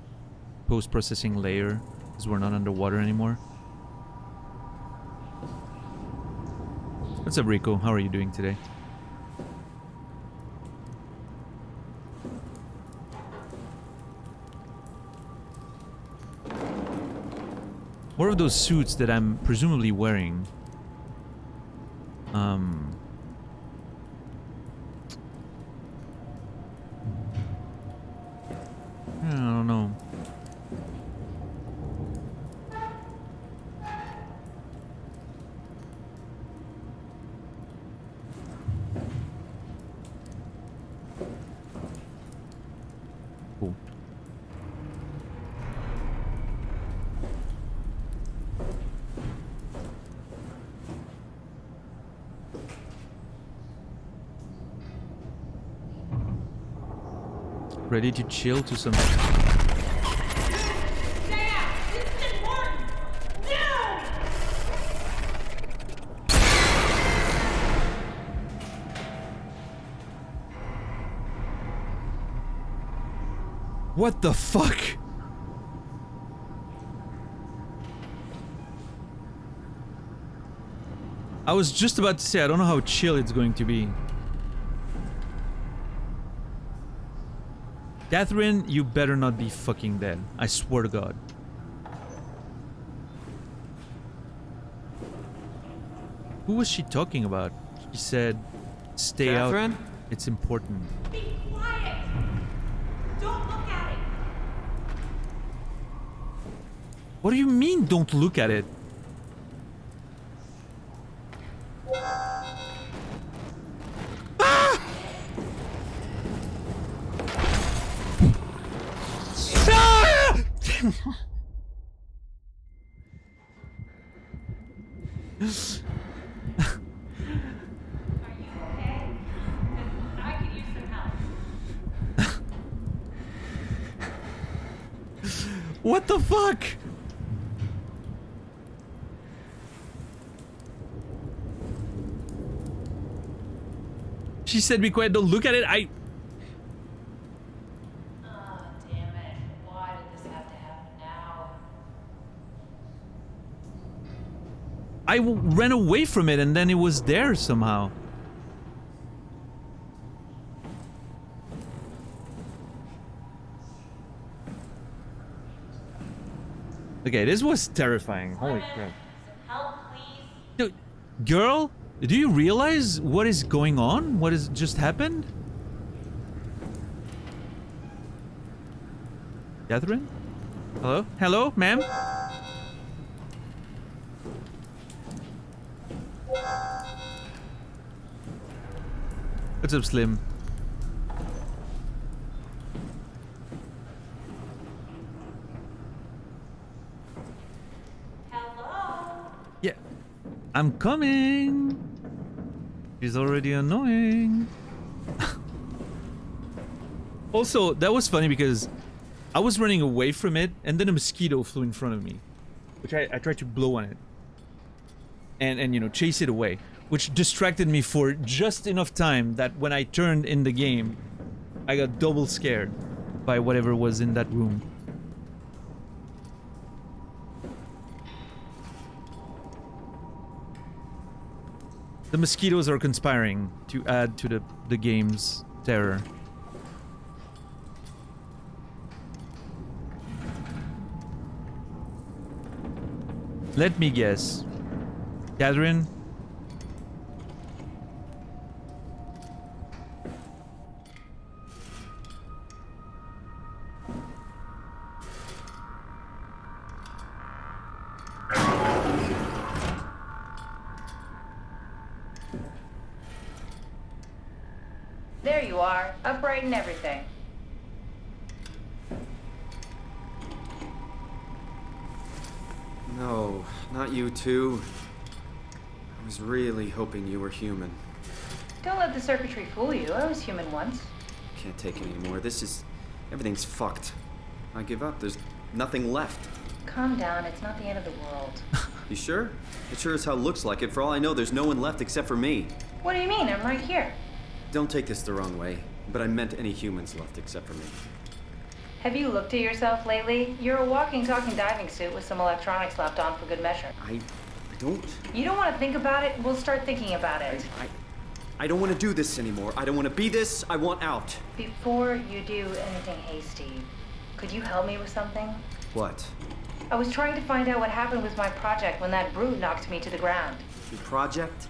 post-processing layer because we're not underwater anymore. What's up, Rico? How are you doing today? More of those suits that I'm presumably wearing. I don't know. Cool. Ready to chill to some... What the fuck? I was just about to say, I don't know how chill it's going to be. Catherine, you better not be fucking dead. I swear to God. Who was she talking about? She said, stay Catherine? out. It's important. Be quiet! Don't look at it! What do you mean, don't look at it? Ah! Ah! What the fuck? She said be quiet, don't look at it. Oh, damn it. Why did this have to happen now? I ran away from it and then it was there somehow. Okay, this was terrifying. Holy crap. Some help, please. Dude, girl, do you realize what is going on? What has just happened? Catherine? Hello? Hello, ma'am? What's up, Slim? Hello? Yeah. I'm coming. She's already annoying. Also, that was funny because I was running away from it and then a mosquito flew in front of me. Which I tried to blow on it. And you know, chase it away. Which distracted me for just enough time that when I turned in the game, I got double scared by whatever was in that room. The mosquitoes are conspiring to add to the game's terror. Let me guess. Catherine? There you are, upright and everything. No, not you too. I was really hoping you were human. Don't let the circuitry fool you. I was human once. Can't take it anymore. Everything's fucked. I give up. There's nothing left. Calm down, it's not the end of the world. You sure? It sure as hell looks like it. For all I know, there's no one left except for me. What do you mean? I'm right here. Don't take this the wrong way, but I meant any humans left except for me. Have you looked at yourself lately? You're a walking, talking diving suit with some electronics slapped on for good measure. I don't... You don't want to think about it? We'll start thinking about it. I don't want to do this anymore. I don't want to be this. I want out. Before you do anything hasty, could you help me with something? What? I was trying to find out what happened with my project when that brute knocked me to the ground. Your project?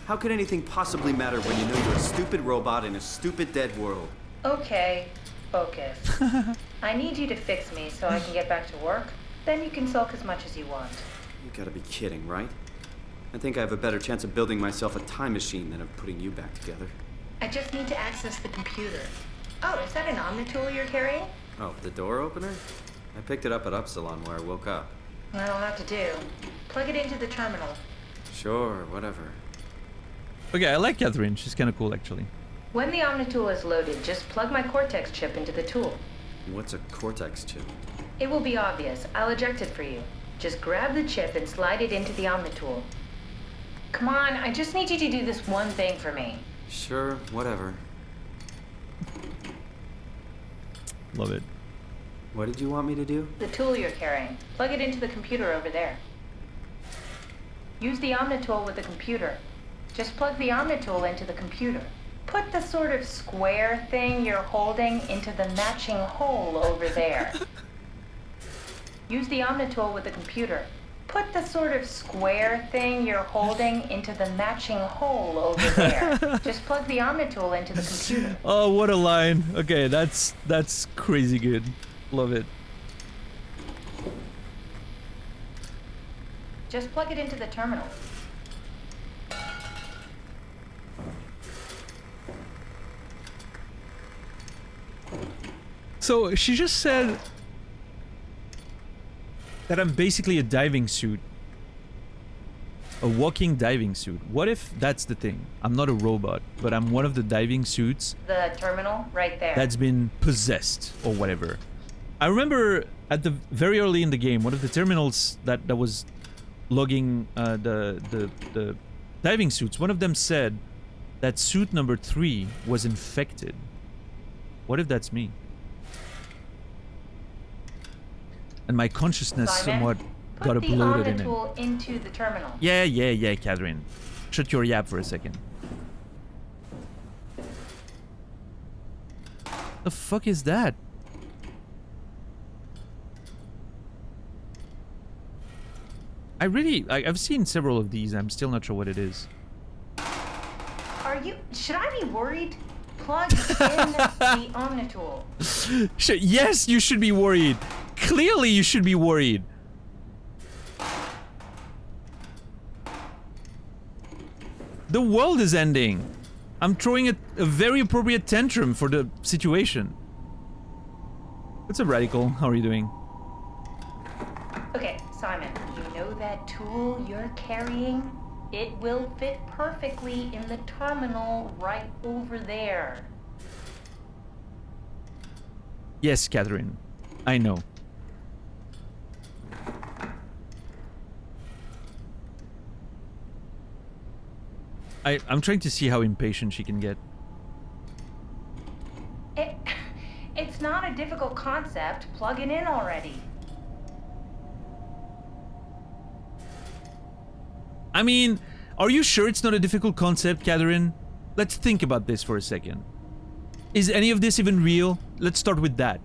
How could anything possibly matter when you know you're a stupid robot in a stupid dead world? Okay, focus. I need you to fix me so I can get back to work. Then you can sulk as much as you want. You gotta be kidding, right? I think I have a better chance of building myself a time machine than of putting you back together. I just need to access the computer. Oh, is that an Omnitool you're carrying? Oh, the door opener? I picked it up at Upsilon where I woke up. That'll have to do. Plug it into the terminal. Sure, whatever. Okay, I like Catherine. She's kind of cool, actually. When the Omnitool is loaded, just plug my Cortex chip into the tool. What's a Cortex chip? It will be obvious. I'll eject it for you. Just grab the chip and slide it into the Omnitool. Come on, I just need you to do this one thing for me. Sure, whatever. Love it. What did you want me to do? The tool you're carrying. Plug it into the computer over there. Use the Omnitool with the computer. Just plug the Omnitool into the computer. Put the sort of square thing you're holding into the matching hole over there. Use the Omnitool with the computer. Put the sort of square thing you're holding into the matching hole over there. Just plug the Omnitool into the computer. Oh, what a line. Okay, that's crazy good. Love it. Just plug it into the terminal. So she just said that I'm basically a diving suit. A walking diving suit. What if that's the thing? I'm not a robot, but I'm one of the diving suits The terminal, right there. that's been possessed or whatever. I remember at the very early in the game, one of the terminals that was logging the diving suits, one of them said that suit number 3 was infected. What if that's me? And my consciousness Simon, somewhat got uploaded in it. Put the Omnitool into the terminal. Yeah, Catherine. Shut your yap for a second. The fuck is that? I've seen several of these. I'm still not sure what it is. Should I be worried? Plug in the Omnitool. Yes, you should be worried. Clearly, you should be worried. The world is ending. I'm throwing a very appropriate tantrum for the situation. What's up, Radical? How are you doing? Okay, Simon, you know that tool you're carrying? It will fit perfectly in the terminal right over there. Yes, Catherine. I know. I'm trying to see how impatient she can get. It's not a difficult concept. Plug it in already. I mean, are you sure it's not a difficult concept, Catherine? Let's think about this for a second. Is any of this even real? Let's start with that.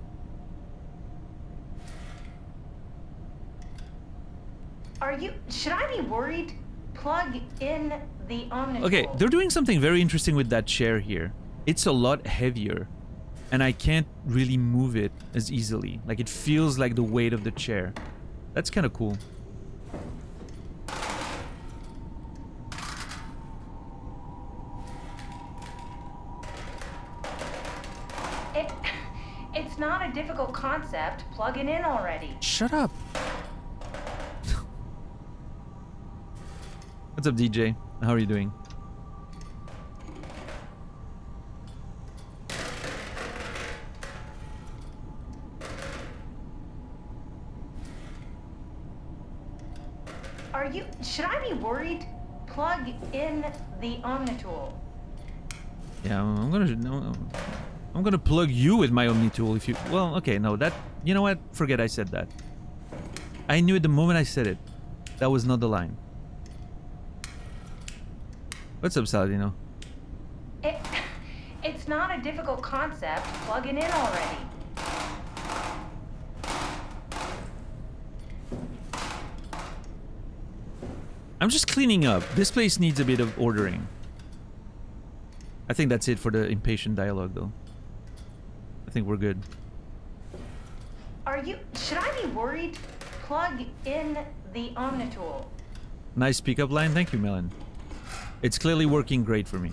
Should I be worried? Plug in the Omnitool. Okay, they're doing something very interesting with that chair here. It's a lot heavier, and I can't really move it as easily. Like, it feels like the weight of the chair. That's kind of cool. It's not a difficult concept. Plug it in already. Shut up. What's up, DJ? How are you doing? Should I be worried? Plug in the Omnitool. Yeah, I'm gonna plug you with my Omnitool if you... Well, okay, no, that... You know what? Forget I said that. I knew it the moment I said it. That was not the line. What's up, Saladino? It's not a difficult concept. Plug it in already. I'm just cleaning up. This place needs a bit of ordering. I think that's it for the impatient dialogue, though. I think we're good. Should I be worried? Plug in the Omnitool. Nice pickup line. Thank you, Melon. It's clearly working great for me.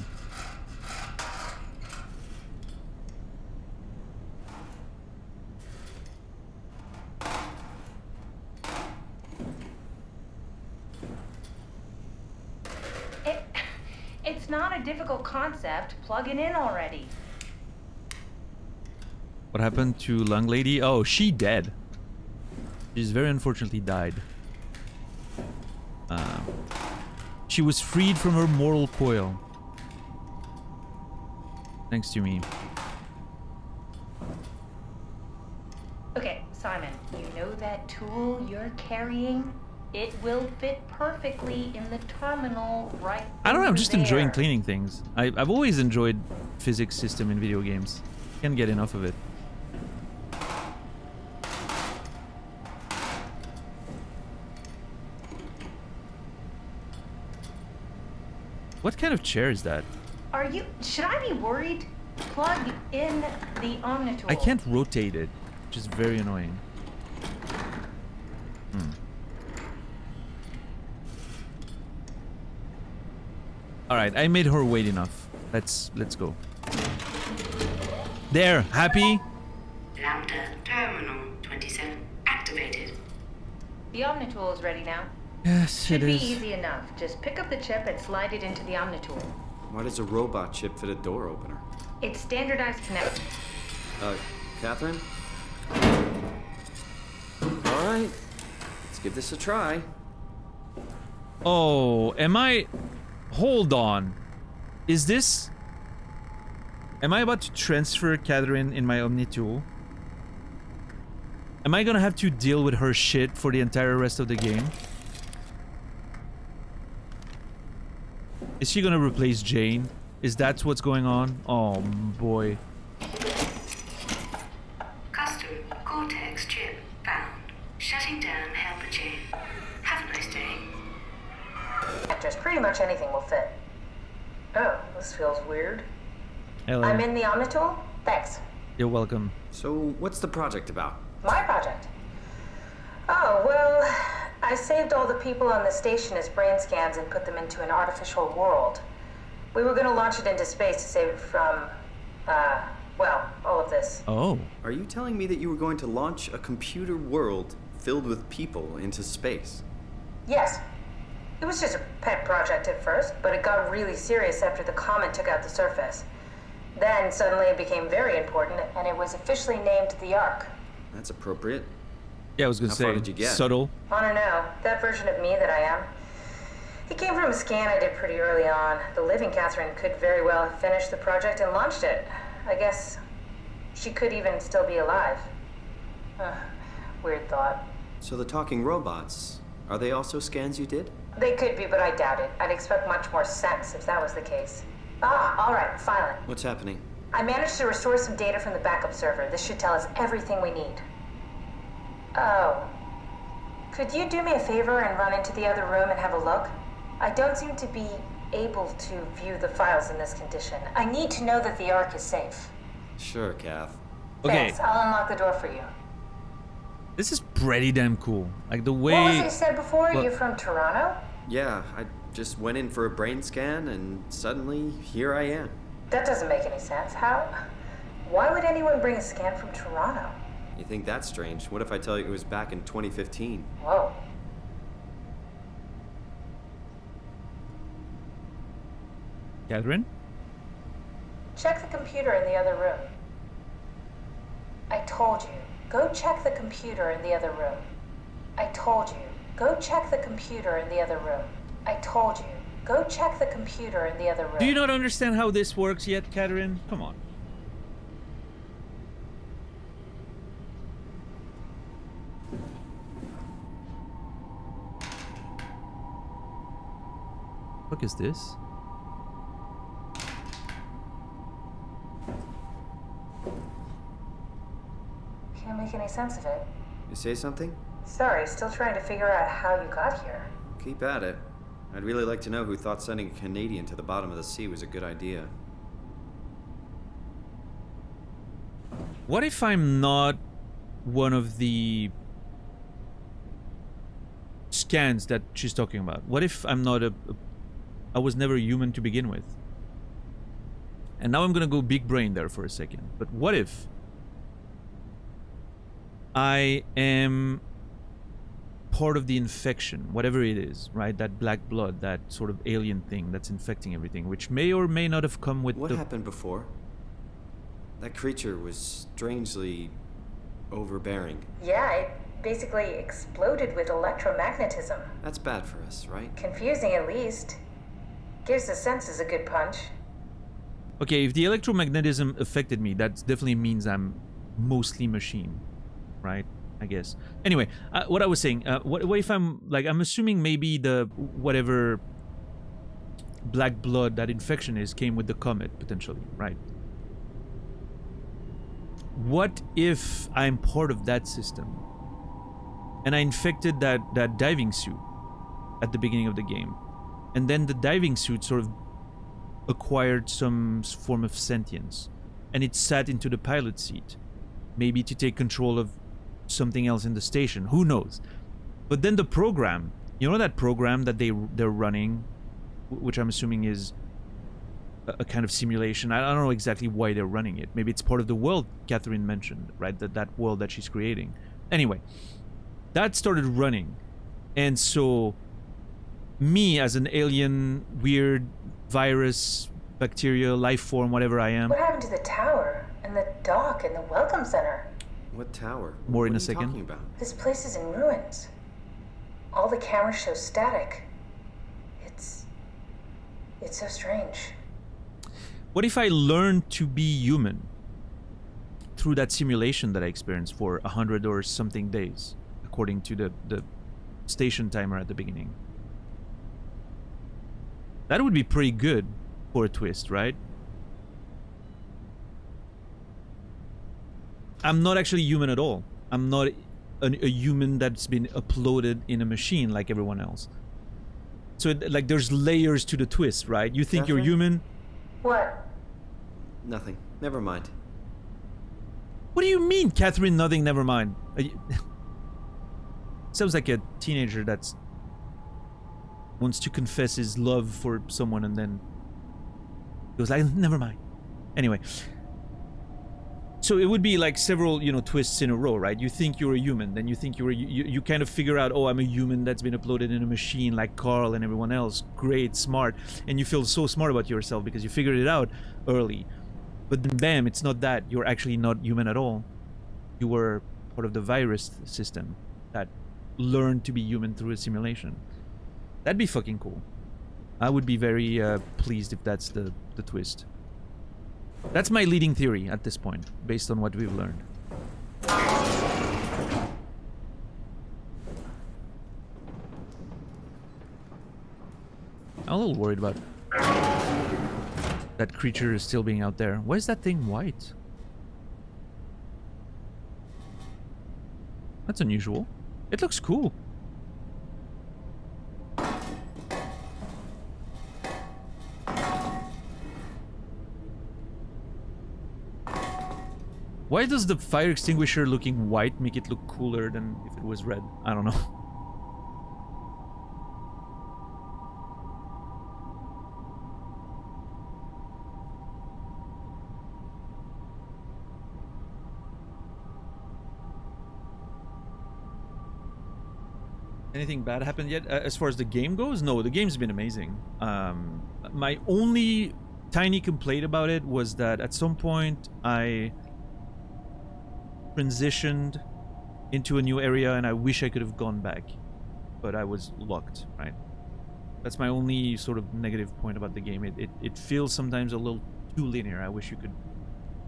It's not a difficult concept. Plug it in already. What happened to Lung Lady? Oh, she dead. She's very unfortunately died. She was freed from her mortal coil. Thanks to me. Okay, Simon, you know that tool you're carrying? It will fit perfectly in the terminal right I don't know, I'm over just enjoying there. cleaning things. I've always enjoyed physics system in video games. Can't get enough of it. What kind of chair is that? Should I be worried? Plug in the Omnitool. I can't rotate it, which is very annoying. Alright, I made her wait enough. Let's go. There, happy? Lambda Terminal 27 activated. The Omnitool is ready now. Yes, Should it be is. easy enough. Just pick up the chip and slide it into the Omnitool. Why does a robot chip fit a door opener? It's standardized connection. Catherine? Alright. Let's give this a try. Oh, am I... Hold on. Is this... Am I about to transfer Catherine in my Omnitool? Am I gonna have to deal with her shit for the entire rest of the game? Is she gonna replace Jane? Is that what's going on? Oh boy. Custom Cortex chip found. Shutting down helper chain. Have a nice day. Just pretty much anything will fit. Oh, this feels weird. Hello. I'm in the Omnitool? Thanks. You're welcome. So, what's the project about? My project. Oh, well, I saved all the people on the station as brain scans and put them into an artificial world. We were going to launch it into space to save it from, well, all of this. Oh. Are you telling me that you were going to launch a computer world filled with people into space? Yes. It was just a pet project at first, but it got really serious after the comet took out the surface. Then suddenly it became very important, and it was officially named the Ark. That's appropriate. Yeah, I was gonna How say, far did you get? subtle. I don't know, that version of me that I am. It came from a scan I did pretty early on. The living Catherine could very well have finished the project and launched it. I guess she could even still be alive. Weird thought. So the talking robots, are they also scans you did? They could be, but I doubt it. I'd expect much more sense if that was the case. All right, finally. What's happening? I managed to restore some data from the backup server. This should tell us everything we need. Oh. Could you do me a favor and run into the other room and have a look? I don't seem to be able to view the files in this condition. I need to know that the Ark is safe. Sure, Kath. Okay, Thanks, I'll unlock the door for you. this is pretty damn cool. Like the way... What was it you said before? What? You're from Toronto? Yeah, I just went in for a brain scan and suddenly here I am. That doesn't make any sense. How? Why would anyone bring a scan from Toronto? You think that's strange? What if I tell you it was back in 2015? Whoa. Catherine? Check the computer in the other room. I told you. Go check the computer in the other room. I told you. Go check the computer in the other room. I told you. Go check the computer in the other room. Do you not understand how this works yet, Catherine? Come on. What is this? Can't make any sense of it. You say something? Sorry, still trying to figure out how you got here. Keep at it. I'd really like to know who thought sending a Canadian to the bottom of the sea was a good idea. What if I'm not one of the scans that she's talking about? What if I'm not I was never human to begin with? And now I'm gonna go big brain there for a second. But what if I am part of the infection, whatever it is, right? That black blood, that sort of alien thing that's infecting everything, which may or may not have come with What happened before? That creature was strangely overbearing. Yeah, it basically exploded with electromagnetism. That's bad for us, right? Confusing at least. Gives the senses a good punch. Okay, if the electromagnetism affected me, that definitely means I'm mostly machine, right? I guess. Anyway, what I was saying, what if I'm like, I'm assuming maybe the whatever black blood that infection is came with the comet potentially, right? What if I'm part of that system and I infected that diving suit at the beginning of the game, and then the diving suit sort of acquired some form of sentience and it sat into the pilot seat, maybe to take control of something else in the station, who knows? But then the program, you know, that program that they're running, which I'm assuming is a kind of simulation. I don't know exactly why they're running it. Maybe it's part of the world Catherine mentioned, right? That world that she's creating. Anyway, that started running, and so me as an alien, weird virus, bacteria, life form, whatever I am. What happened to the tower and the dock and the welcome center? What tower? More in a What are you second. talking about? This place is in ruins. All the cameras show static. It's so strange. What if I learned to be human through that simulation that I experienced for 100 or something days, according to the station timer at the beginning? That would be pretty good for a twist, right? I'm not actually human at all. I'm not a human that's been uploaded in a machine like everyone else. So, like, there's layers to the twist, right? You think you're Catherine? human. What? Nothing. Never mind. What do you mean, Catherine? Nothing, never mind. Sounds like a teenager that's wants to confess his love for someone and then goes like, never mind. Anyway. So it would be like several, you know, twists in a row, right? You think you're a human, then you think you kind of figure out, oh, I'm a human that's been uploaded in a machine like Carl and everyone else. Great, smart. And you feel so smart about yourself because you figured it out early. But then bam, it's not that. You're actually not human at all. You were part of the virus system that learned to be human through a simulation. That'd be fucking cool. I would be very pleased if that's the twist. That's my leading theory at this point, based on what we've learned. I'm a little worried about that creature is still being out there. Why is that thing white? That's unusual. It looks cool. Why does the fire extinguisher looking white make it look cooler than if it was red? I don't know. Anything bad happened yet? As far as the game goes? No, the game's been amazing. My only tiny complaint about it was that at some point I transitioned into a new area and I wish I could have gone back, but I was locked, right? That's my only sort of negative point about the game. It feels sometimes a little too linear. I wish you could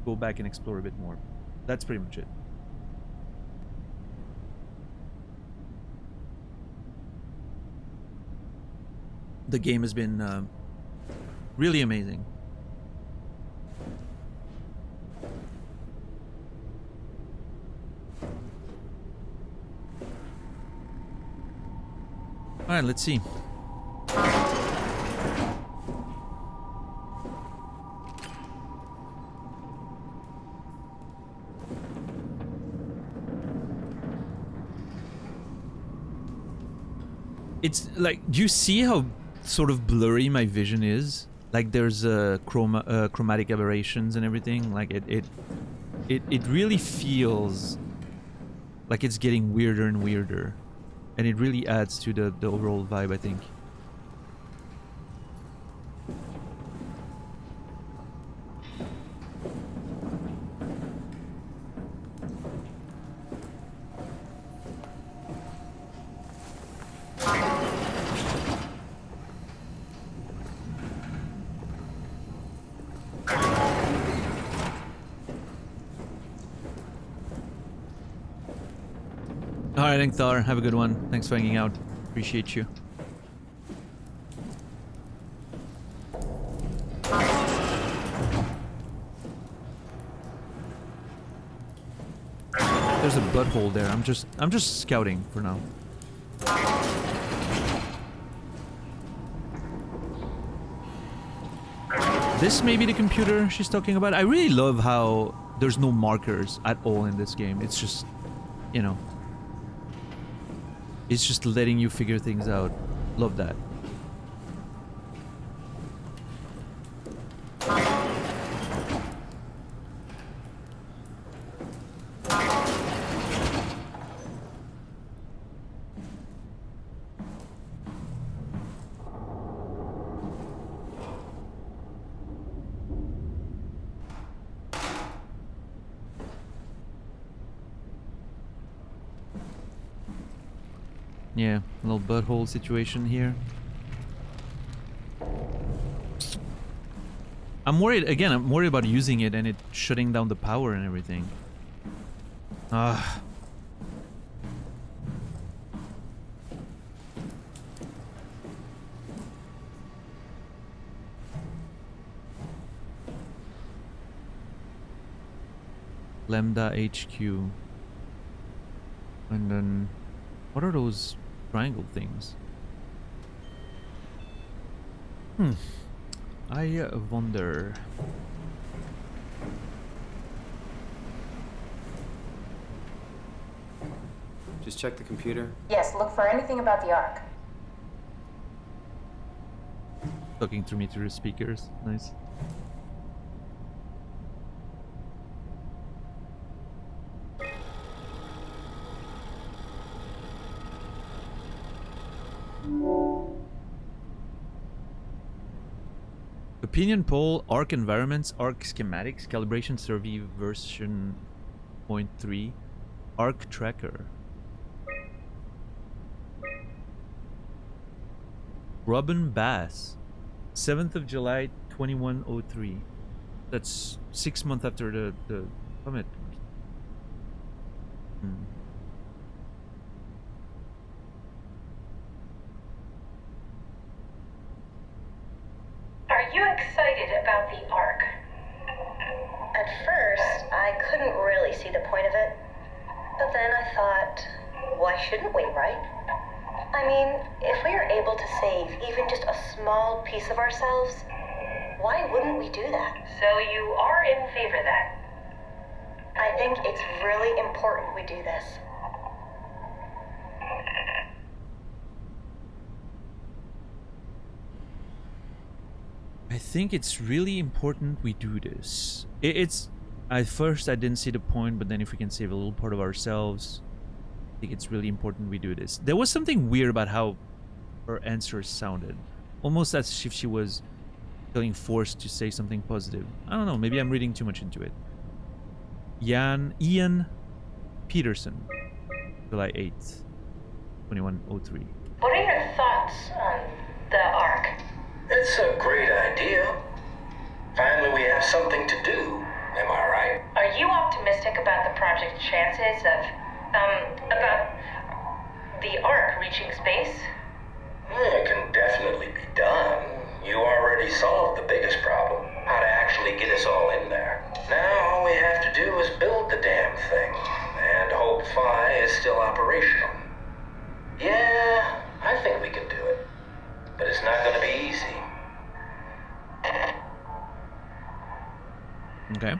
go back and explore a bit more. That's pretty much it. The game has been really amazing. Alright, let's see. It's like, do you see how sort of blurry my vision is? Like there's chromatic aberrations and everything. Like it really feels like it's getting weirder and weirder. And it really adds to the overall vibe, I think. Alright, Inkthar, have a good one. Thanks for hanging out. Appreciate you. There's a butthole there. I'm just scouting for now. This may be the computer she's talking about. I really love how there's no markers at all in this game. It's just, you know, it's just letting you figure things out. Love that. Yeah, a little butthole situation here. I'm worried, again, I'm worried about using it and it shutting down the power and everything. Ah. Lambda HQ. And then, what are those triangle things? I wonder. Just check the computer. Yes, look for anything about the Ark. Talking to me through the speakers. Nice. Opinion poll, Arc environments, Arc schematics, calibration survey version 0.3, Arc tracker. Robin Bass, 7th of July 2103. That's 6 months after the comet. Are you excited about the Ark? At first, I couldn't really see the point of it. But then I thought, why shouldn't we, right? I mean, if we are able to save even just a small piece of ourselves, why wouldn't we do that? So you are in favor then? I think it's really important we do this. I think it's really important we do this. It's at first I didn't see the point, but then if we can save a little part of ourselves, I think it's really important we do this. There was something weird about how her answers sounded, almost as if she was feeling forced to say something positive. I don't know, maybe I'm reading too much into it. Ian Peterson, July 8th, 2103. What are your thoughts on the Ark? It's a great idea. Finally, we have something to do. Am I right? Are you optimistic about the project's chances of, about the Ark reaching space? It can definitely be done. You already solved the biggest problem, how to actually get us all in there. Now all we have to do is build the damn thing, and hope Phi is still operational. Yeah, I think we can do it. But it's not gonna be easy. Okay.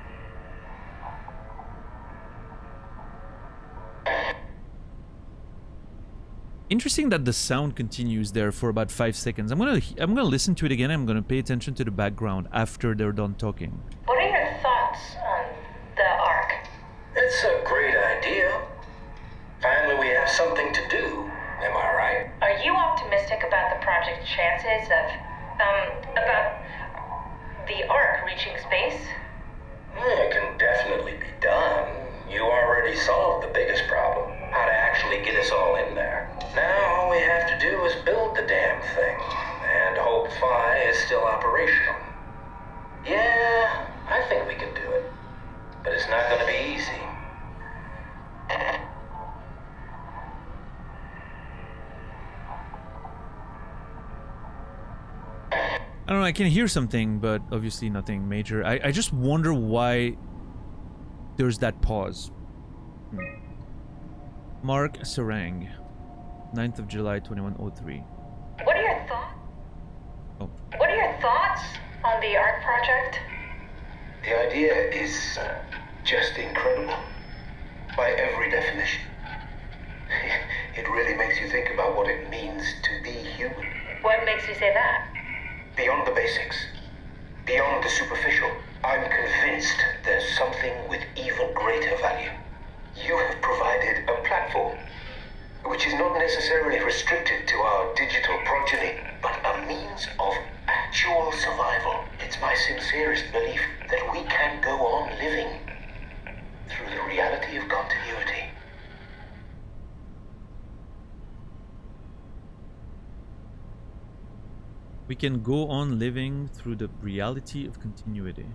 Interesting that the sound continues there for about 5 seconds. I'm gonna listen to it again. I'm gonna pay attention to the background after they're done talking. What are your thoughts on the Ark? It's a great idea. Finally, we have something to do. Am I right? Are you optimistic about the project's chances of, about the Ark reaching space? It can definitely be done. You already solved the biggest problem, how to actually get us all in there. Now all we have to do is build the damn thing, and hope Phi is still operational. Yeah, I think we can do it. But it's not gonna be easy. I don't know, I can hear something, but obviously nothing major. I just wonder why there's that pause. Mark Sarang, 9th of July, 2103. What are your thoughts? Oh. What are your thoughts on the ARC project? The idea is just incredible. By every definition. It really makes you think about what it means to be human. What makes you say that? Beyond the basics. Beyond the superficial. I'm convinced there's something with even greater value. You have provided a platform, which is not necessarily restricted to our digital progeny, but a means of actual survival. It's my sincerest belief that we can go on living through the reality of continuity. We can go on living through the reality of continuity.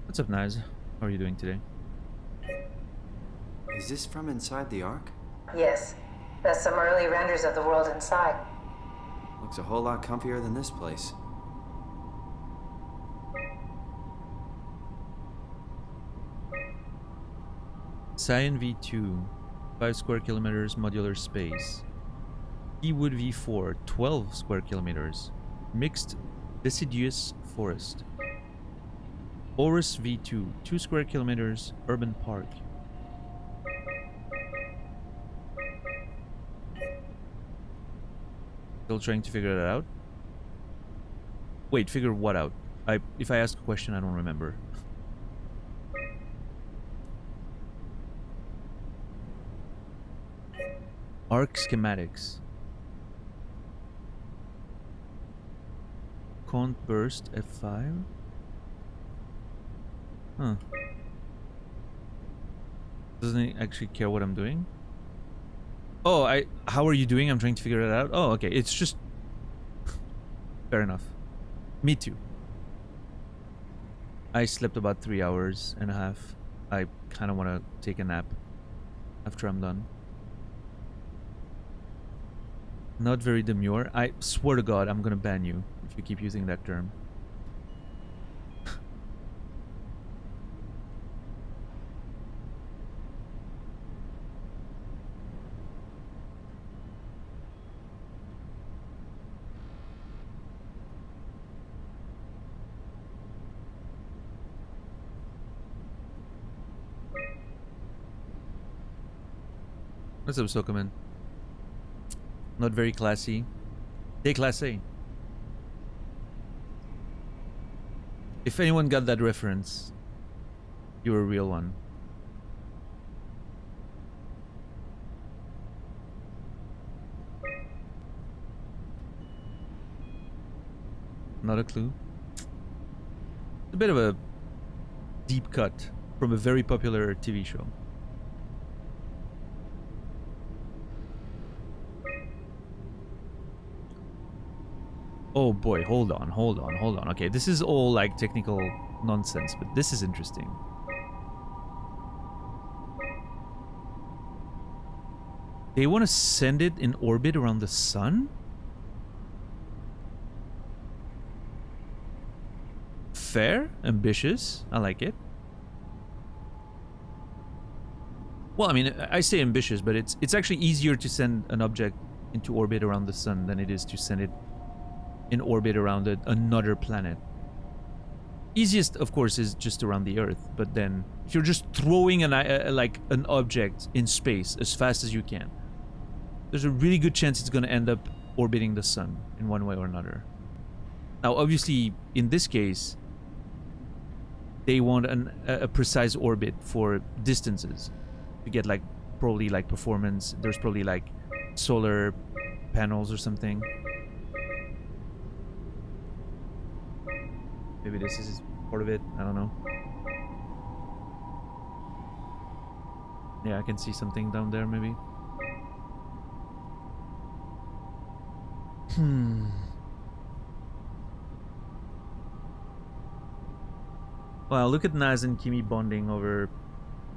What's up, Naz? How are you doing today? Is this from inside the Ark? Yes, that's some early renders of the world inside. Looks a whole lot comfier than this place. Cyan V2, 5 square kilometers modular space. Ewood V4, 12 square kilometers. Mixed deciduous forest. Horus V2, 2 square kilometers, urban park. Still trying to figure that out? Wait, figure what out? If I ask a question, I don't remember. Arc schematics. Can't burst F5? Huh. Doesn't it actually care what I'm doing? Oh, how are you doing? I'm trying to figure it out. Oh, okay. It's just... Fair enough. Me too. I slept about 3 hours and a half. I kind of want to take a nap after I'm done. Not very demure. I swear to God, I'm gonna ban you if you keep using that term. What's up, Sokaman? Not very classy. Déclassé. If anyone got that reference, you're a real one. Not a clue. A bit of a deep cut from a very popular TV show. Oh boy, hold on. Okay, this is all like technical nonsense, but this is interesting. They want to send it in orbit around the sun? Fair, ambitious, I like it. Well, I mean, I say ambitious, but it's actually easier to send an object into orbit around the sun than it is to send it in orbit around another planet. Easiest, of course, is just around the Earth, but then if you're just throwing an object in space as fast as you can, there's a really good chance it's going to end up orbiting the sun in one way or another. Now, obviously, in this case, they want a precise orbit for distances to get probably performance. There's probably solar panels or something. Maybe this is part of it. I don't know. Yeah, I can see something down there, maybe. Well, look at Naz and Kimi bonding over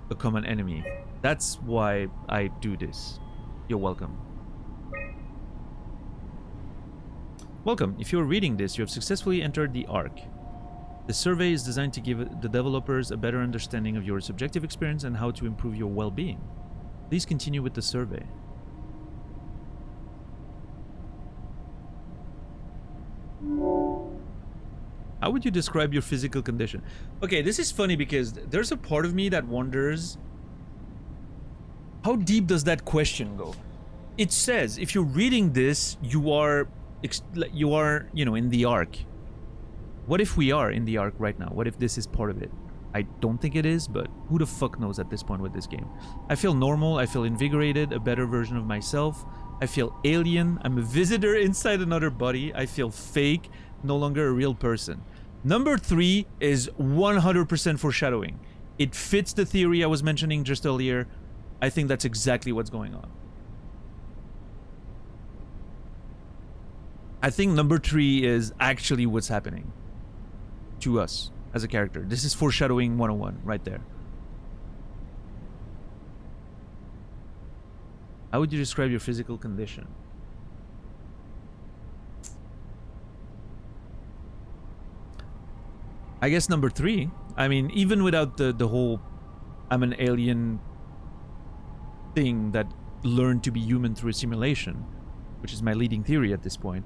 a common enemy. That's why I do this. You're welcome. Welcome. If you're reading this, you have successfully entered the ARC. The survey is designed to give the developers a better understanding of your subjective experience and how to improve your well-being. Please continue with the survey. How would you describe your physical condition? Okay, this is funny because there's a part of me that wonders, how deep does that question go? It says, if you're reading this, you are, you know, in the ARC. What if we are in the ARC right now? What if this is part of it? I don't think it is, but who the fuck knows at this point with this game? I feel normal, I feel invigorated, a better version of myself. I feel alien, I'm a visitor inside another body. I feel fake, no longer a real person. Number 3 is 100% foreshadowing. It fits the theory I was mentioning just earlier. I think that's exactly what's going on. I think number 3 is actually what's happening to us as a character. This is foreshadowing 101 right there. How would you describe your physical condition? I guess number 3. I mean, even without the whole I'm an alien thing that learned to be human through a simulation, which is my leading theory at this point,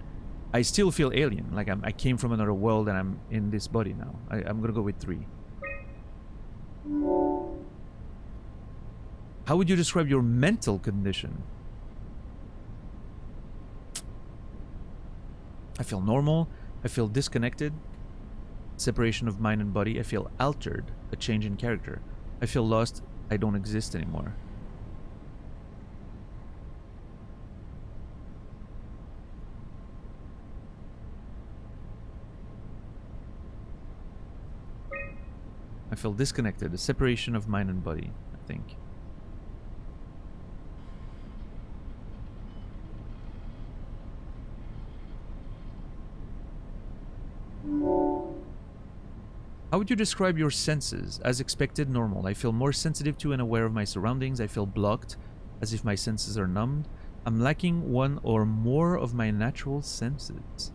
I still feel alien. Like I came from another world and I'm in this body now. I'm gonna go with 3. How would you describe your mental condition? I feel normal. I feel disconnected. Separation of mind and body. I feel altered. A change in character. I feel lost. I don't exist anymore. I feel disconnected. A separation of mind and body, I think. How would you describe your senses? As expected, normal. I feel more sensitive to and aware of my surroundings. I feel blocked, as if my senses are numbed. I'm lacking one or more of my natural senses.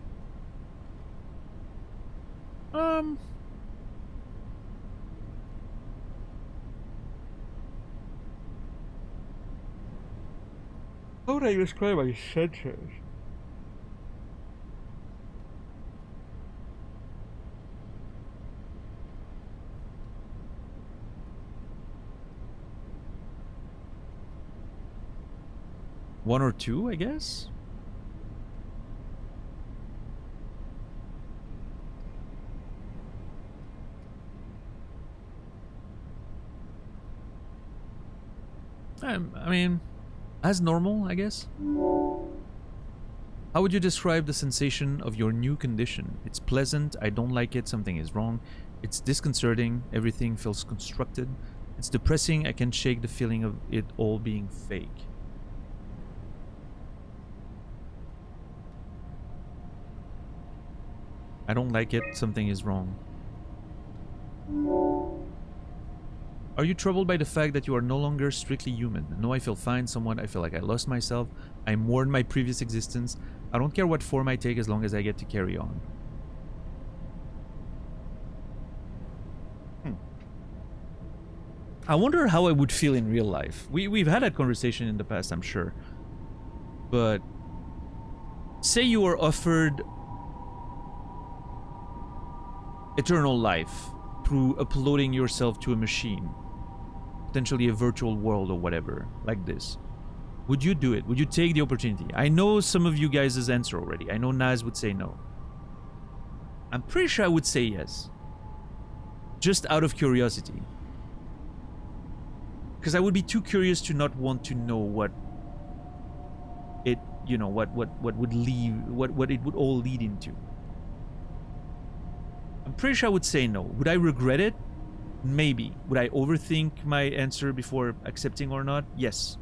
How would I describe my senses? One or two, I guess? I mean, as normal, I guess. How would you describe the sensation of your new condition? It's pleasant, I don't like it, something is wrong. It's disconcerting, everything feels constructed. It's depressing, I can't shake the feeling of it all being fake. I don't like it, something is wrong. Are you troubled by the fact that you are no longer strictly human? No, I feel fine, somewhat. I feel like I lost myself. I mourn my previous existence. I don't care what form I take as long as I get to carry on. I wonder how I would feel in real life. We've had that conversation in the past, I'm sure. But say you were offered eternal life through uploading yourself to a machine, potentially a virtual world or whatever, like this. Would you do it? Would you take the opportunity? I know some of you guys' answer already. I know Naz would say no. I'm pretty sure I would say yes. Just out of curiosity. Because I would be too curious to not want to know what it, you know, what would leave, what it would all lead into. I'm pretty sure I would say no. Would I regret it? Maybe. Would I overthink my answer before accepting or not? Yes.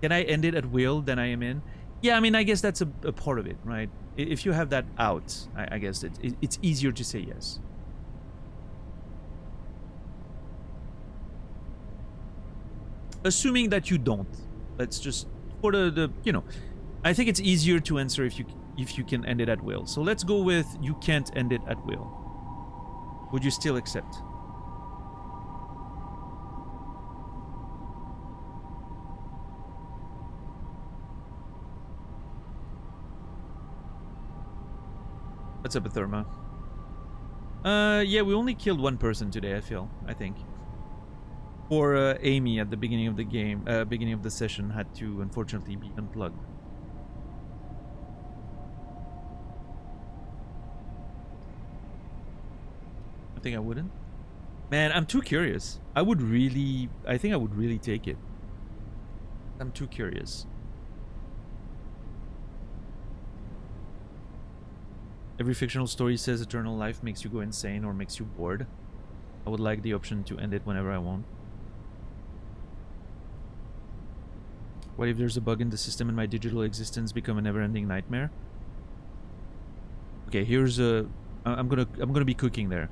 Can I end it at will? Then I am in? Yeah, I mean, I guess that's a part of it, right? If you have that out, I guess it's easier to say yes. Assuming that you don't. Let's just for the you know, I think it's easier to answer if you can end it at will. So let's go with you can't end it at will. Would you still accept? What's up, Therma? Yeah, we only killed one person today, I think. Or Amy at the beginning of the game, beginning of the session had to unfortunately be unplugged. I think I wouldn't. Man, I'm too curious. I think I would really take it. I'm too curious. Every fictional story says eternal life makes you go insane or makes you bored. I would like the option to end it whenever I want. What if there's a bug in the system and my digital existence become a never-ending nightmare? Okay, here's a... I'm gonna be cooking there.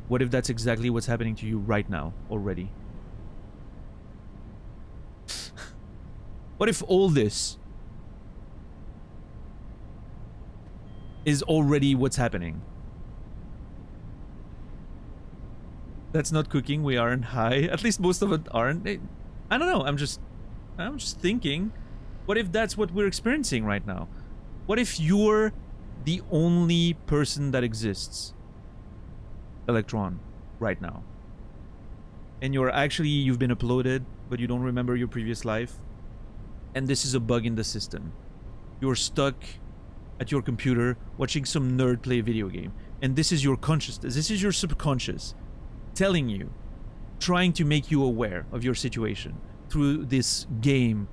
What if that's exactly what's happening to you right now, already? What if all this is already what's happening? That's not cooking, we aren't high. At least most of it aren't. I don't know, I'm just thinking, what if that's what we're experiencing right now? What if you're the only person that exists, Electron, right now? And you've been uploaded, but you don't remember your previous life. And this is a bug in the system. You're stuck at your computer watching some nerd play a video game. And this is your consciousness, this is your subconscious telling you, trying to make you aware of your situation through this game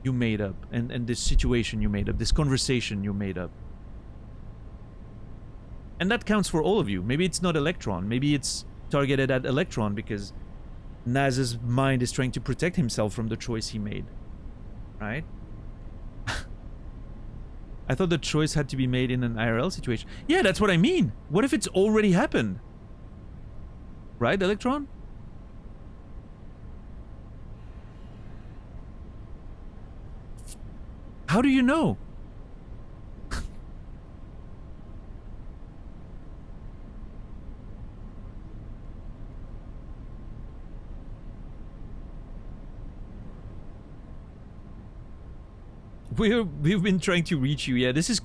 you made up and this situation you made up, this conversation you made up. And that counts for all of you. Maybe it's not Electron, maybe it's targeted at Electron because Naz's mind is trying to protect himself from the choice he made. Right? I thought the choice had to be made in an IRL situation. Yeah, that's what I mean. What if it's already happened? Right, Electron? How do you know? We've been trying to reach you. Yeah, this is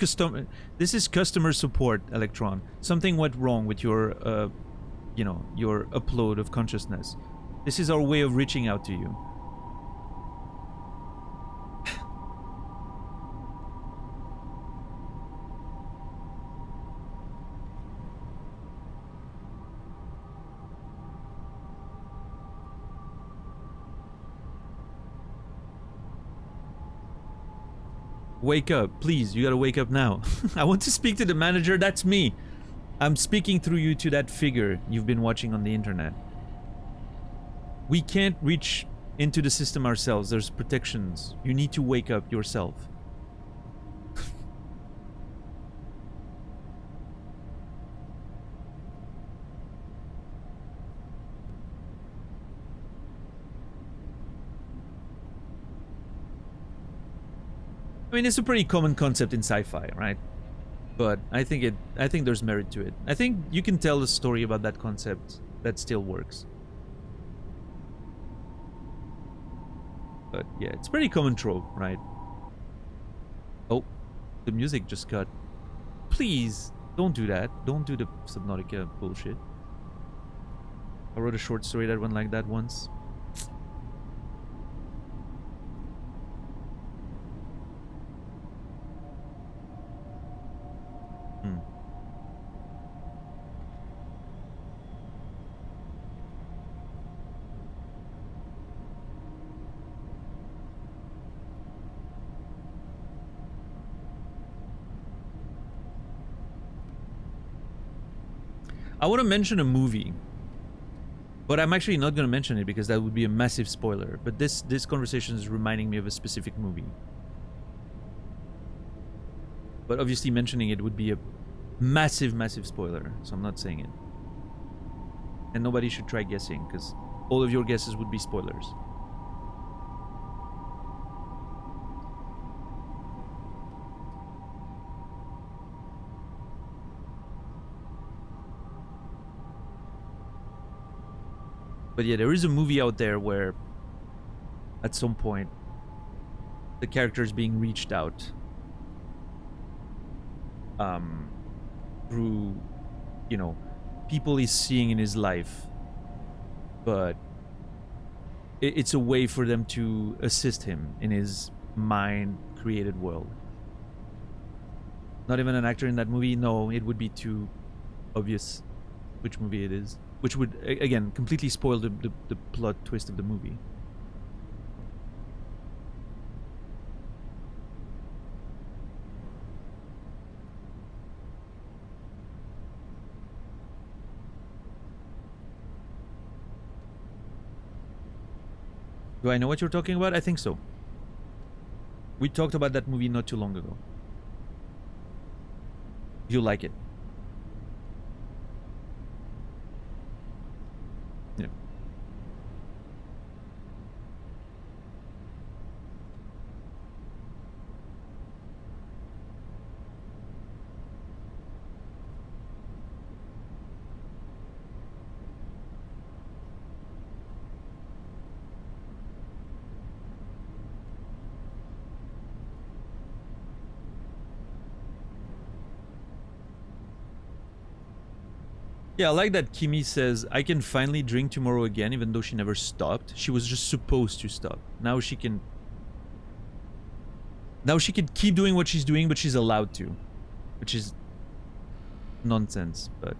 customer support, Electron. Something went wrong with your you know, your upload of consciousness. This is our way of reaching out to you. Wake up, please. You gotta wake up now. I want to speak to the manager. That's me. I'm speaking through you to that figure you've been watching on the internet. We can't reach into the system ourselves. There's protections. You need to wake up yourself. I mean, it's a pretty common concept in sci-fi, right? But I think there's merit to it. I think you can tell a story about that concept that still works. But yeah, it's pretty common trope, right? Oh, the music just cut. Please, don't do that. Don't do the Subnautica bullshit. I wrote a short story that went like that once. I want to mention a movie, but I'm actually not going to mention it because that would be a massive spoiler. But this conversation is reminding me of a specific movie. But obviously mentioning it would be a massive, massive spoiler, so I'm not saying it. And nobody should try guessing, because all of your guesses would be spoilers. But yeah, there is a movie out there where at some point the character is being reached out through, you know, people he's seeing in his life, but it's a way for them to assist him in his mind created world. Not even an actor in that movie. No, it would be too obvious which movie it is, which would again completely spoil the plot twist of the movie. Do I know what you're talking about? I think so. We talked about that movie not too long ago. You like it? Yeah. Yeah, I like that Kimi says, I can finally drink tomorrow again, even though she never stopped. She was just supposed to stop. Now she can keep doing what she's doing, but she's allowed to. Which is nonsense, but...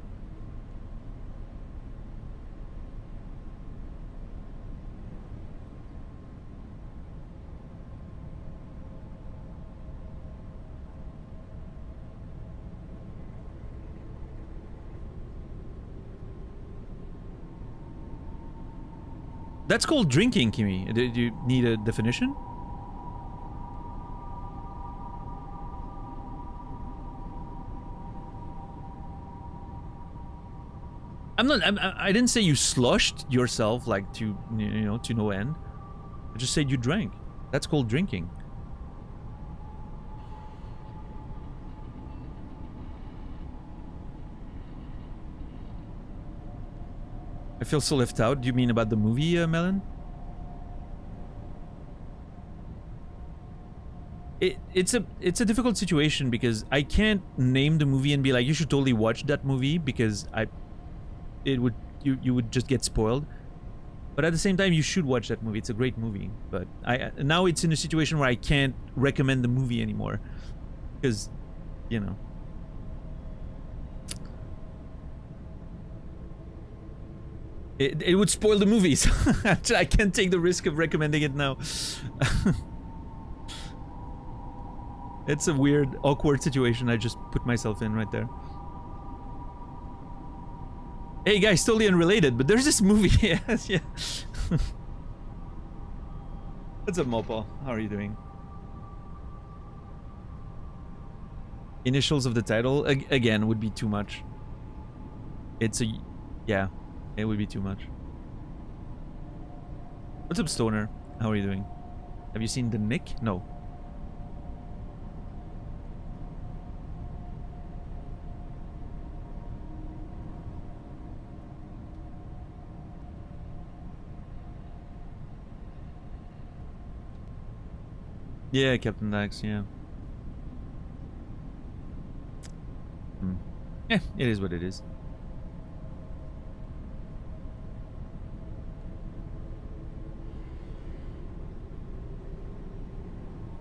That's called drinking, Kimi. Do you need a definition? I didn't say you sloshed yourself like to, you know, to no end. I just said you drank. That's called drinking. I feel so left out. Do you mean about the movie, Melon? It's a difficult situation because I can't name the movie and be like, you should totally watch that movie, because you would just get spoiled. But at the same time, you should watch that movie. It's a great movie. But now it's in a situation where I can't recommend the movie anymore, because, you know. It would spoil the movies. I can't take the risk of recommending it now. It's a weird, awkward situation I just put myself in right there. Hey guys, totally unrelated, but there's this movie. Yes, yeah. What's up, Mopo? How are you doing? Initials of the title, again, would be too much. It's a... yeah. It would be too much. What's up, Stoner? How are you doing? Have you seen The Nick? No. Yeah, Captain Dax, yeah. Yeah, it is what it is.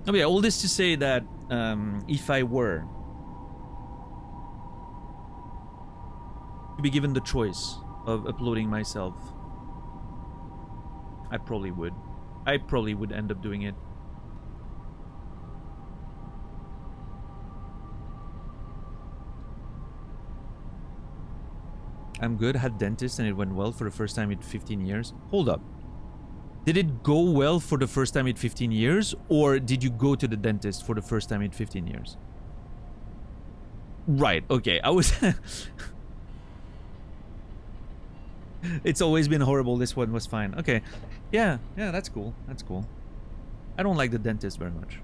Oh yeah, all this to say that if I were to be given the choice of uploading myself, I probably would. I probably would end up doing it. I'm good, had dentist and it went well for the first time in 15 years. Hold up. Did it go well for the first time in 15 years, or did you go to the dentist for the first time in 15 years? Right, okay, I was... It's always been horrible, this one was fine. Okay, yeah, that's cool, that's cool. I don't like the dentist very much.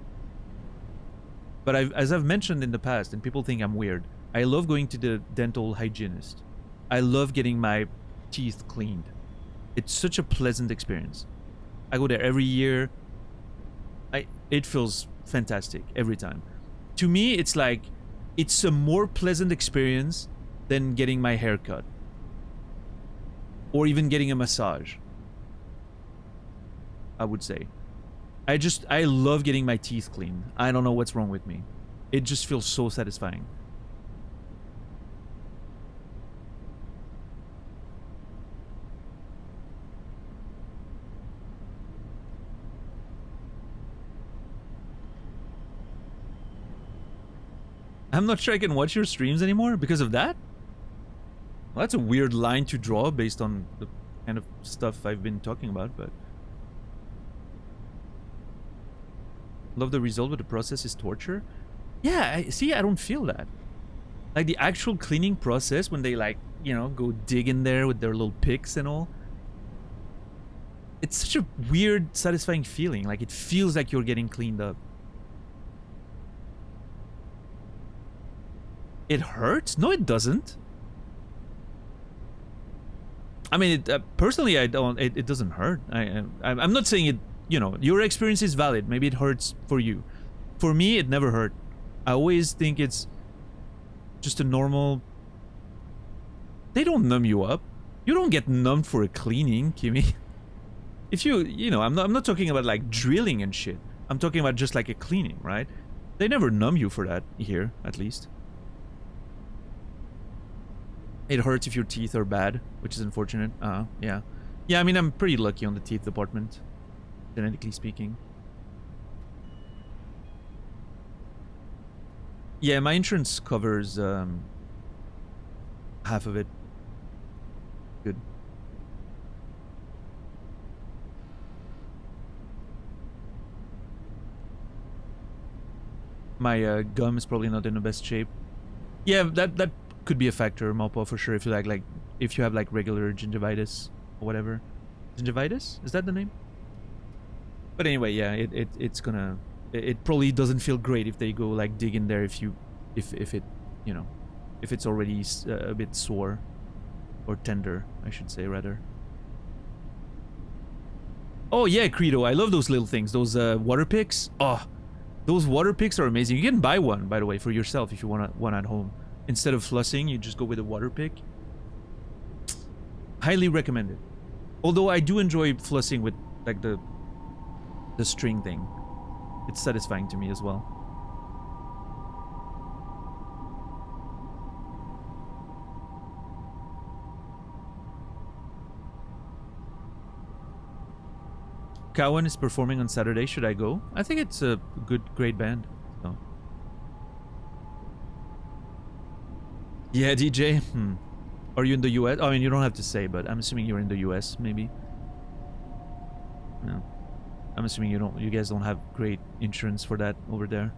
But as I've mentioned in the past, and people think I'm weird, I love going to the dental hygienist. I love getting my teeth cleaned. It's such a pleasant experience. I go there every year. It feels fantastic every time. To me, it's like, it's a more pleasant experience than getting my hair cut. Or even getting a massage, I would say. I love getting my teeth cleaned. I don't know what's wrong with me. It just feels so satisfying. I'm not sure I can watch your streams anymore because of that? Well, that's a weird line to draw based on the kind of stuff I've been talking about, but... Love the result, but the process is torture? Yeah, I don't feel that. Like, the actual cleaning process, when they, like, you know, go dig in there with their little picks and all. It's such a weird, satisfying feeling. Like, it feels like you're getting cleaned up. It hurts? No, it doesn't. I mean, personally, I don't. It doesn't hurt. I'm not saying it. You know, your experience is valid. Maybe it hurts for you. For me, it never hurt. I always think it's just a normal. They don't numb you up. You don't get numbed for a cleaning, Kimmy. If you know, I'm not talking about like drilling and shit. I'm talking about just like a cleaning, right? They never numb you for that here, at least. It hurts if your teeth are bad, which is unfortunate. Yeah. Yeah, I mean, I'm pretty lucky on the teeth department, genetically speaking. Yeah, my insurance covers half of it. Good. My gum is probably not in the best shape. Yeah, that could be a factor, Malpa, for sure. If you if you have like regular gingivitis or whatever. Gingivitis? Is that the name? But anyway, yeah, it's gonna. It probably doesn't feel great if they go like dig in there if it, you know, if it's already a bit sore or tender, I should say rather. Oh yeah, Credo, I love those little things. Those water picks. Oh, those water picks are amazing. You can buy one, by the way, for yourself if you want one at home. Instead of flossing, you just go with a water pick. Highly recommended. Although I do enjoy flossing with like the string thing. It's satisfying to me as well. Cowan is performing on Saturday. Should I go? I think it's a great band. So. Yeah, DJ. Are you in the US? I mean, you don't have to say, but I'm assuming you're in the US, maybe. No. I'm assuming you guys don't have great insurance for that over there.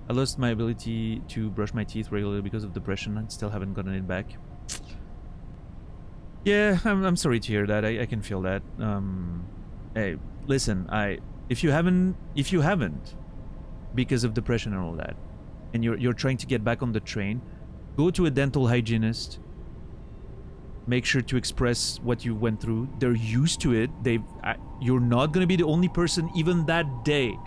I lost my ability to brush my teeth regularly because of depression. I still haven't gotten it back. Yeah, I'm sorry to hear that. I can feel that. Hey, listen, if you haven't because of depression and all that, and you're trying to get back on the train, go to a dental hygienist. Make sure to express what you went through. They're used to it. You're not gonna be the only person, even that day,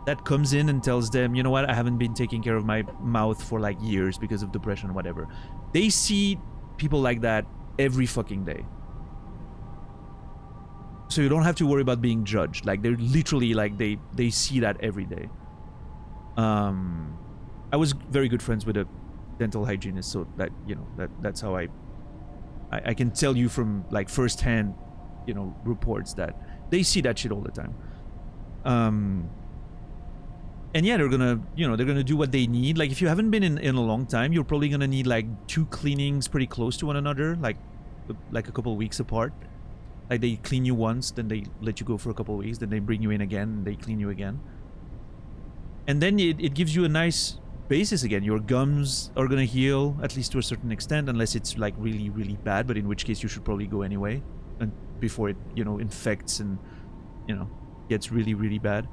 that comes in and tells them, you know what, I haven't been taking care of my mouth for like years because of depression or whatever. They see people like that every fucking day. So you don't have to worry about being judged. Like, they're literally like, they see that every day. I was very good friends with a dental hygienist, so that, you know, that's how I can tell you from like firsthand, you know, reports that they see that shit all the time. And yeah, they're gonna do what they need. Like, if you haven't been in a long time, you're probably gonna need like 2 cleanings pretty close to one another, like a couple of weeks apart. Like, they clean you once, then they let you go for a couple of weeks, then they bring you in again, and they clean you again. And then it gives you a nice basis again. Your gums are gonna heal, at least to a certain extent, unless it's like really, really bad, but in which case you should probably go anyway, and before it, you know, infects and, you know, gets really, really bad.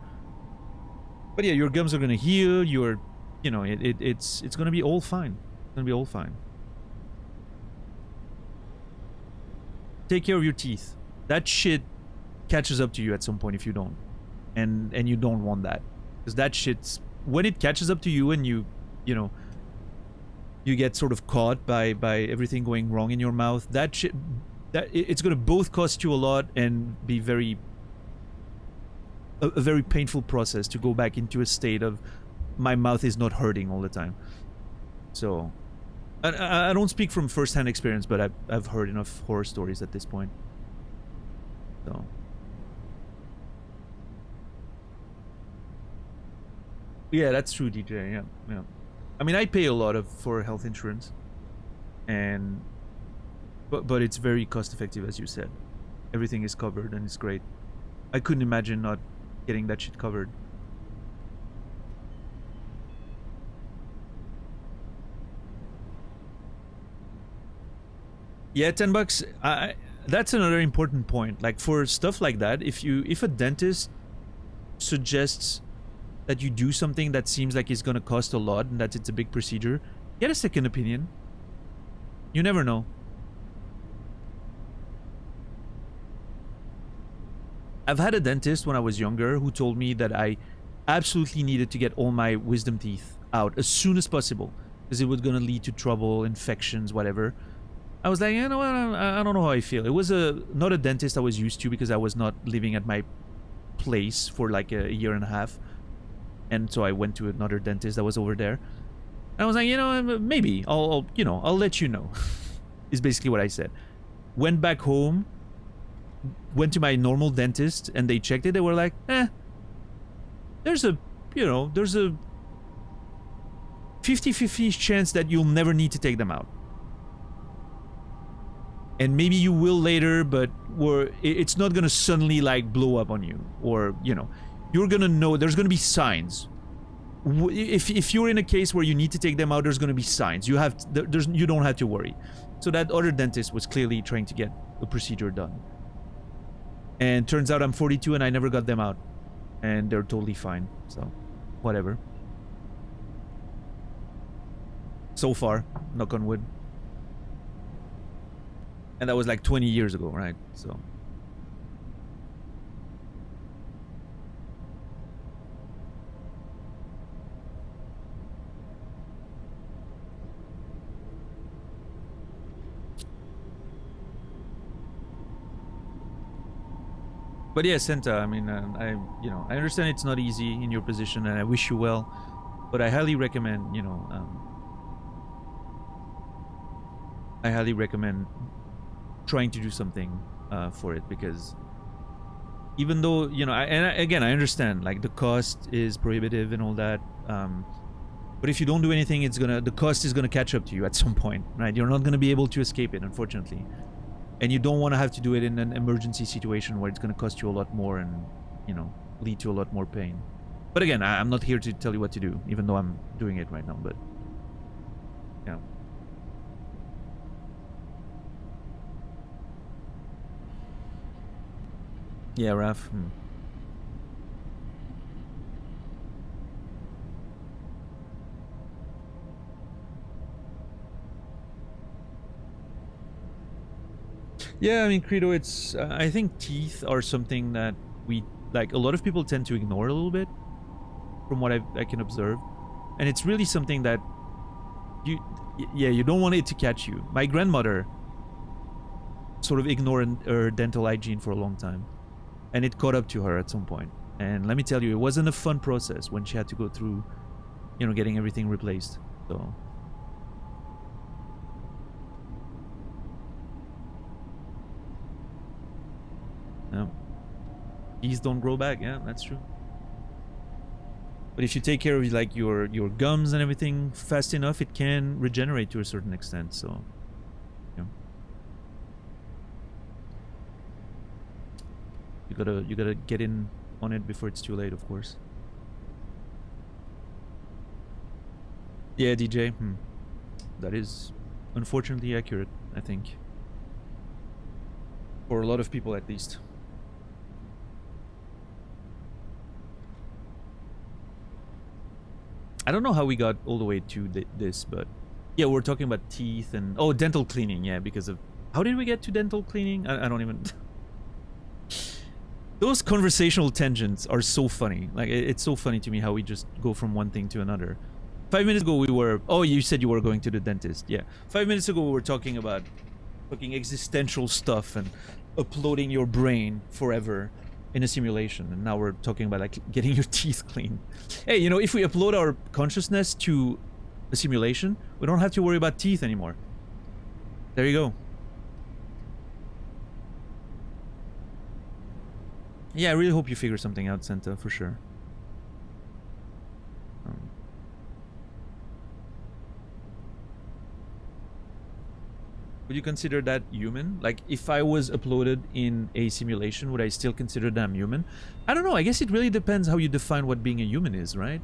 But yeah, your gums are gonna heal, you know, it's gonna be all fine. gonna be all fine. Take care of your teeth. That shit catches up to you at some point if you don't. And you don't want that. Because that shit's... When it catches up to you and you know, you get sort of caught by everything going wrong in your mouth, that shit... It's gonna both cost you a lot and be very... A very painful process to go back into a state of my mouth is not hurting all the time. So... I don't speak from first-hand experience, but I've heard enough horror stories at this point. So... Yeah, that's true, DJ. Yeah. I mean, I pay a lot for health insurance, and but it's very cost-effective, as you said. Everything is covered, and it's great. I couldn't imagine not getting that shit covered. Yeah, $10. That's another important point. Like for stuff like that, if a dentist suggests that you do something that seems like it's gonna cost a lot and that it's a big procedure, get a second opinion. You never know. I've had a dentist when I was younger who told me that I absolutely needed to get all my wisdom teeth out as soon as possible because it was gonna lead to trouble, infections, whatever. I was like, you know what, I don't know how I feel. It was not a dentist I was used to because I was not living at my place for like a year and a half. And so I went to another dentist that was over there. And I was like, you know, maybe I'll let you know. Is basically what I said. Went back home, went to my normal dentist, and they checked it. They were like, there's a 50-50 chance that you'll never need to take them out. And maybe you will later, but it's not gonna suddenly like blow up on you, or you know. You're gonna know, there's gonna be signs. If you're in a case where you need to take them out, there's gonna be signs. You don't have to worry. So that other dentist was clearly trying to get a procedure done. And turns out I'm 42 and I never got them out. And they're totally fine. So, whatever. So far, knock on wood. And that was like 20 years ago, right? So... But yeah, Senta, I mean, I understand it's not easy in your position, and I wish you well. But I highly recommend, I highly recommend trying to do something for it, because even though, again, I understand, like, the cost is prohibitive and all that. But if you don't do anything, the cost is gonna catch up to you at some point, right? You're not gonna be able to escape it, unfortunately. And you don't want to have to do it in an emergency situation where it's going to cost you a lot more and, lead to a lot more pain. But again, I'm not here to tell you what to do, even though I'm doing it right now, but... Yeah. Yeah, Raf. Yeah, I mean, Credo, it's... I think teeth are something that we... Like, a lot of people tend to ignore a little bit, from what I can observe. And it's really something that... you don't want it to catch you. My grandmother sort of ignored her dental hygiene for a long time. And it caught up to her at some point. And let me tell you, it wasn't a fun process when she had to go through, getting everything replaced. So... Yeah. Teeth don't grow back. Yeah, that's true. But if you take care of like your gums and everything fast enough, it can regenerate to a certain extent. So, yeah. You gotta get in on it before it's too late, of course. Yeah, DJ. That is unfortunately accurate, I think. For a lot of people, at least. I don't know how we got all the way to this, but Yeah, we're talking about teeth and... Oh, dental cleaning, yeah, because of... How did we get to dental cleaning? I don't even... Those conversational tangents are so funny. Like, it's so funny to me how we just go from one thing to another. 5 minutes ago we were... Oh, you said you were going to the dentist. Yeah. 5 minutes ago we were talking about fucking existential stuff and uploading your brain forever in a simulation. And now we're talking about, like, getting your teeth cleaned. Hey, you know, if we upload our consciousness to a simulation, we don't have to worry about teeth anymore. There you go. Yeah, I really hope you figure something out, Santa, for sure. Would you consider that human? Like, if I was uploaded in a simulation, would I still consider that I'm human? I don't know. I guess it really depends how you define what being a human is, right?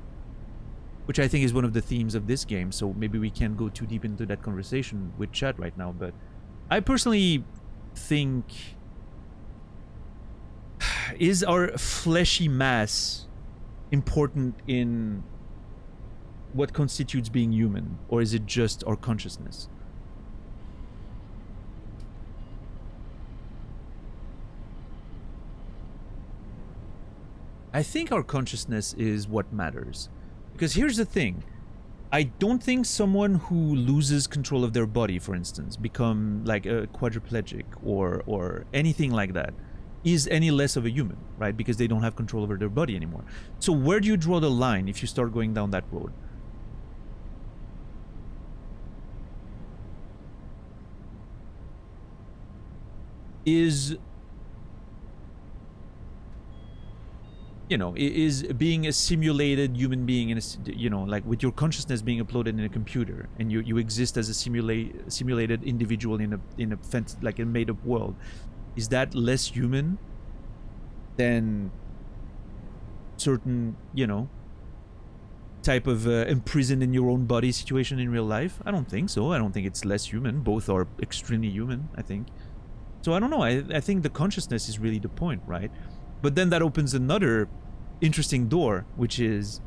Which I think is one of the themes of this game, so maybe we can't go too deep into that conversation with chat right now, but I personally think... Is our fleshy mass important in what constitutes being human, or is it just our consciousness? I think our consciousness is what matters. Because here's the thing. I don't think someone who loses control of their body, for instance, become like a quadriplegic or anything like that, is any less of a human, right? Because they don't have control over their body anymore. So where do you draw the line if you start going down that road? Is... You know, is being a simulated human being in a, you know, like with your consciousness being uploaded in a computer and you exist as a simulated individual in a like a made-up world, is that less human than certain, you know, type of imprisoned in your own body situation in real life? I don't think so. I don't think it's less human. Both are extremely human, I think. So I don't know. I think the consciousness is really the point, right? But then that opens another interesting door, which is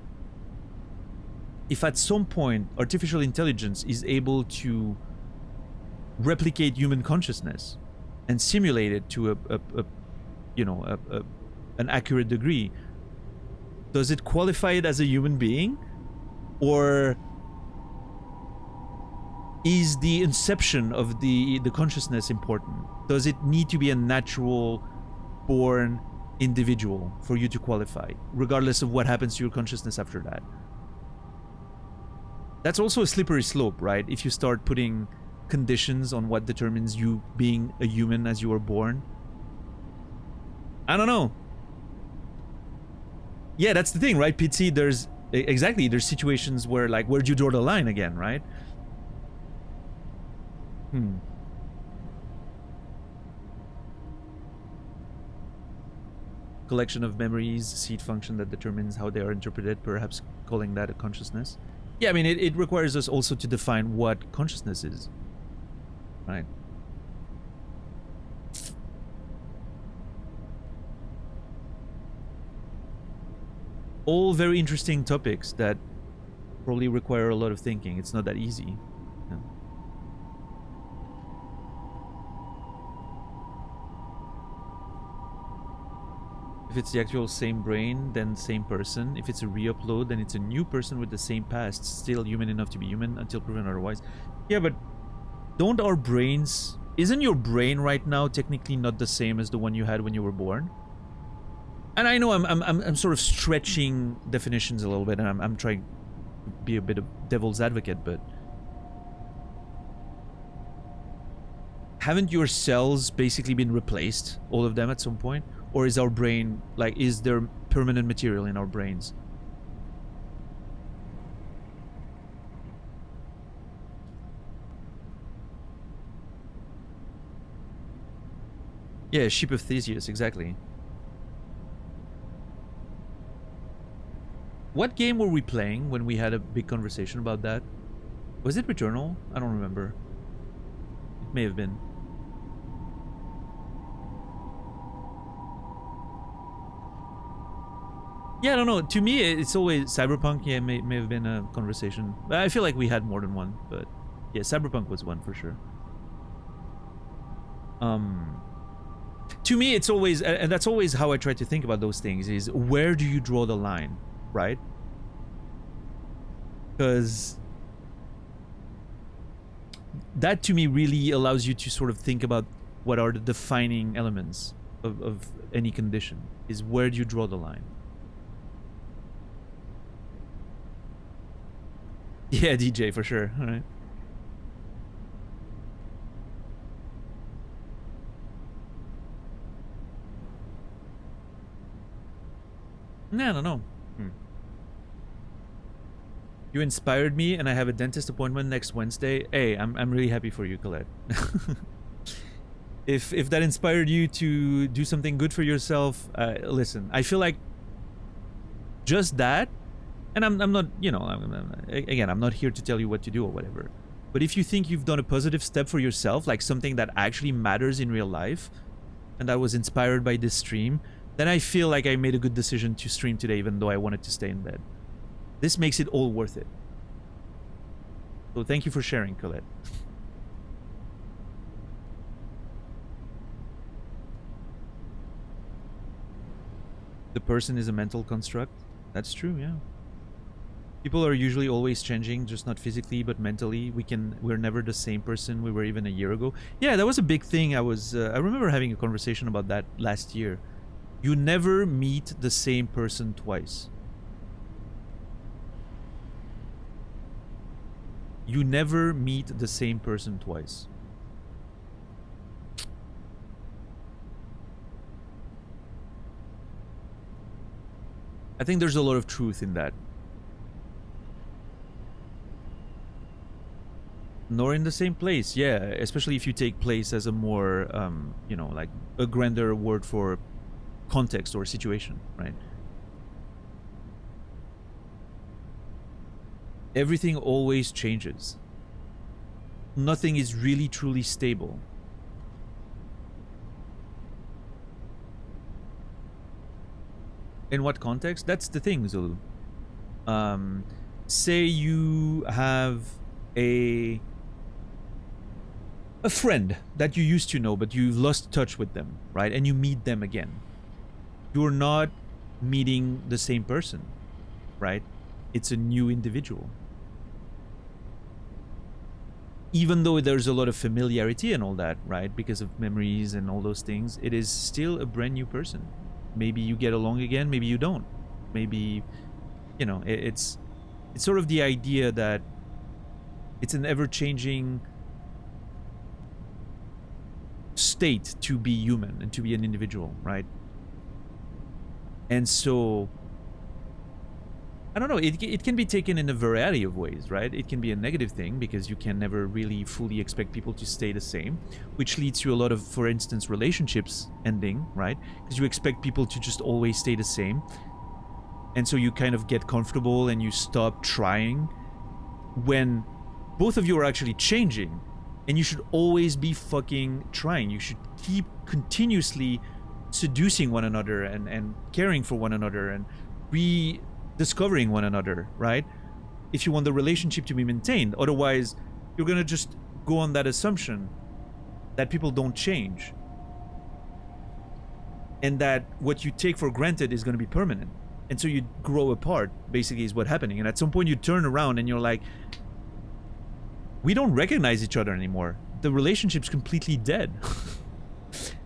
if at some point artificial intelligence is able to replicate human consciousness and simulate it to an accurate degree, does it qualify it as a human being, or is the inception of the consciousness important? Does it need to be a natural born individual for you to qualify, regardless of what happens to your consciousness after that? That's also a slippery slope, right? If you start putting conditions on what determines you being a human as you were born. I don't know. Yeah, that's the thing, right, Pitsy? There's situations where, like, where do you draw the line again, right? Collection of memories, seed function that determines how they are interpreted, perhaps calling that a consciousness. Yeah, I mean, it requires us also to define what consciousness is, right? All very interesting topics that probably require a lot of thinking. It's not that easy. Yeah. If it's the actual same brain, then same person. If it's a re-upload, then it's a new person with the same past, still human enough to be human until proven otherwise. Yeah, but don't our brains... Isn't your brain right now technically not the same as the one you had when you were born? And I know I'm sort of stretching definitions a little bit, and I'm trying to be a bit of devil's advocate, but haven't your cells basically been replaced, all of them at some point? Or is our brain, like, is there permanent material in our brains? Yeah, Ship of Theseus, exactly. What game were we playing when we had a big conversation about that? Was it Returnal? I don't remember. It may have been. Yeah, I don't know. To me, it's always Cyberpunk. Yeah, may have been a conversation. I feel like we had more than one, but Yeah, Cyberpunk was one for sure. To me, it's always, and that's always how I try to think about those things, is where do you draw the line, right? Because that to me really allows you to sort of think about what are the defining elements of any condition, is where do you draw the line? Yeah, DJ, for sure. All right. No. You inspired me, and I have a dentist appointment next Wednesday. Hey, I'm really happy for you, Colette. If that inspired you to do something good for yourself, listen, I feel like just that, and I'm not, you know, again, I'm not here to tell you what to do or whatever. But if you think you've done a positive step for yourself, like something that actually matters in real life, and that was inspired by this stream, then I feel like I made a good decision to stream today, even though I wanted to stay in bed. This makes it all worth it. So thank you for sharing, Colette. The person is a mental construct. That's true, yeah. People are usually always changing, just not physically, but mentally. We're never the same person we were even a year ago. Yeah, that was a big thing. I remember having a conversation about that last year. You never meet the same person twice. You never meet the same person twice. I think there's a lot of truth in that. Nor in the same place, yeah. Especially if you take place as a more, you know, like a grander word for context or situation, right? Everything always changes. Nothing is really truly stable. In what context? That's the thing, Zulu. Say you have a friend that you used to know, but you've lost touch with them, right? And you meet them again. You're not meeting the same person, right? It's a new individual. Even though there's a lot of familiarity and all that, right? Because of memories and all those things, it is still a brand new person. Maybe you get along again, maybe you don't. Maybe, you know, it's sort of the idea that it's an ever-changing state to be human and to be an individual, right? And so, I don't know, it can be taken in a variety of ways, right? It can be a negative thing because you can never really fully expect people to stay the same, which leads to a lot of, for instance, relationships ending, right? Because you expect people to just always stay the same. And so you kind of get comfortable and you stop trying when both of you are actually changing. And you should always be fucking trying. You should keep continuously seducing one another and caring for one another and rediscovering one another, right? If you want the relationship to be maintained. Otherwise, you're gonna just go on that assumption that people don't change. And that what you take for granted is gonna be permanent. And so you grow apart, basically, is what's happening. And at some point you turn around and you're like, we don't recognize each other anymore. The relationship's completely dead.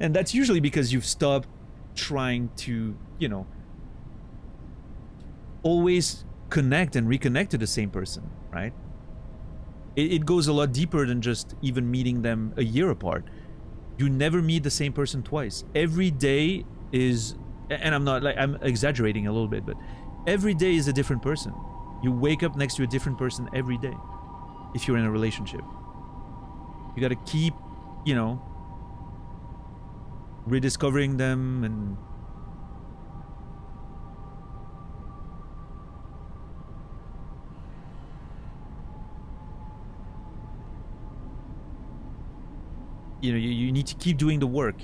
And that's usually because you've stopped trying to, you know, always connect and reconnect to the same person, right? It goes a lot deeper than just even meeting them a year apart. You never meet the same person twice. Every day is, and I'm exaggerating a little bit, but every day is a different person. You wake up next to a different person every day. If you're in a relationship, you gotta keep, you know, rediscovering them and you know, you need to keep doing the work.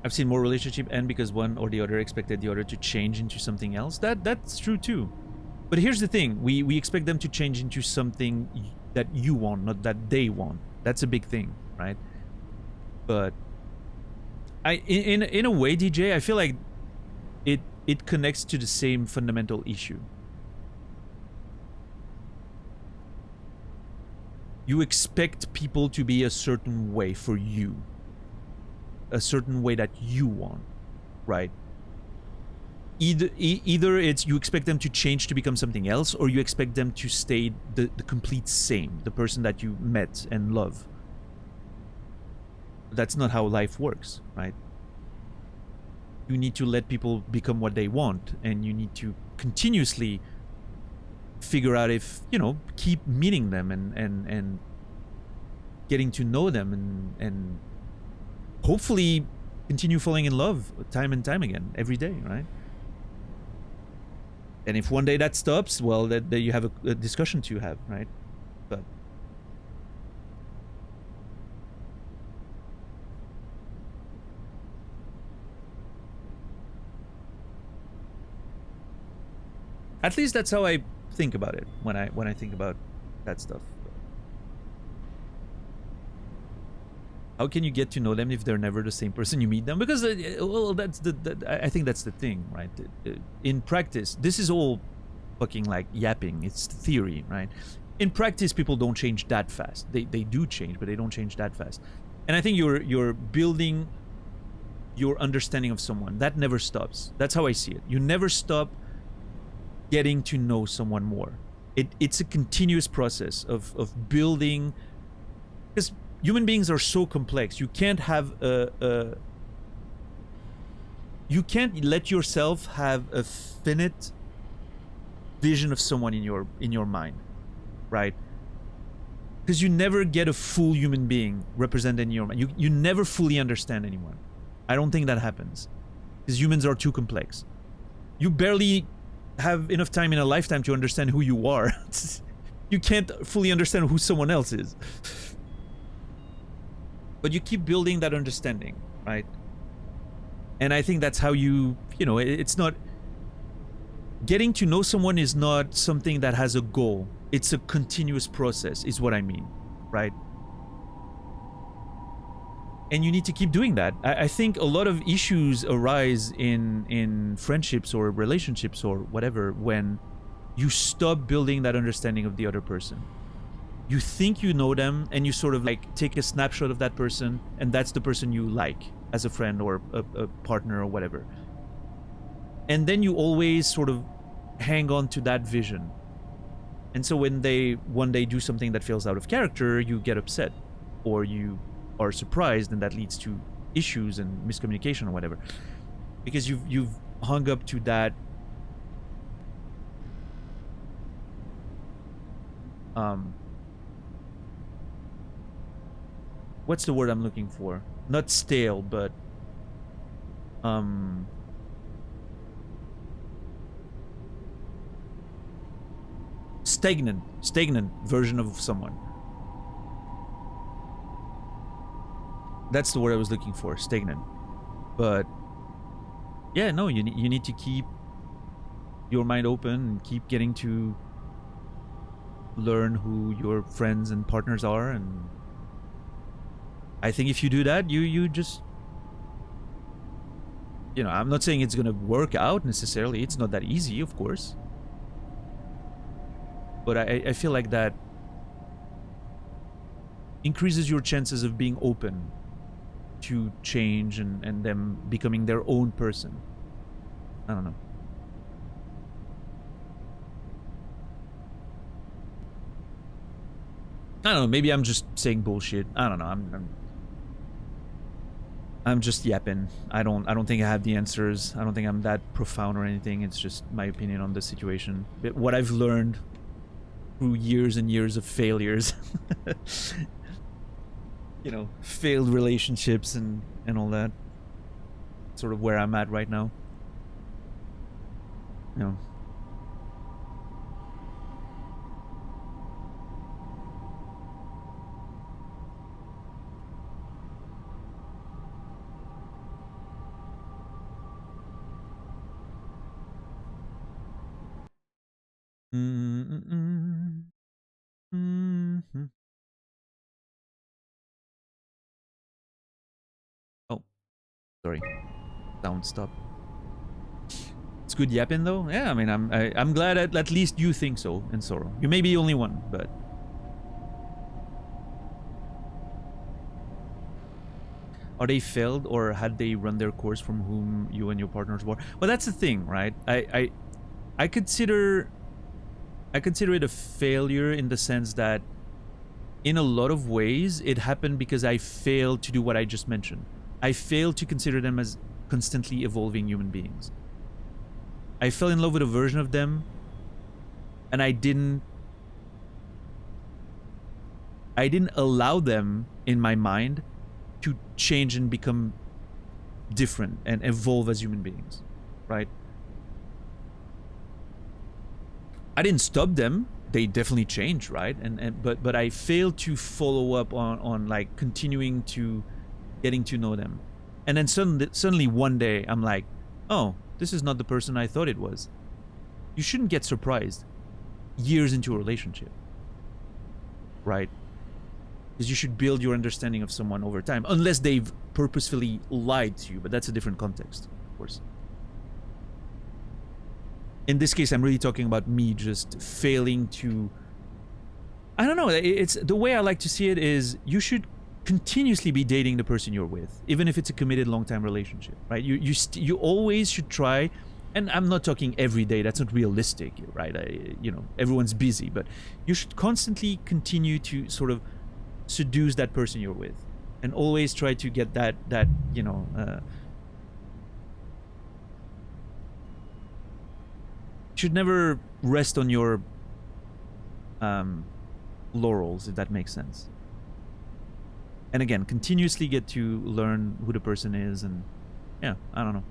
I've seen more relationship end because one or the other expected the other to change into something else. That's true too. But here's the thing: we expect them to change into something that you want, not that they want. That's a big thing, right? But in a way, DJ, I feel like it connects to the same fundamental issue. You expect people to be a certain way for you, a certain way that you want, right? Either it's you expect them to change to become something else, or you expect them to stay the complete same, the person that you met and love. That's not how life works, right? You need to let people become what they want, and you need to continuously figure out if, you know, keep meeting them and getting to know them and hopefully continue falling in love time and time again every day, right? And if one day that stops, well, that you have a discussion to have, right? But at least that's how I think about it when I think about that stuff. How can you get to know them if they're never the same person you meet them? Because well, that's I think that's the thing, right? In practice, this is all fucking like yapping. It's theory, right? In practice, people don't change that fast. They do change, but they don't change that fast. And I think you're building your understanding of someone. That never stops. That's how I see it. You never stop getting to know someone more. It's a continuous process of building, because human beings are so complex. You can't have you can't let yourself have a finite vision of someone in your mind, right? Because you never get a full human being represented in your mind. You never fully understand anyone. I don't think that happens, because humans are too complex. You barely have enough time in a lifetime to understand who you are. You can't fully understand who someone else is. But you keep building that understanding, right? And I think that's how you know, it's not... Getting to know someone is not something that has a goal. It's a continuous process, is what I mean, right? And you need to keep doing that. I think a lot of issues arise in friendships or relationships or whatever when you stop building that understanding of the other person. You think you know them, and you sort of like take a snapshot of that person, and that's the person you like as a friend or a partner or whatever. And then you always sort of hang on to that vision. And so when they one day do something that feels out of character, you get upset, or you are surprised, and that leads to issues and miscommunication or whatever, because you've hung up to that what's the word I'm looking for? Not stale, but stagnant version of someone. That's the word I was looking for, stagnant. But yeah, no, you need to keep your mind open and keep getting to learn who your friends and partners are. And I think if you do that, you just, you know, I'm not saying it's gonna work out necessarily. It's not that easy, of course. But I feel like that increases your chances of being open to change and them becoming their own person. I don't know. I don't know, maybe I'm just saying bullshit. I don't know. I'm just yapping. I don't think I have the answers. I don't think I'm that profound or anything. It's just my opinion on the situation. But what I've learned through years and years of failures. You know, failed relationships and all that. Sort of where I'm at right now. You know. Mm-mm-mm. Mm-hmm. Oh, sorry. Sound stop. It's good yapping though. Yeah, I mean, I'm glad at least you think so, in Sorrow. You may be the only one, but are they failed or had they run their course from whom you and your partners were? Well, that's the thing, right? I consider it a failure in the sense that in a lot of ways it happened because I failed to do what I just mentioned. I failed to consider them as constantly evolving human beings. I fell in love with a version of them and I didn't allow them in my mind to change and become different and evolve as human beings, right? I didn't stop them. They definitely changed, right? But I failed to follow up on like continuing to getting to know them. And then suddenly one day I'm like, oh, this is not the person I thought it was. You shouldn't get surprised years into a relationship, right? Because you should build your understanding of someone over time, unless they've purposefully lied to you, but that's a different context, of course. In this case, I'm really talking about me just failing to... I don't know, it's the way I like to see it is you should continuously be dating the person you're with, even if it's a committed long-time relationship, right? You always should try, and I'm not talking every day, that's not realistic, right? You know, everyone's busy, but you should constantly continue to sort of seduce that person you're with, and always try to get that you know, should never rest on your laurels, if that makes sense. And again, continuously get to learn who the person is, and yeah, I don't know.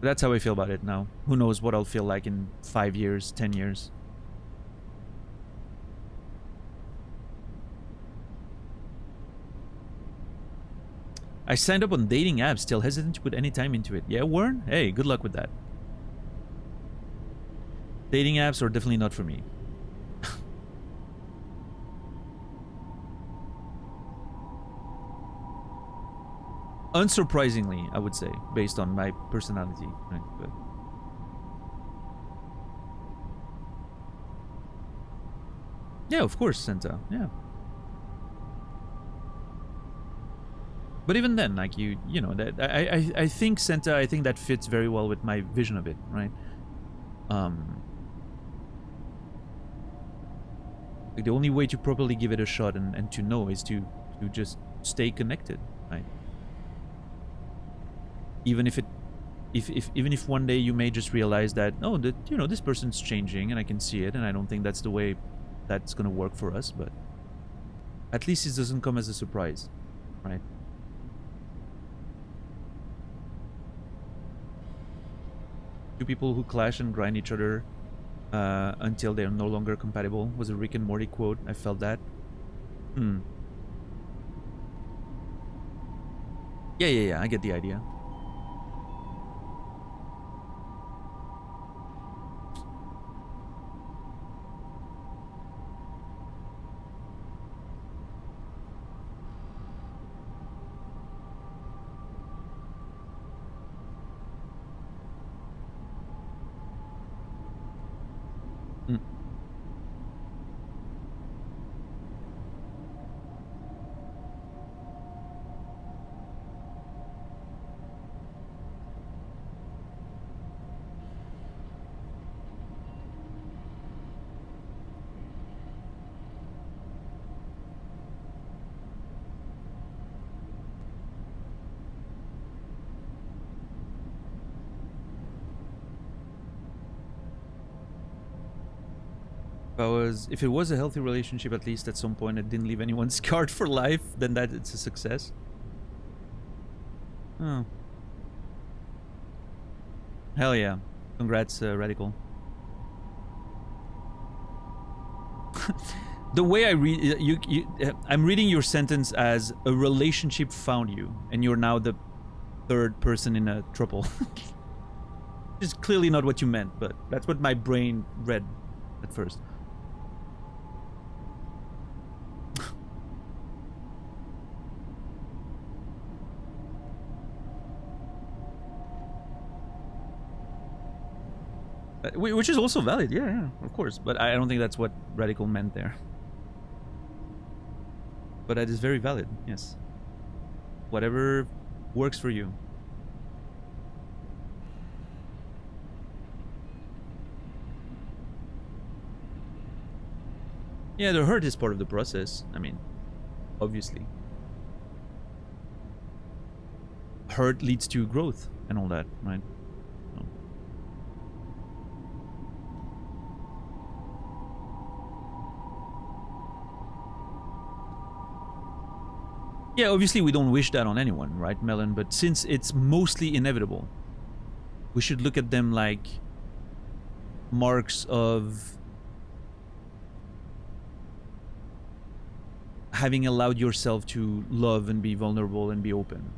But that's how I feel about it now. Who knows what I'll feel like in 5 years, 10 years. I signed up on dating apps, still hesitant to put any time into it. Yeah, Warren? Hey, good luck with that. Dating apps are definitely not for me. Unsurprisingly, I would say, based on my personality. Right? But yeah, of course, Santa. Yeah. But even then, like you know, that I think Santa, I think that fits very well with my vision of it, right? Like the only way to properly give it a shot and to know is to just stay connected, right? Even if even if one day you may just realize that, oh, that, you know, this person's changing and I can see it, and I don't think that's the way that's gonna work for us, but at least it doesn't come as a surprise, right? Two people who clash and grind each other until they're no longer compatible was a Rick and Morty quote. I felt that. Yeah, I get the idea. If it was a healthy relationship, at least at some point it didn't leave anyone scarred for life, then that it's a success. Oh. Hell yeah. Congrats, Radical. The way I read I'm reading your sentence as a relationship found you, and you're now the third person in a triple. It's clearly not what you meant, but that's what my brain read at first. Which is also valid, yeah, of course. But I don't think that's what radical meant there. But that is very valid, yes. Whatever works for you. Yeah, the hurt is part of the process. I mean, obviously. Hurt leads to growth and all that, right? So. Yeah, obviously we don't wish that on anyone, right, Melon? But since it's mostly inevitable, we should look at them like marks of having allowed yourself to love and be vulnerable and be open.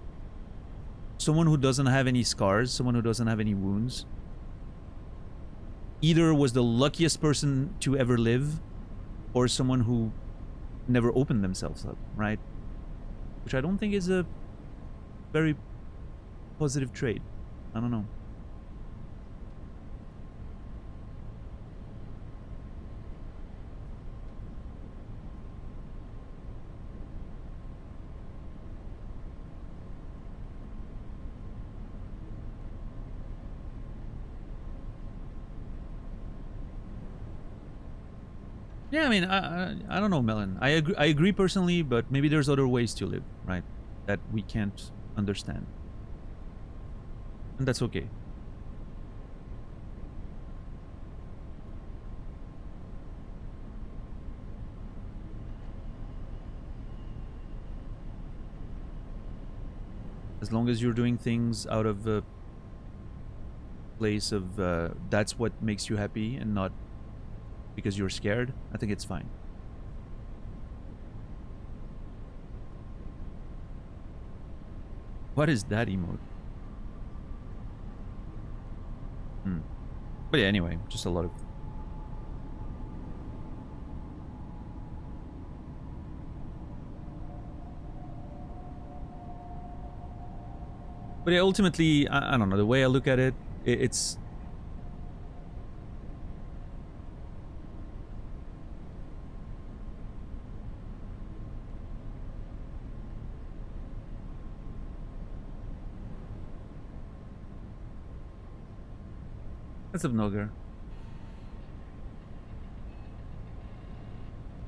Someone who doesn't have any scars, someone who doesn't have any wounds, either was the luckiest person to ever live, or someone who never opened themselves up, right? Which I don't think is a very positive trait. I don't know. Yeah, I mean, I don't know, Melon. I agree personally, but maybe there's other ways to live, right? That we can't understand. And that's okay. As long as you're doing things out of a place of that's what makes you happy and not because you're scared, I think it's fine. What is that emote? But yeah, anyway, just a lot of... But yeah, ultimately, I don't know, the way I look at it, it's... What's up, Nogar?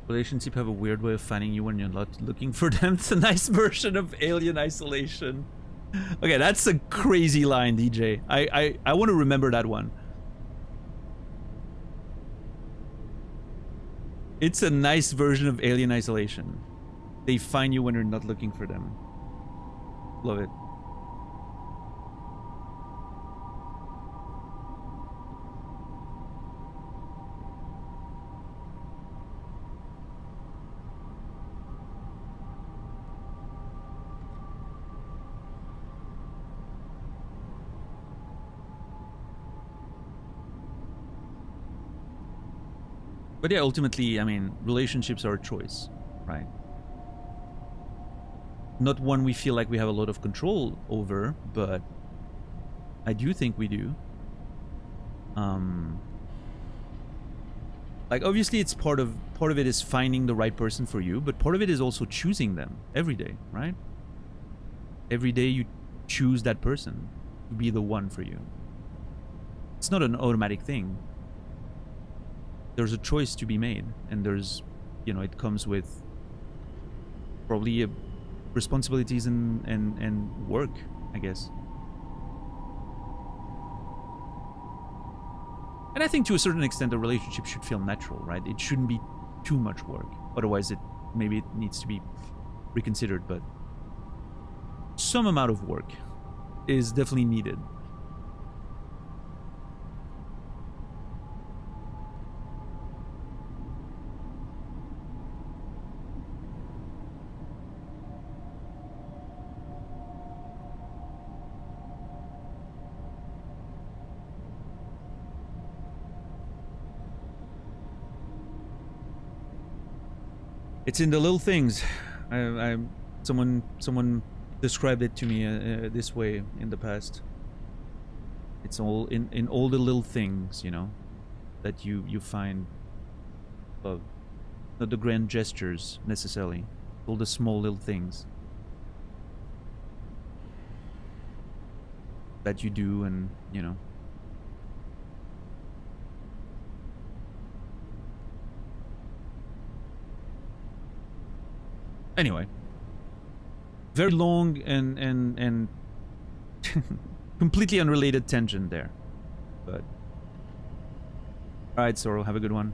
Relationships have a weird way of finding you when you're not looking for them. It's a nice version of alien isolation. Okay, that's a crazy line, DJ. I want to remember that one. It's a nice version of alien isolation. They find you when you're not looking for them. Love it. But yeah, ultimately, I mean, relationships are a choice, right? Not one we feel like we have a lot of control over, but I do think we do. Like, obviously, it's part of it is finding the right person for you, but part of it is also choosing them every day, right? Every day you choose that person to be the one for you. It's not an automatic thing. There's a choice to be made, and there's, you know, it comes with probably responsibilities and work, I guess. And I think to a certain extent a relationship should feel natural, right? It shouldn't be too much work. Otherwise maybe it needs to be reconsidered, but some amount of work is definitely needed. It's in the little things. Someone described it to me this way in the past. It's all in all the little things, you know, that you find love. Not the grand gestures necessarily. All the small little things that you do, and you know. Anyway, very long and completely unrelated tangent there, but all right, Sorrel, have a good one.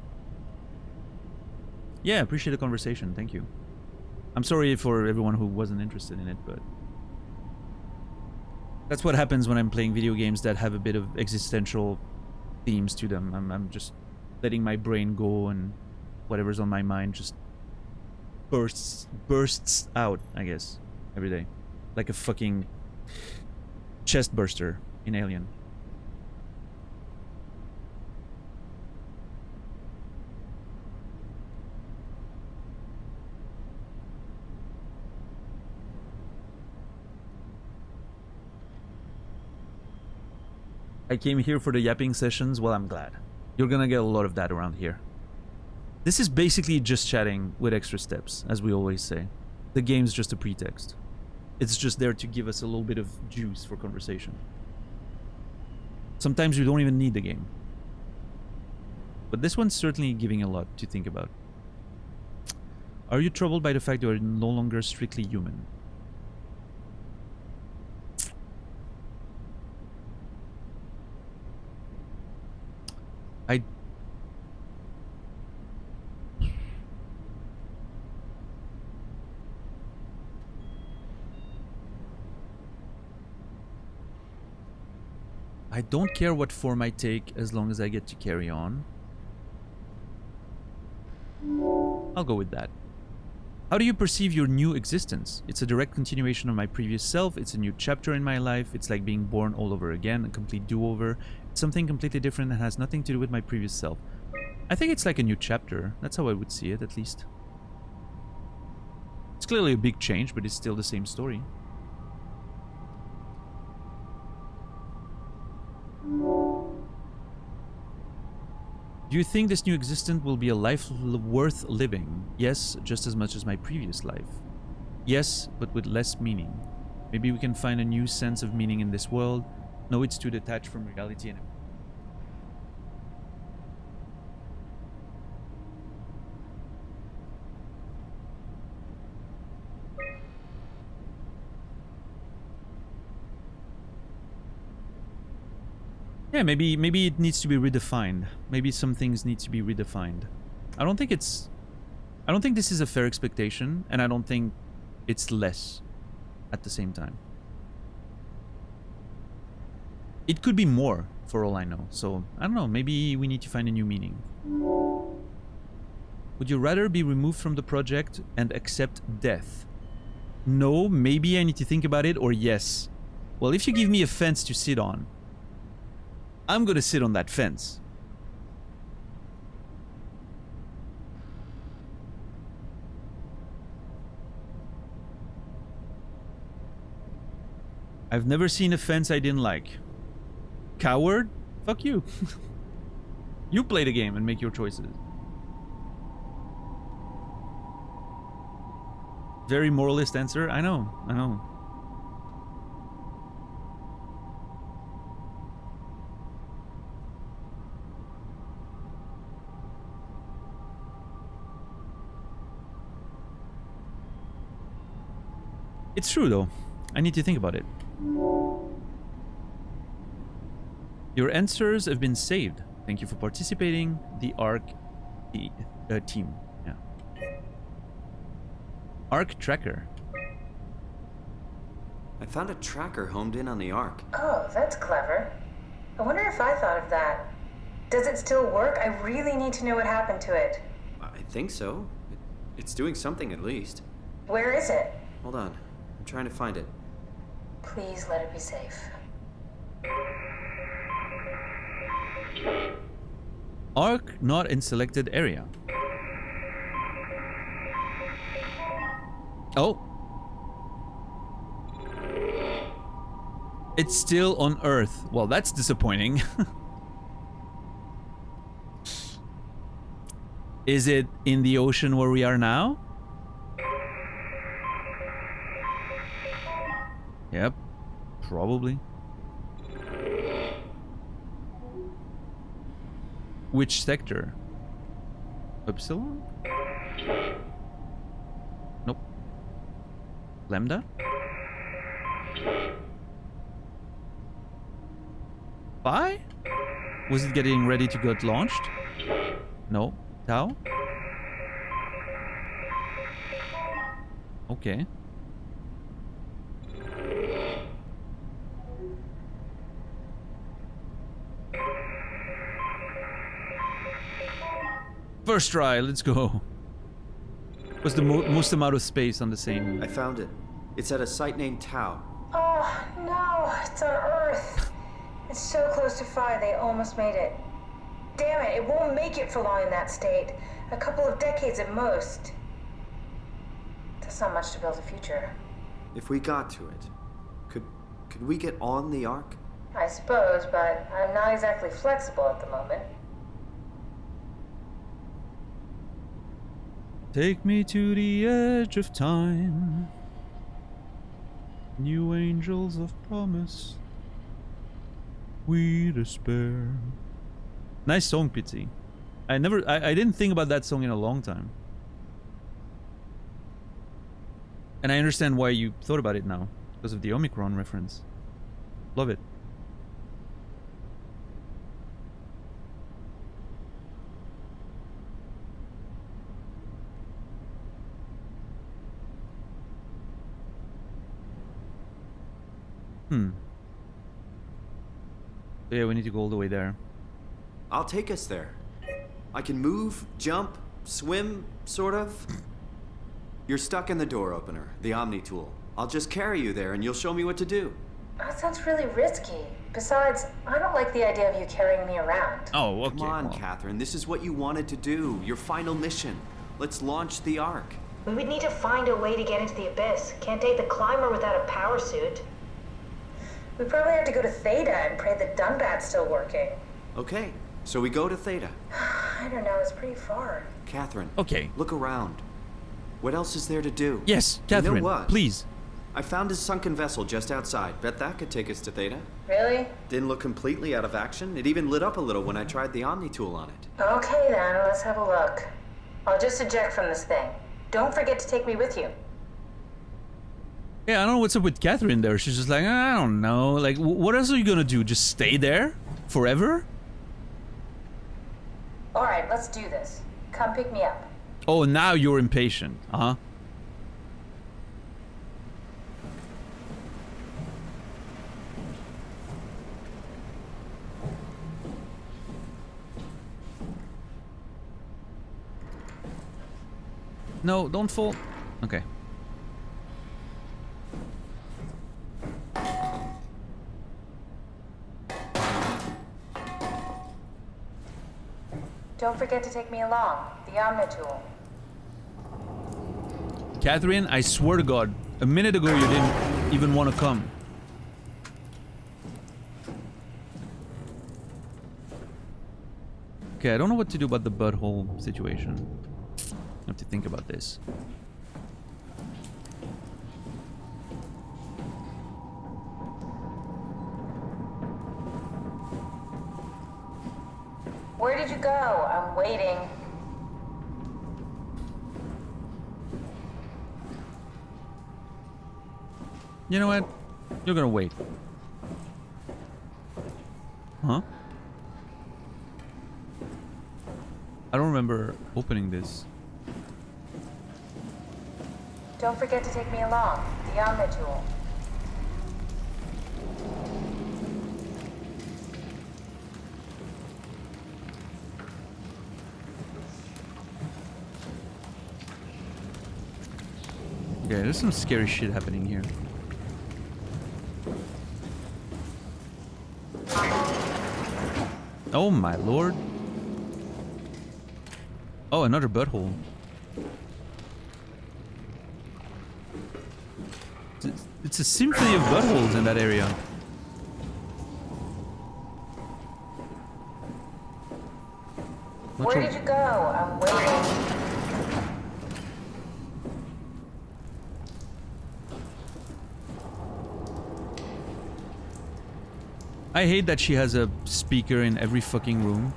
Yeah, appreciate the conversation. Thank you. I'm sorry for everyone who wasn't interested in it, but that's what happens when I'm playing video games that have a bit of existential themes to them. I'm just letting my brain go, and whatever's on my mind just bursts out, I guess, every day. Like a fucking chest burster in Alien. I came here for the yapping sessions. Well, I'm glad. You're gonna get a lot of that around here. This is basically just chatting with extra steps, as we always say. The game's just a pretext. It's just there to give us a little bit of juice for conversation. Sometimes you don't even need the game. But this one's certainly giving a lot to think about. Are you troubled by the fact you are no longer strictly human? I don't care what form I take as long as I get to carry on. I'll go with that. How do you perceive your new existence? It's a direct continuation of my previous self. It's a new chapter in my life. It's like being born all over again, a complete do-over. It's something completely different that has nothing to do with my previous self. I think it's like a new chapter. That's how I would see it, at least. It's clearly a big change, but it's still the same story. Do you think this new existence will be a life worth living? Yes, just as much as my previous life. Yes, but with less meaning. Maybe we can find a new sense of meaning in this world. No, it's too detached from reality and... Yeah, maybe it needs to be redefined. Maybe some things need to be redefined. I don't think this is a fair expectation, and I don't think it's less at the same time. It could be more, for all I know. So, I don't know, maybe we need to find a new meaning. Would you rather be removed from the project and accept death? No, maybe I need to think about it, or yes. Well, if you give me a fence to sit on, I'm gonna sit on that fence. I've never seen a fence I didn't like. Coward? Fuck you. You play the game and make your choices. Very moralist answer. I know. It's true, though. I need to think about it. Your answers have been saved. Thank you for participating. The ARC team. Yeah. ARC tracker. I found a tracker homed in on the Ark. Oh, that's clever. I wonder if I thought of that. Does it still work? I really need to know what happened to it. I think so. It's doing something at least. Where is it? Hold on. I'm trying to find it. Please let it be safe. ARC not in selected area. Oh. It's still on Earth. Well, that's disappointing. Is it in the ocean where we are now? Yep. Probably. Which sector? Upsilon? Nope. Lambda? Phi? Was it getting ready to get launched? No. Tau? Okay. First try, let's go. What's the most amount of space on the same? I found it. It's at a site named Tau. Oh, no, it's on Earth. It's so close to Phi, they almost made it. Damn it, it won't make it for long in that state. A couple of decades at most. That's not much to build a future. If we got to it, could we get on the Ark? I suppose, but I'm not exactly flexible at the moment. Take me to the edge of time. New angels of promise. We despair. Nice song, Pitsy. I didn't think about that song in a long time. And I understand why you thought about it now. Because of the Omicron reference. Love it. So yeah, we need to go all the way there. I'll take us there. I can move, jump, swim, sort of. You're stuck in the door opener, the Omni tool. I'll just carry you there and you'll show me what to do. That sounds really risky. Besides, I don't like the idea of you carrying me around. Oh, okay. Come on, Catherine. This is what you wanted to do. Your final mission. Let's launch the Ark. We would need to find a way to get into the Abyss. Can't take the climber without a power suit. We probably have to go to Theta and pray that Dunbat's still working. Okay, so we go to Theta. I don't know, it's pretty far. Catherine. Okay. Look around. What else is there to do? Yes, Catherine, you know what? please. I found a sunken vessel just outside. Bet that could take us to Theta. Really? Didn't look completely out of action. It even lit up a little when I tried the Omni tool on it. Okay then, let's have a look. I'll just eject from this thing. Don't forget to take me with you. Yeah, I don't know what's up with Catherine there. She's just like, I don't know. Like, what else are you gonna do? Just stay there? Forever? Alright, let's do this. Come pick me up. Oh, now you're impatient, huh? No, don't fall. Okay. Don't forget to take me along. The Omni tool. Catherine, I swear to God, a minute ago you didn't even want to come. Okay, I don't know what to do about the butthole situation. I have to think about this. Where did you go? I'm waiting. You know what? You're gonna wait. Huh? I don't remember opening this. Don't forget to take me along. The Omni tool. Okay, there's some scary shit happening here. Oh my lord. Oh, another butthole. It's a symphony of buttholes in that area. Where did you go? I'm waiting. I hate that she has a speaker in every fucking room.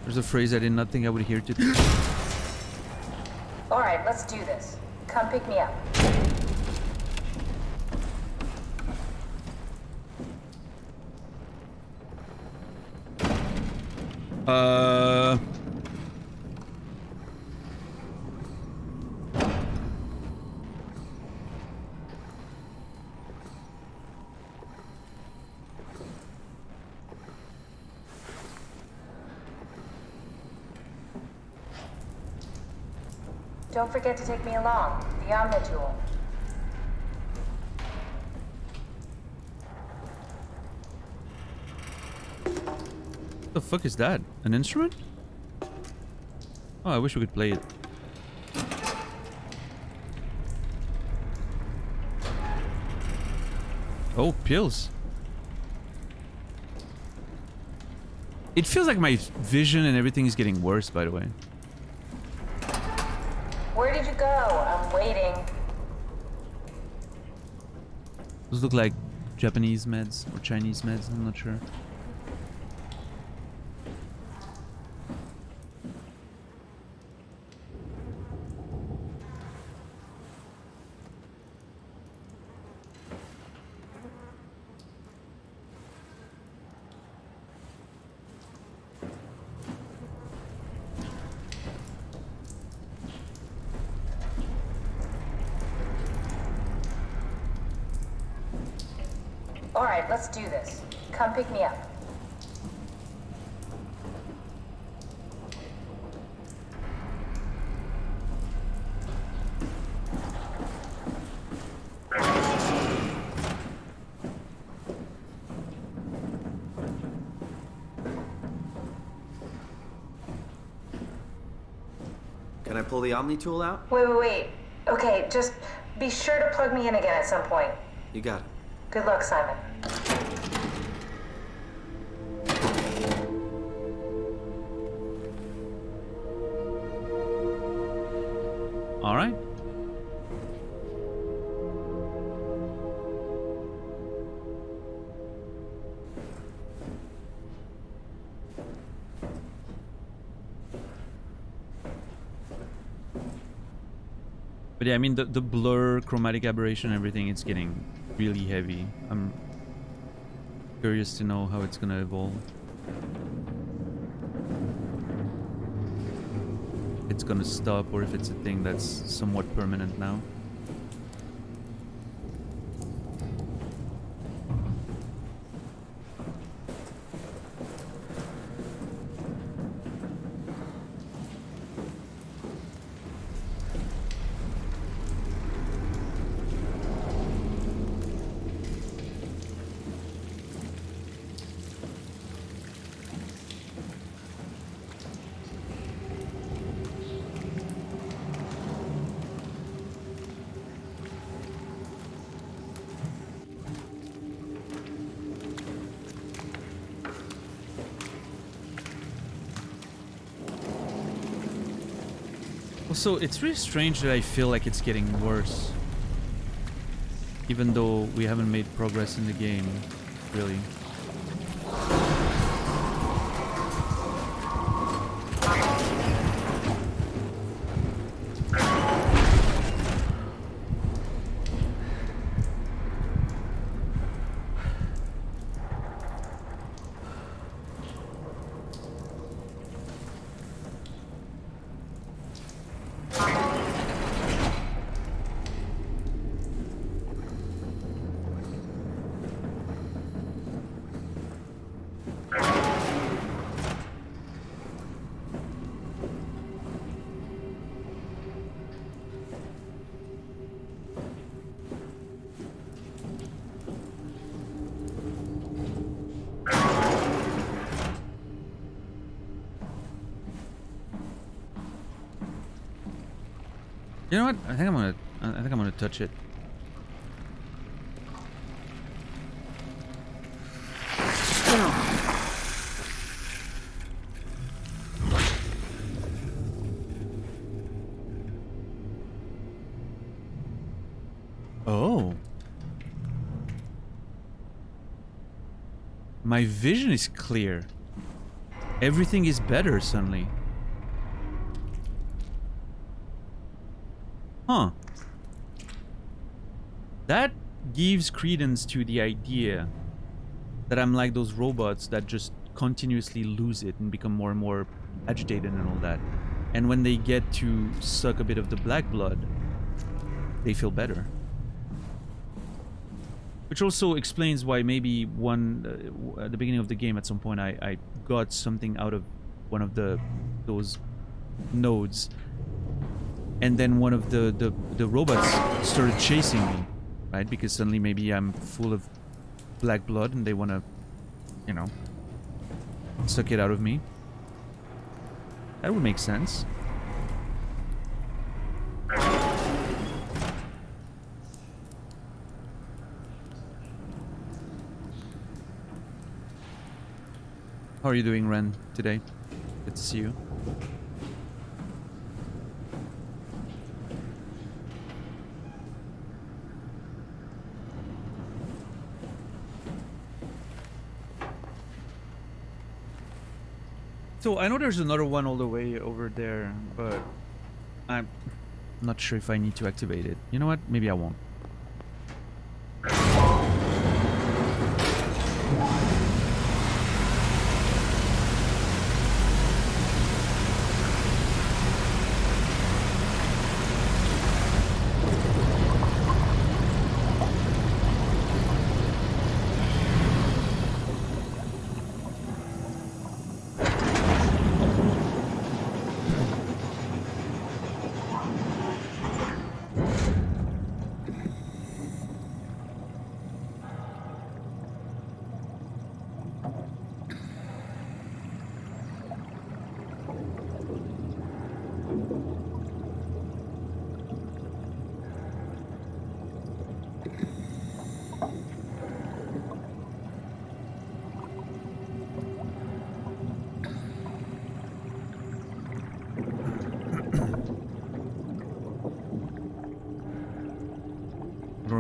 There's a phrase I did not think I would hear today. All right, let's do this. Come pick me up. Don't forget to take me along. The Omni tool. What the fuck is that? An instrument? Oh, I wish we could play it. Oh, pills. It feels like my vision and everything is getting worse, by the way. Where did you go? I'm waiting. Those look like Japanese meds or Chinese meds, I'm not sure. All right, let's do this. Come pick me up. Can I pull the Omni tool out? Wait. Okay, just be sure to plug me in again at some point. You got it. Good luck, Simon. All right. But yeah, I mean the blur, chromatic aberration, everything, it's getting really heavy. I'm curious to know how it's gonna evolve. It's gonna stop, or if it's a thing that's somewhat permanent now. Also, it's really strange that I feel like it's getting worse. Even though we haven't made progress in the game, really. You know what? I think I'm gonna touch it. Oh. My vision is clear. Everything is better suddenly. Huh. That gives credence to the idea that I'm like those robots that just continuously lose it and become more and more agitated and all that. And when they get to suck a bit of the black blood, they feel better. Which also explains why maybe at the beginning of the game at some point I got something out of one of those nodes, and then one of the robots started chasing me, right? Because suddenly maybe I'm full of black blood and they want to, you know, suck it out of me. That would make sense. How are you doing, Ren, today? Good to see you. So I know there's another one all the way over there, but I'm not sure if I need to activate it. You know what? Maybe I won't.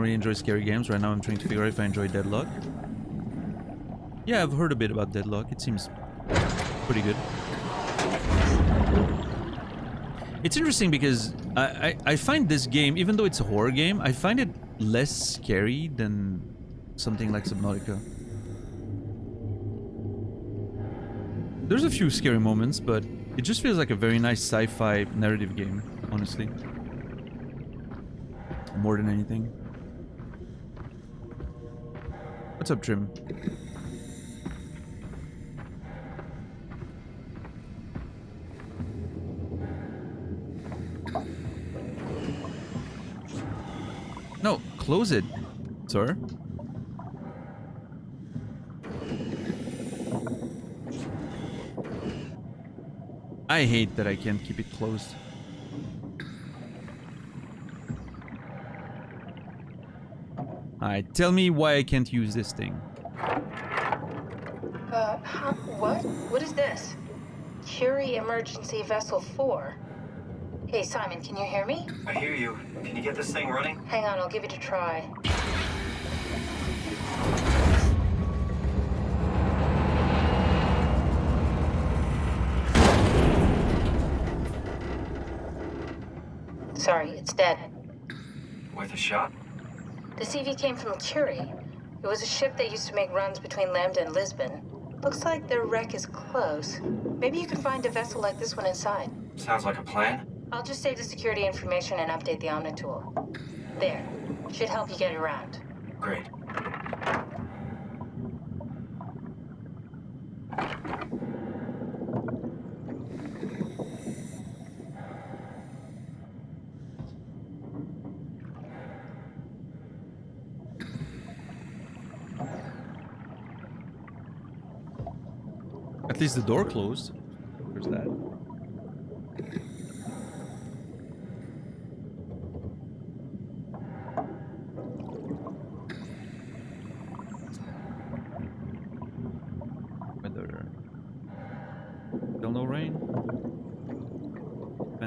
Enjoy scary games. Right now I'm trying to figure out if I enjoy Deadlock. Yeah, I've heard a bit about Deadlock. It seems pretty good. It's interesting because I find this game, even though it's a horror game, I find it less scary than something like Subnautica. There's a few scary moments, but it just feels like a very nice sci-fi narrative game, honestly. More than anything. What's up, Trim? No, close it, sir. I hate that I can't keep it closed. Alright, tell me why I can't use this thing. What? What is this? Curie Emergency Vessel 4. Hey, Simon, can you hear me? I hear you. Can you get this thing running? Hang on, I'll give it a try. Sorry, it's dead. Worth a shot? The CV came from Curie. It was a ship that used to make runs between Lambda and Lisbon. Looks like their wreck is close. Maybe you can find a vessel like this one inside. Sounds like a plan. I'll just save the security information and update the Omni tool. There. Should help you get around. Great. At least the door closed. There's that.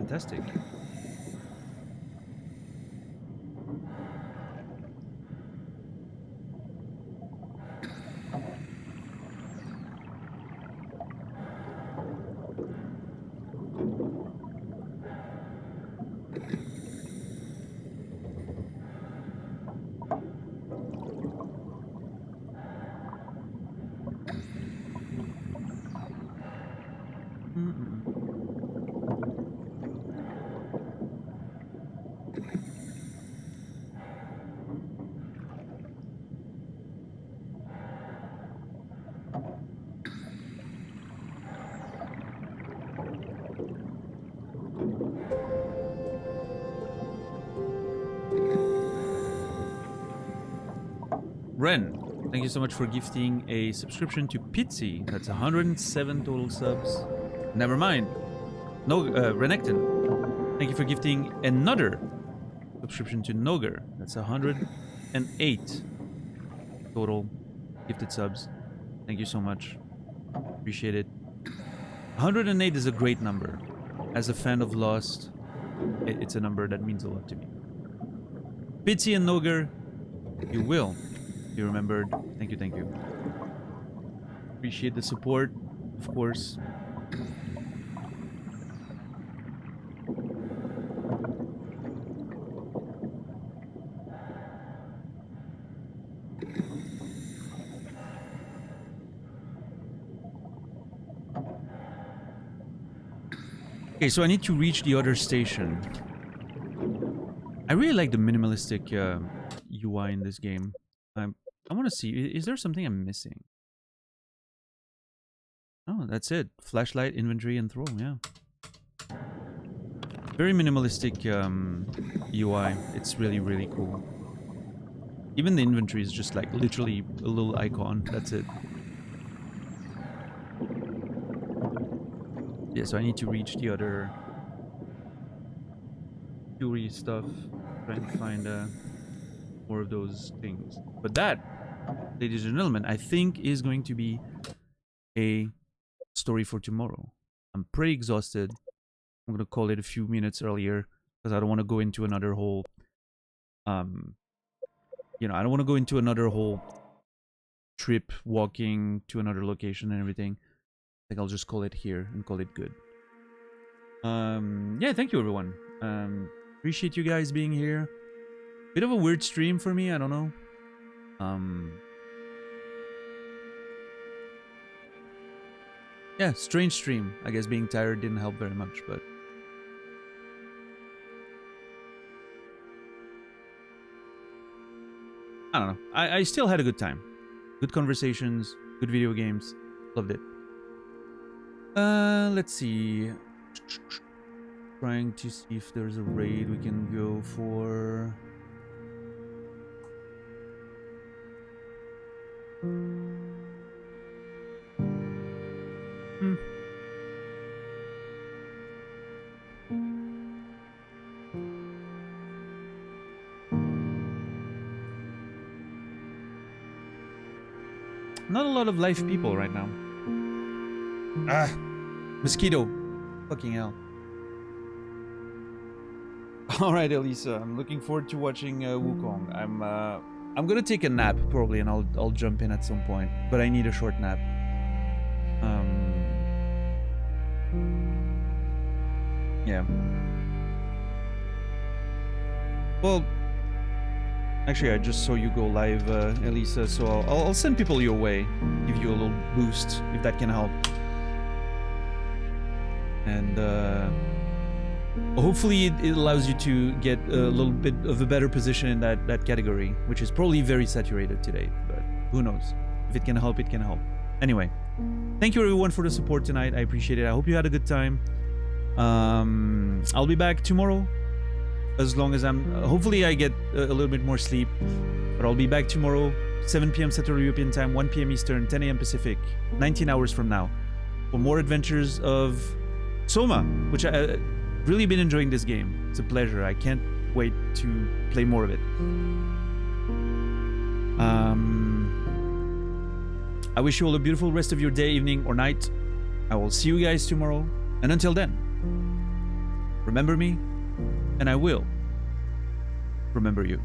fantastic. Ren, thank you so much for gifting a subscription to Pitsy. That's 107 total subs. Never mind. No, Renekton, thank you for gifting another subscription to Noger. That's 108 total gifted subs. Thank you so much. Appreciate it. 108 is a great number. As a fan of Lost, it's a number that means a lot to me. Pitsy and Noger, you will. You remembered. Thank you, thank you. Appreciate the support, of course. Okay, so I need to reach the other station. I really like the minimalistic UI in this game. I want to see, is there something I'm missing? Oh, that's it. Flashlight, inventory, and throw, yeah. Very minimalistic UI. It's really, really cool. Even the inventory is just like literally a little icon. That's it. Yeah, so I need to reach the other jewelry stuff. Trying to find more of those things. But that, ladies and gentlemen, I think is going to be a story for tomorrow. I'm pretty exhausted. I'm gonna call it a few minutes earlier because I don't want to go into another whole you know, I don't want to go into another whole trip walking to another location and everything. I think I'll just call it here and call it good. Yeah, thank you everyone. Appreciate you guys being here. Bit of a weird stream for me, I don't know. Yeah, strange stream. I guess being tired didn't help very much, but I don't know. I still had a good time. Good conversations, good video games. Loved it. Let's see. Trying to see if there's a raid we can go for. Not a lot of live people right now. Ah, mosquito. Fucking hell. All right, Elisa. I'm looking forward to watching Wukong. I'm gonna take a nap probably, and I'll jump in at some point. But I need a short nap. Yeah. Well. Actually, I just saw you go live, Elisa, so I'll send people your way, give you a little boost, if that can help. And hopefully it allows you to get a little bit of a better position in that category, which is probably very saturated today, but who knows. If it can help, it can help. Anyway, thank you everyone for the support tonight. I appreciate it. I hope you had a good time. I'll be back tomorrow. As long as I'm... hopefully I get a little bit more sleep. But I'll be back tomorrow, 7 p.m. Central European Time, 1 p.m. Eastern, 10 a.m. Pacific, 19 hours from now, for more adventures of SOMA, which I really been enjoying this game. It's a pleasure. I can't wait to play more of it. I wish you all a beautiful rest of your day, evening, or night. I will see you guys tomorrow. And until then, Remember me, and I will remember you.